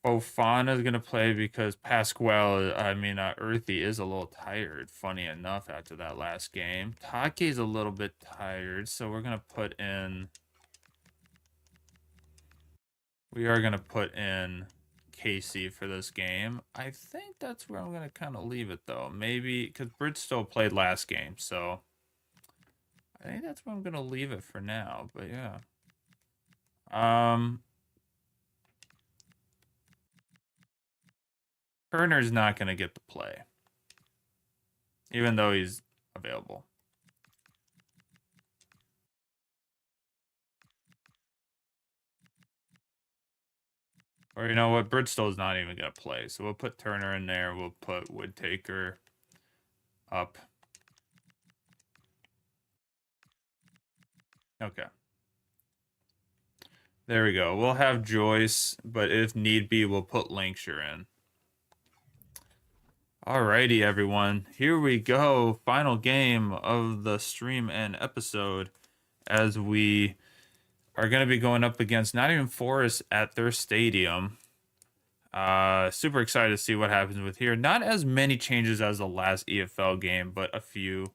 Speaker 1: Fofana is gonna play because Earthy is a little tired, funny enough, after that last game. Take's a little bit tired, so we are gonna put in Casey for this game. I think that's where I'm gonna kind of leave it though. Maybe because Bridgestow played last game, so I think that's where I'm gonna leave it for now. But yeah. Turner's not gonna get to play. Even though he's available. Or you know what? Bridgestow's not even gonna play. So we'll put Turner in there. We'll put Woodtaker up. Okay. There we go. We'll have Joyce, but if need be, we'll put Lancashire in. Alrighty, everyone. Here we go. Final game of the stream and episode as we are going to be going up against Nottingham Forest at their stadium. Super excited to see what happens with here. Not as many changes as the last EFL game, but a few.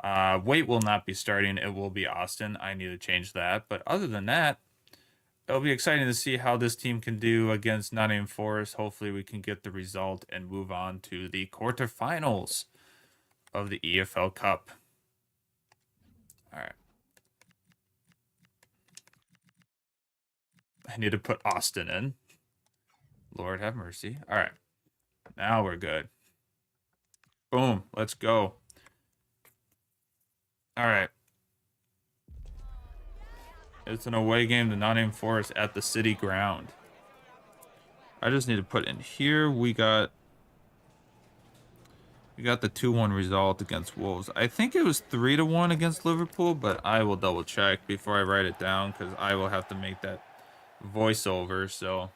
Speaker 1: Waite will not be starting. It will be Austin. I need to change that. But other than that, it'll be exciting to see how this team can do against Nottingham Forest. Hopefully we can get the result and move on to the quarterfinals of the EFL Cup. All right. I need to put Austin in. Lord have mercy. All right. Now we're good. Boom. Let's go. All right. It's an away game to Nottingham Forest at the City Ground. I just need to put in here. We got the 2-1 result against Wolves. I think it was 3-1 against Liverpool, but I will double check before I write it down because I will have to make that voiceover. So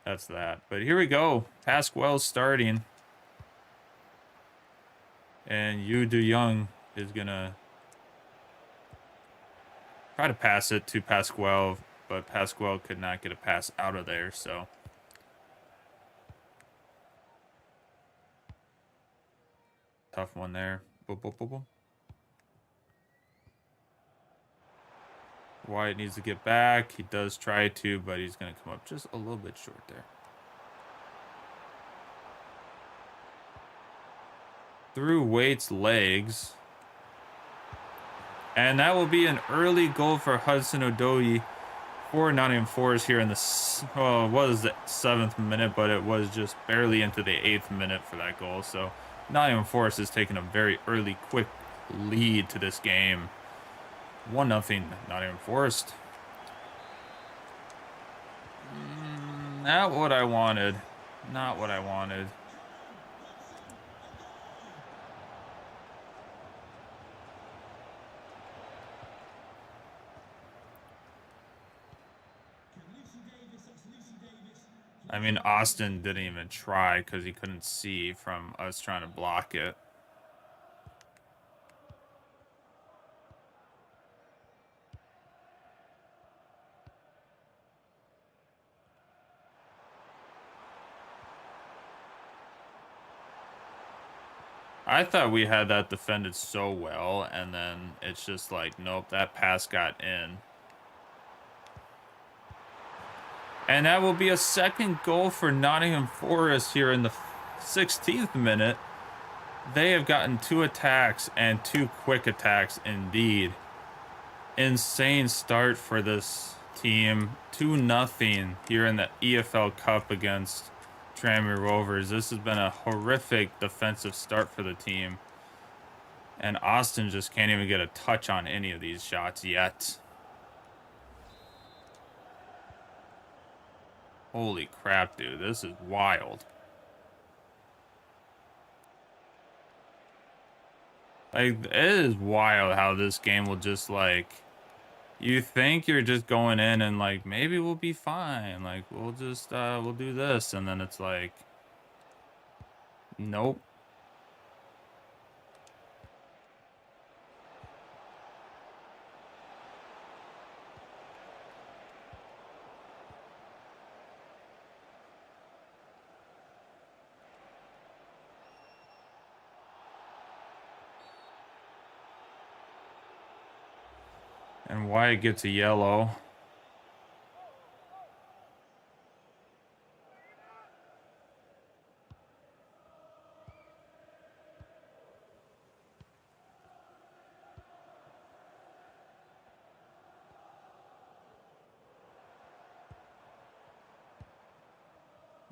Speaker 1: that's that. But here we go. Pasquale's starting. And Yu De Young is going to try to pass it to Pasquale, but Pasquale could not get a pass out of there, so. Tough one there. Boom, boom, boom, boom. Wyatt needs to get back. He does try to, but he's going to come up just a little bit short there. Through Waite's legs. And that will be an early goal for Hudson Odoi for Nottingham Forest here in the, well, it was the 7th minute, but it was just barely into the 8th minute for that goal. So Nottingham Forest is taking a very early, quick lead to this game. 1-0 Nottingham Forest. Not what I wanted. Not what I wanted. I mean, Austin didn't even try because he couldn't see from us trying to block it. I thought we had that defended so well, and then it's just like, nope, that pass got in. And that will be a second goal for Nottingham Forest here in the 16th minute. They have gotten 2 attacks and 2 quick attacks indeed. Insane start for this team. 2-0 here in the EFL Cup against Tranmere Rovers. This has been a horrific defensive start for the team. And Austin just can't even get a touch on any of these shots yet. Holy crap, dude. This is wild. Like, it is wild how this game will just, like, you think you're just going in and, like, maybe we'll be fine. Like, we'll just, we'll do this. And then it's like, nope. And Wyatt gets a yellow.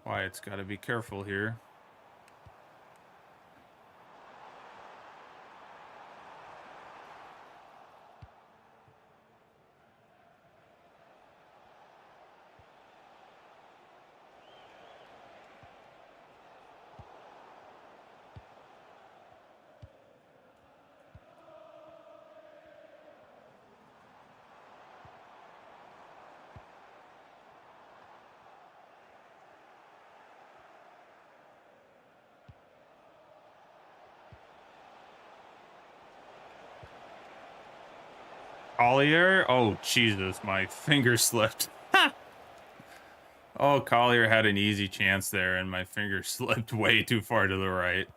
Speaker 1: Wyatt's got to be careful here. Collier? Oh, Jesus, my finger slipped. Oh, Collier had an easy chance there, and my finger slipped way too far to the right.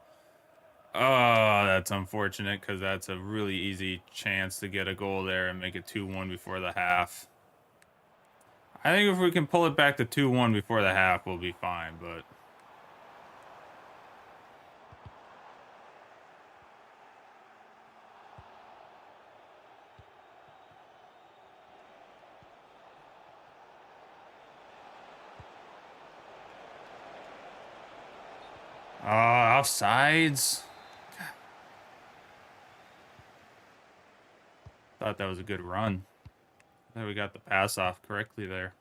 Speaker 1: Oh, that's unfortunate, because that's a really easy chance to get a goal there and make it 2-1 before the half. I think if we can pull it back to 2-1 before the half, we'll be fine, but... offsides. Thought that was a good run. I think we got the pass off correctly there.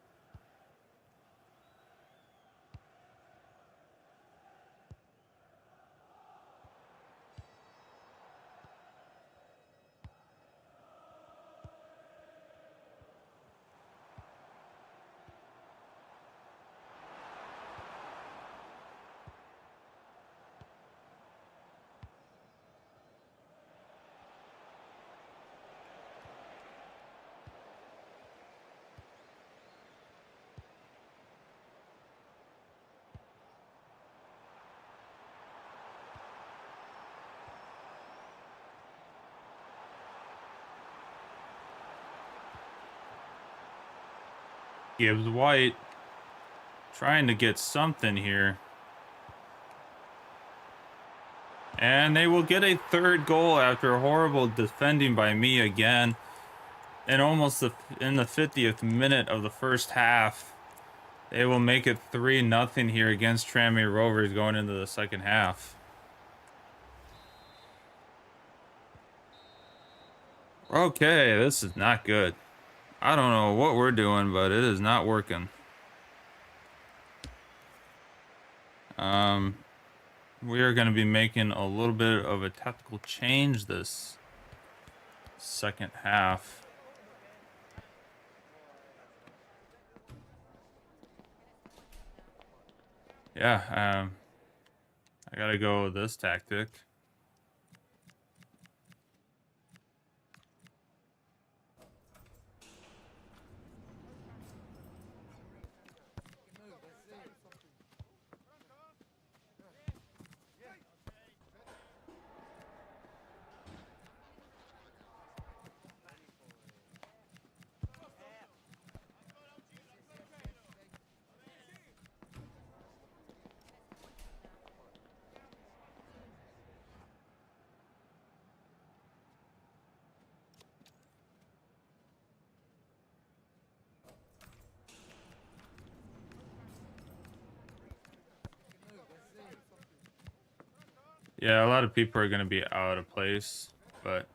Speaker 1: Gibbs White trying to get something here. And they will get a third goal after horrible defending by me again. And almost in the 50th minute of the first half. They will make it 3-0 here against Tranmere Rovers going into the second half. Okay, this is not good. I don't know what we're doing, but it is not working. We are going to be making a little bit of a tactical change this second half. Yeah, I got to go with this tactic. Yeah, a lot of people are going to be out of place, but...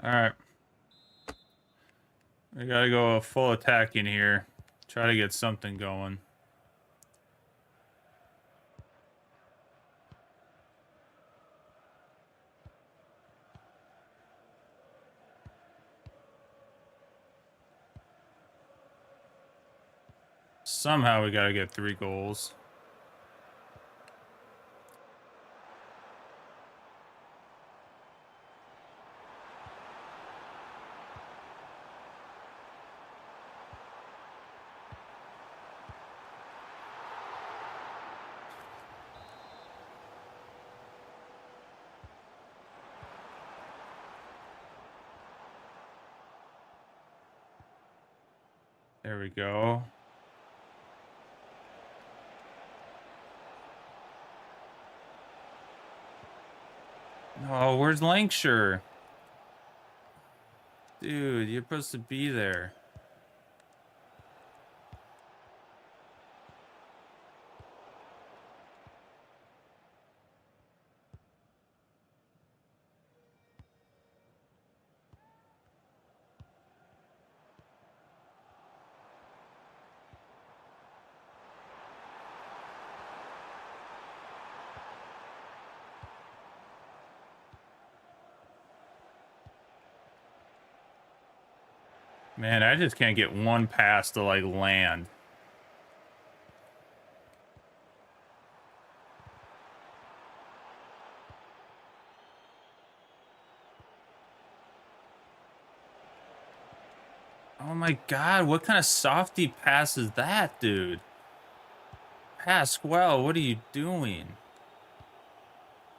Speaker 1: Alright. We gotta go full attacking here. Try to get something going. Somehow we gotta get 3 goals. There we go. Oh, where's Lancashire? Dude, you're supposed to be there. Man, I just can't get one pass to, like, land. Oh my god, what kind of softy pass is that, dude? Pasquale, what are you doing?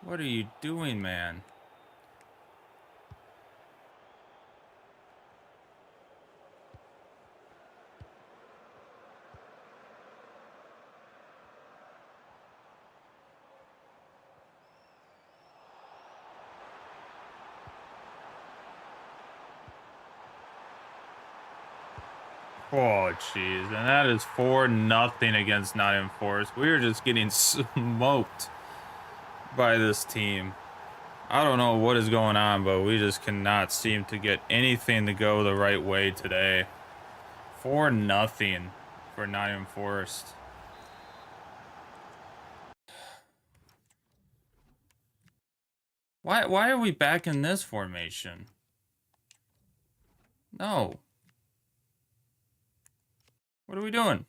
Speaker 1: What are you doing, man? Oh, jeez. And that is 4-0 against Nottingham Forest. We are just getting smoked by this team. I don't know what is going on, but we just cannot seem to get anything to go the right way today. 4-0 for Nottingham Forest. Why are we back in this formation? No. What are we doing?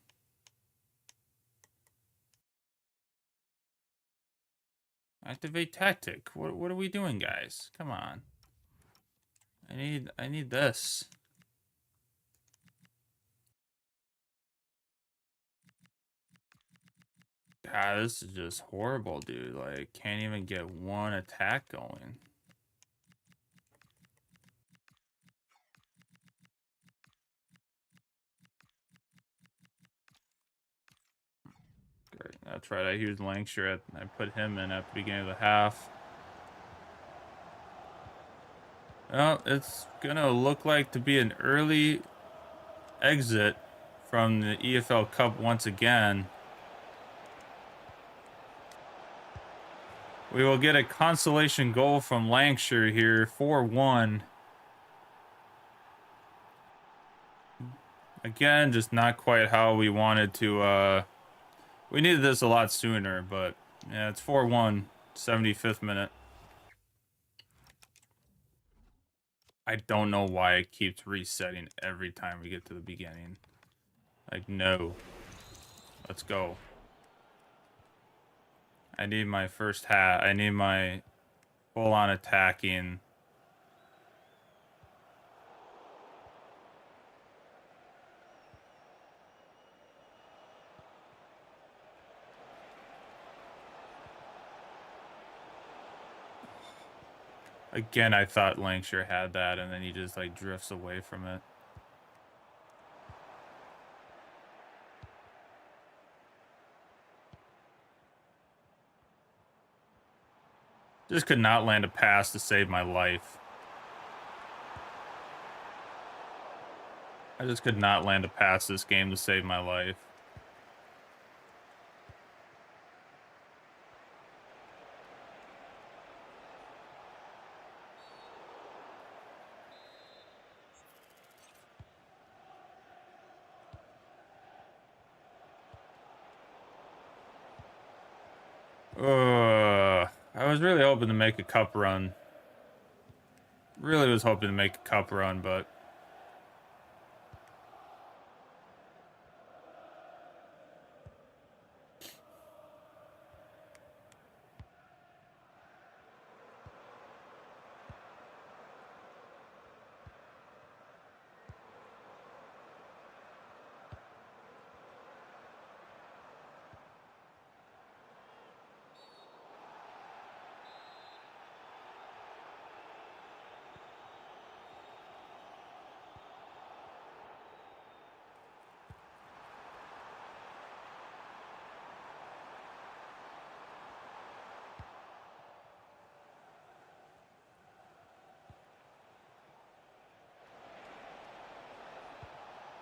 Speaker 1: Activate tactic. What are we doing, guys? Come on. I need this. God, this is just horrible, dude. Like, can't even get one attack going. Great. That's right. I used Lancashire. I put him in at the beginning of the half. Well, it's gonna look like to be an early exit from the EFL Cup once again. We will get a consolation goal from Lancashire here, 4-1. Again, just not quite how we wanted to. We needed this a lot sooner, but yeah, it's 4-1, 75th minute. I don't know why it keeps resetting every time we get to the beginning. Like, no. Let's go. I need my first hat. I need my full-on attacking. Again, I thought Lancashire had that, and then he just, like, drifts away from it. Just could not land a pass to save my life. I just could not land a pass this game to save my life. I was really hoping to make a cup run. Really was hoping to make a cup run, but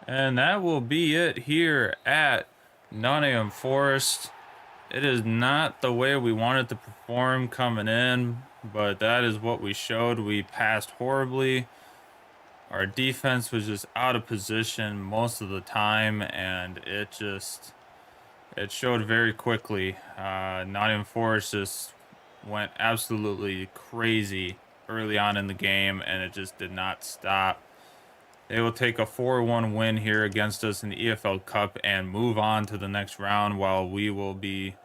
Speaker 1: and that will be it here at Nottingham Forest. It is not the way we wanted to perform coming in, but that is what we showed. We passed horribly. Our defense was just out of position most of the time, and it showed very quickly. Nottingham Forest just went absolutely crazy early on in the game, and it just did not stop. They will take a 4-1 win here against us in the EFL Cup and move on to the next round, while we will be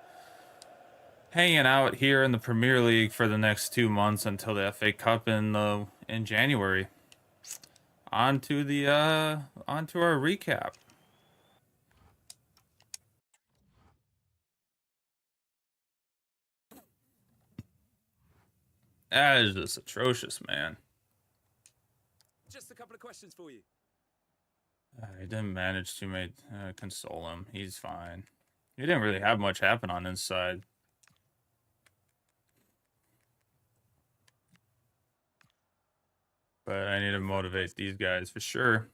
Speaker 1: hanging out here in the Premier League for the next 2 months until the FA Cup in January. On to our recap. That is just atrocious, man.
Speaker 2: Just a couple of questions for you.
Speaker 1: I didn't manage to console him. He's fine. He didn't really have much happen on his side. But I need to motivate these guys for sure.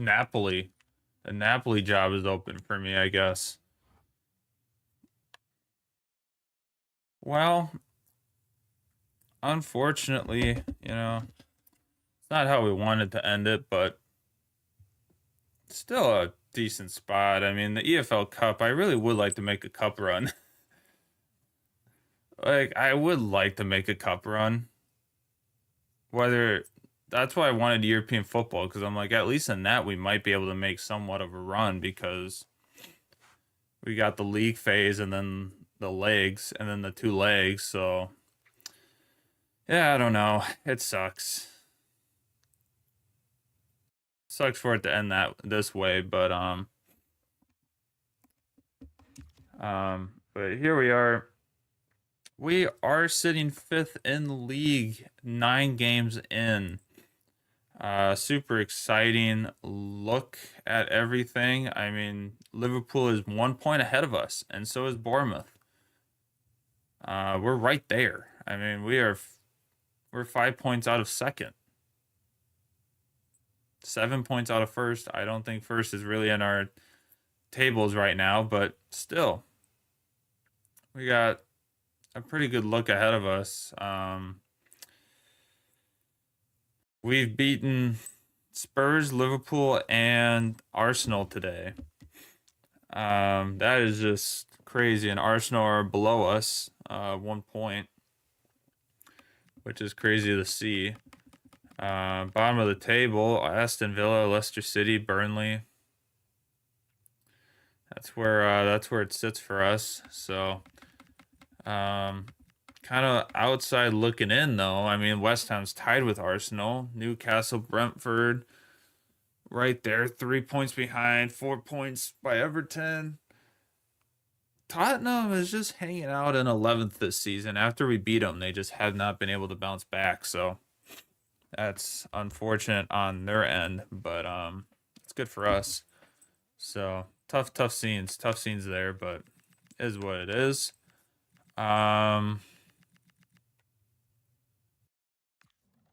Speaker 1: Napoli. The Napoli job is open for me, I guess. Well, unfortunately, it's not how we wanted to end it, but still a decent spot. I mean, the EFL Cup, I really would like to make a cup run. Like, I would like to make a cup run. That's why I wanted European football, because I'm like, at least in that we might be able to make somewhat of a run, because we got the league phase and then the legs and then the 2 legs. So yeah, I don't know. It sucks. Sucks for it to end this way, but here we are. We are sitting 5th in the league, 9 games in. Super exciting look at everything. I mean, Liverpool is 1 point ahead of us, and so is Bournemouth. We're right there. I mean, we're 5 points out of second. 7 points out of first. I don't think first is really in our tables right now, but still, we got a pretty good look ahead of us. We've beaten Spurs, Liverpool, and Arsenal today. That is just crazy. And Arsenal are below us, 1 point, which is crazy to see. Bottom of the table, Aston Villa, Leicester City, Burnley. That's where it sits for us. So, kind of outside looking in, though. I mean, West Ham's tied with Arsenal. Newcastle, Brentford, right there, 3 points behind, 4 points by Everton. Tottenham is just hanging out in 11th this season. After we beat them, they just have not been able to bounce back. So that's unfortunate on their end, but it's good for us. So tough scenes there, but it is what it is.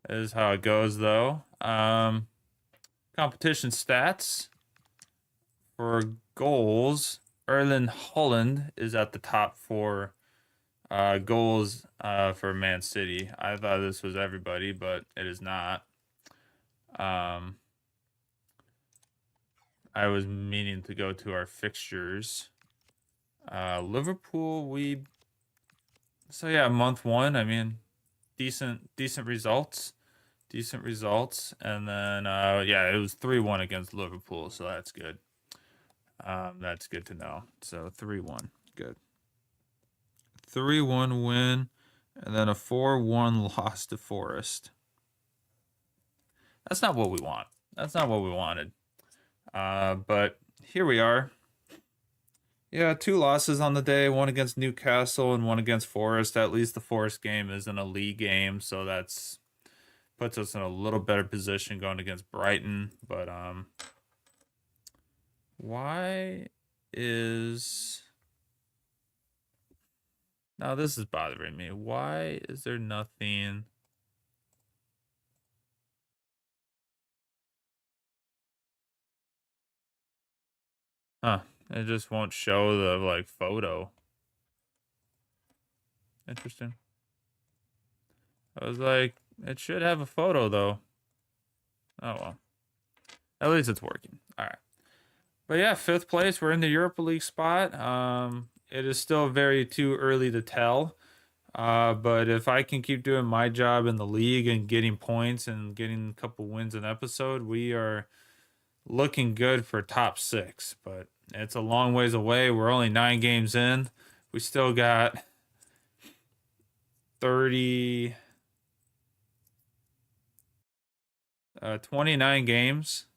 Speaker 1: Is how it goes, though. Competition stats for goals. Erling Haaland is at the top for goals for Man City. I thought this was everybody, but it is not. I was meaning to go to our fixtures. Liverpool, so yeah, month 1, I mean, decent results. And then yeah, it was 3-1 against Liverpool, so that's good. That's good to know. So 3-1, good. 3-1 win, and then a 4-1 loss to Forest. That's not what we want. That's not what we wanted. But here we are. Yeah, 2 losses on the day, one against Newcastle and one against Forest. At least the Forest game isn't a league game, so that's puts us in a little better position going against Brighton. But why is... Now this is bothering me. Why is there nothing... Huh. It just won't show the, like, photo. Interesting. I was like, it should have a photo, though. Oh, well. At least it's working. All right. But yeah, 5th place. We're in the Europa League spot. It is still very too early to tell. But if I can keep doing my job in the league and getting points and getting a couple wins an episode, we are looking good for top 6. But it's a long ways away. We're only 9 games in. We still got 29 games.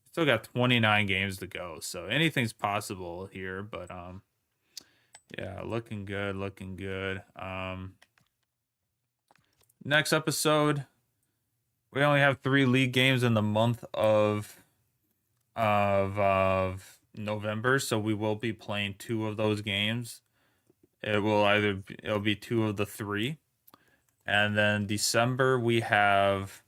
Speaker 1: Still got 29 games to go. So anything's possible here. But yeah, looking good, looking good. Next episode, we only have 3 league games in the month of November, so we will be playing 2 of those games. It'll be 2 of the 3. And then December we have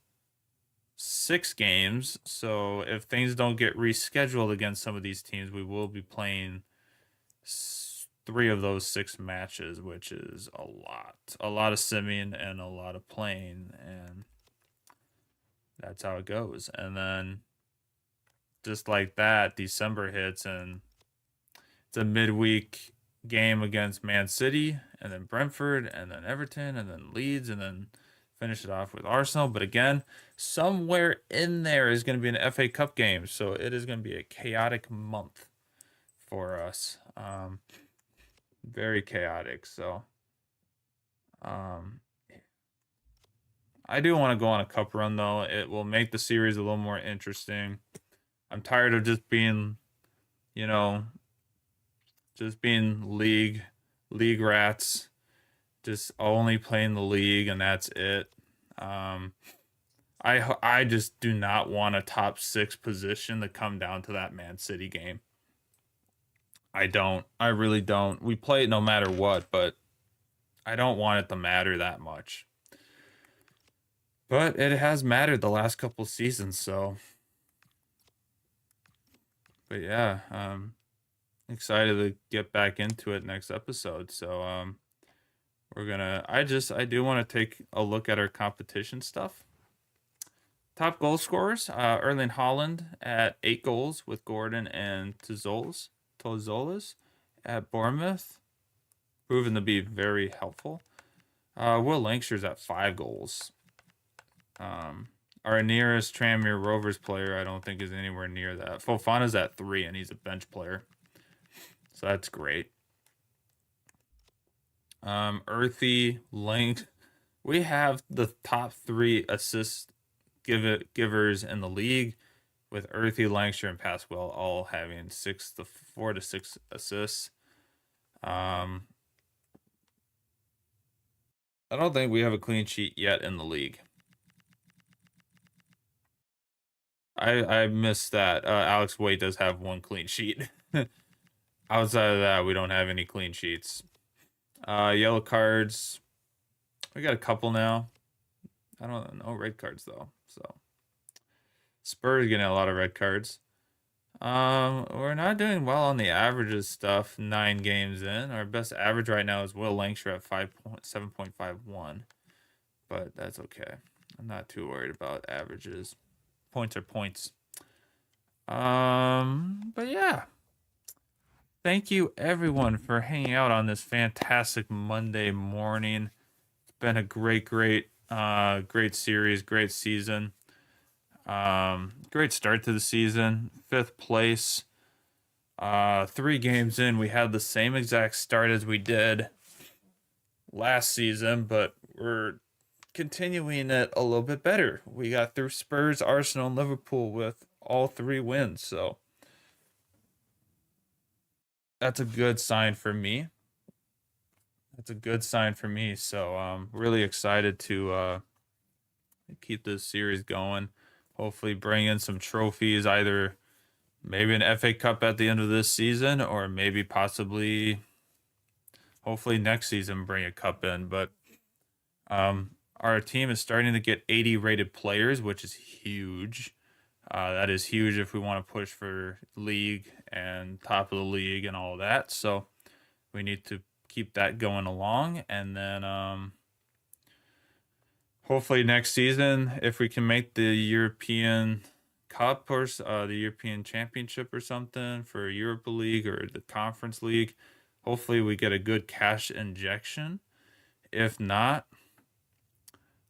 Speaker 1: 6 games. So if things don't get rescheduled against some of these teams, we will be playing 3 of those 6 matches, which is a lot of simming and a lot of playing, and that's how it goes. And then just like that, December hits, and it's a midweek game against Man City, and then Brentford, and then Everton, and then Leeds, and then finish it off with Arsenal. But again, somewhere in there is going to be an FA Cup game, so it is going to be a chaotic month for us. Very chaotic. So I do want to go on a cup run, though. It will make the series a little more interesting. I'm tired of just being, just being league rats, just only playing the league, and that's it. I just do not want a top 6 position to come down to that Man City game. I don't. I really don't. We play it no matter what, but I don't want it to matter that much. But it has mattered the last couple seasons, so. But yeah, excited to get back into it next episode. So we're gonna. I do want to take a look at our competition stuff. Top goal scorers: Erling Haaland at 8 goals with Gordon and Tozolas at Bournemouth, proven to be very helpful. Will Lancashire's at 5 goals. Our nearest Tranmere Rovers player, I don't think, is anywhere near that. Fofana's at 3, and he's a bench player, so that's great. Earthy, Link, we have the top 3 assist givers in the league, with Earthy, Lancashire, and Pasquale all having 4 to 6 assists. I don't think we have a clean sheet yet in the league. I missed that. Alex Waite does have 1 clean sheet. Outside of that, we don't have any clean sheets. Yellow cards, we got a couple now. I don't know red cards though. So Spurs getting a lot of red cards. We're not doing well on the averages stuff. 9 games in, our best average right now is Will Langsher at 7.51, but that's okay. I'm not too worried about averages. Points are points. But yeah, thank you everyone for hanging out on this fantastic Monday morning. It's been a great series, great season. Great start to the season. 5th place. 3 games in, we had the same exact start as we did last season, but we're continuing it a little bit better. We got through Spurs, Arsenal, and Liverpool with all 3 wins, so that's a good sign for me. So I'm really excited to keep this series going. Hopefully bring in some trophies, either maybe an FA Cup at the end of this season, or maybe possibly, hopefully next season, bring a cup in. But our team is starting to get 80 rated players, which is huge. That is huge if we want to push for league and top of the league and all that. So we need to keep that going along. And then hopefully next season, if we can make the European Cup or the European Championship or something for Europa League or the Conference League, hopefully we get a good cash injection. If not,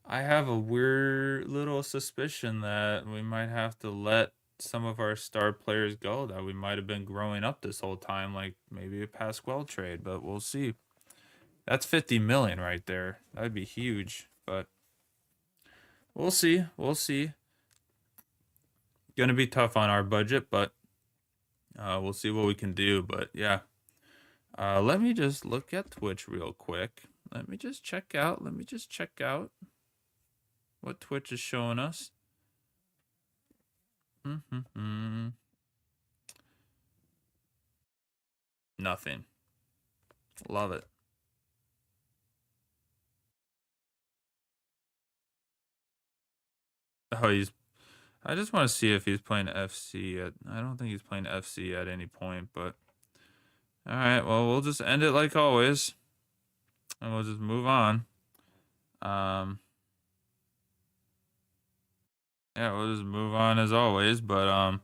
Speaker 1: I have a weird little suspicion that we might have to let some of our star players go that we might have been growing up this whole time, like maybe a Pasquale trade, but we'll see. That's 50 million right there. That would be huge, but we'll see. Gonna be tough on our budget, but we'll see what we can do. But yeah, let me just look at Twitch real quick. Let me just check out what Twitch is showing us. Nothing. Love it. Oh, I just want to see if he's playing FC at. I don't think he's playing FC at any point, but all right. Well, we'll just end it like always, and we'll just move on. Yeah, we'll just move on as always, but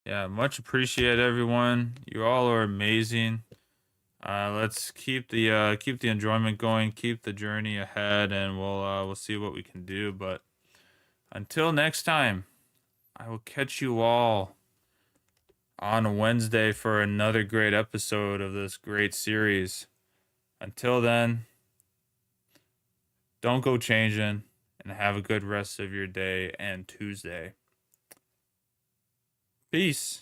Speaker 1: yeah, much appreciate everyone. You all are amazing. Let's keep the enjoyment going, keep the journey ahead, and we'll see what we can do. But until next time, I will catch you all on Wednesday for another great episode of this great series. Until then, don't go changing, and have a good rest of your day and Tuesday. Peace.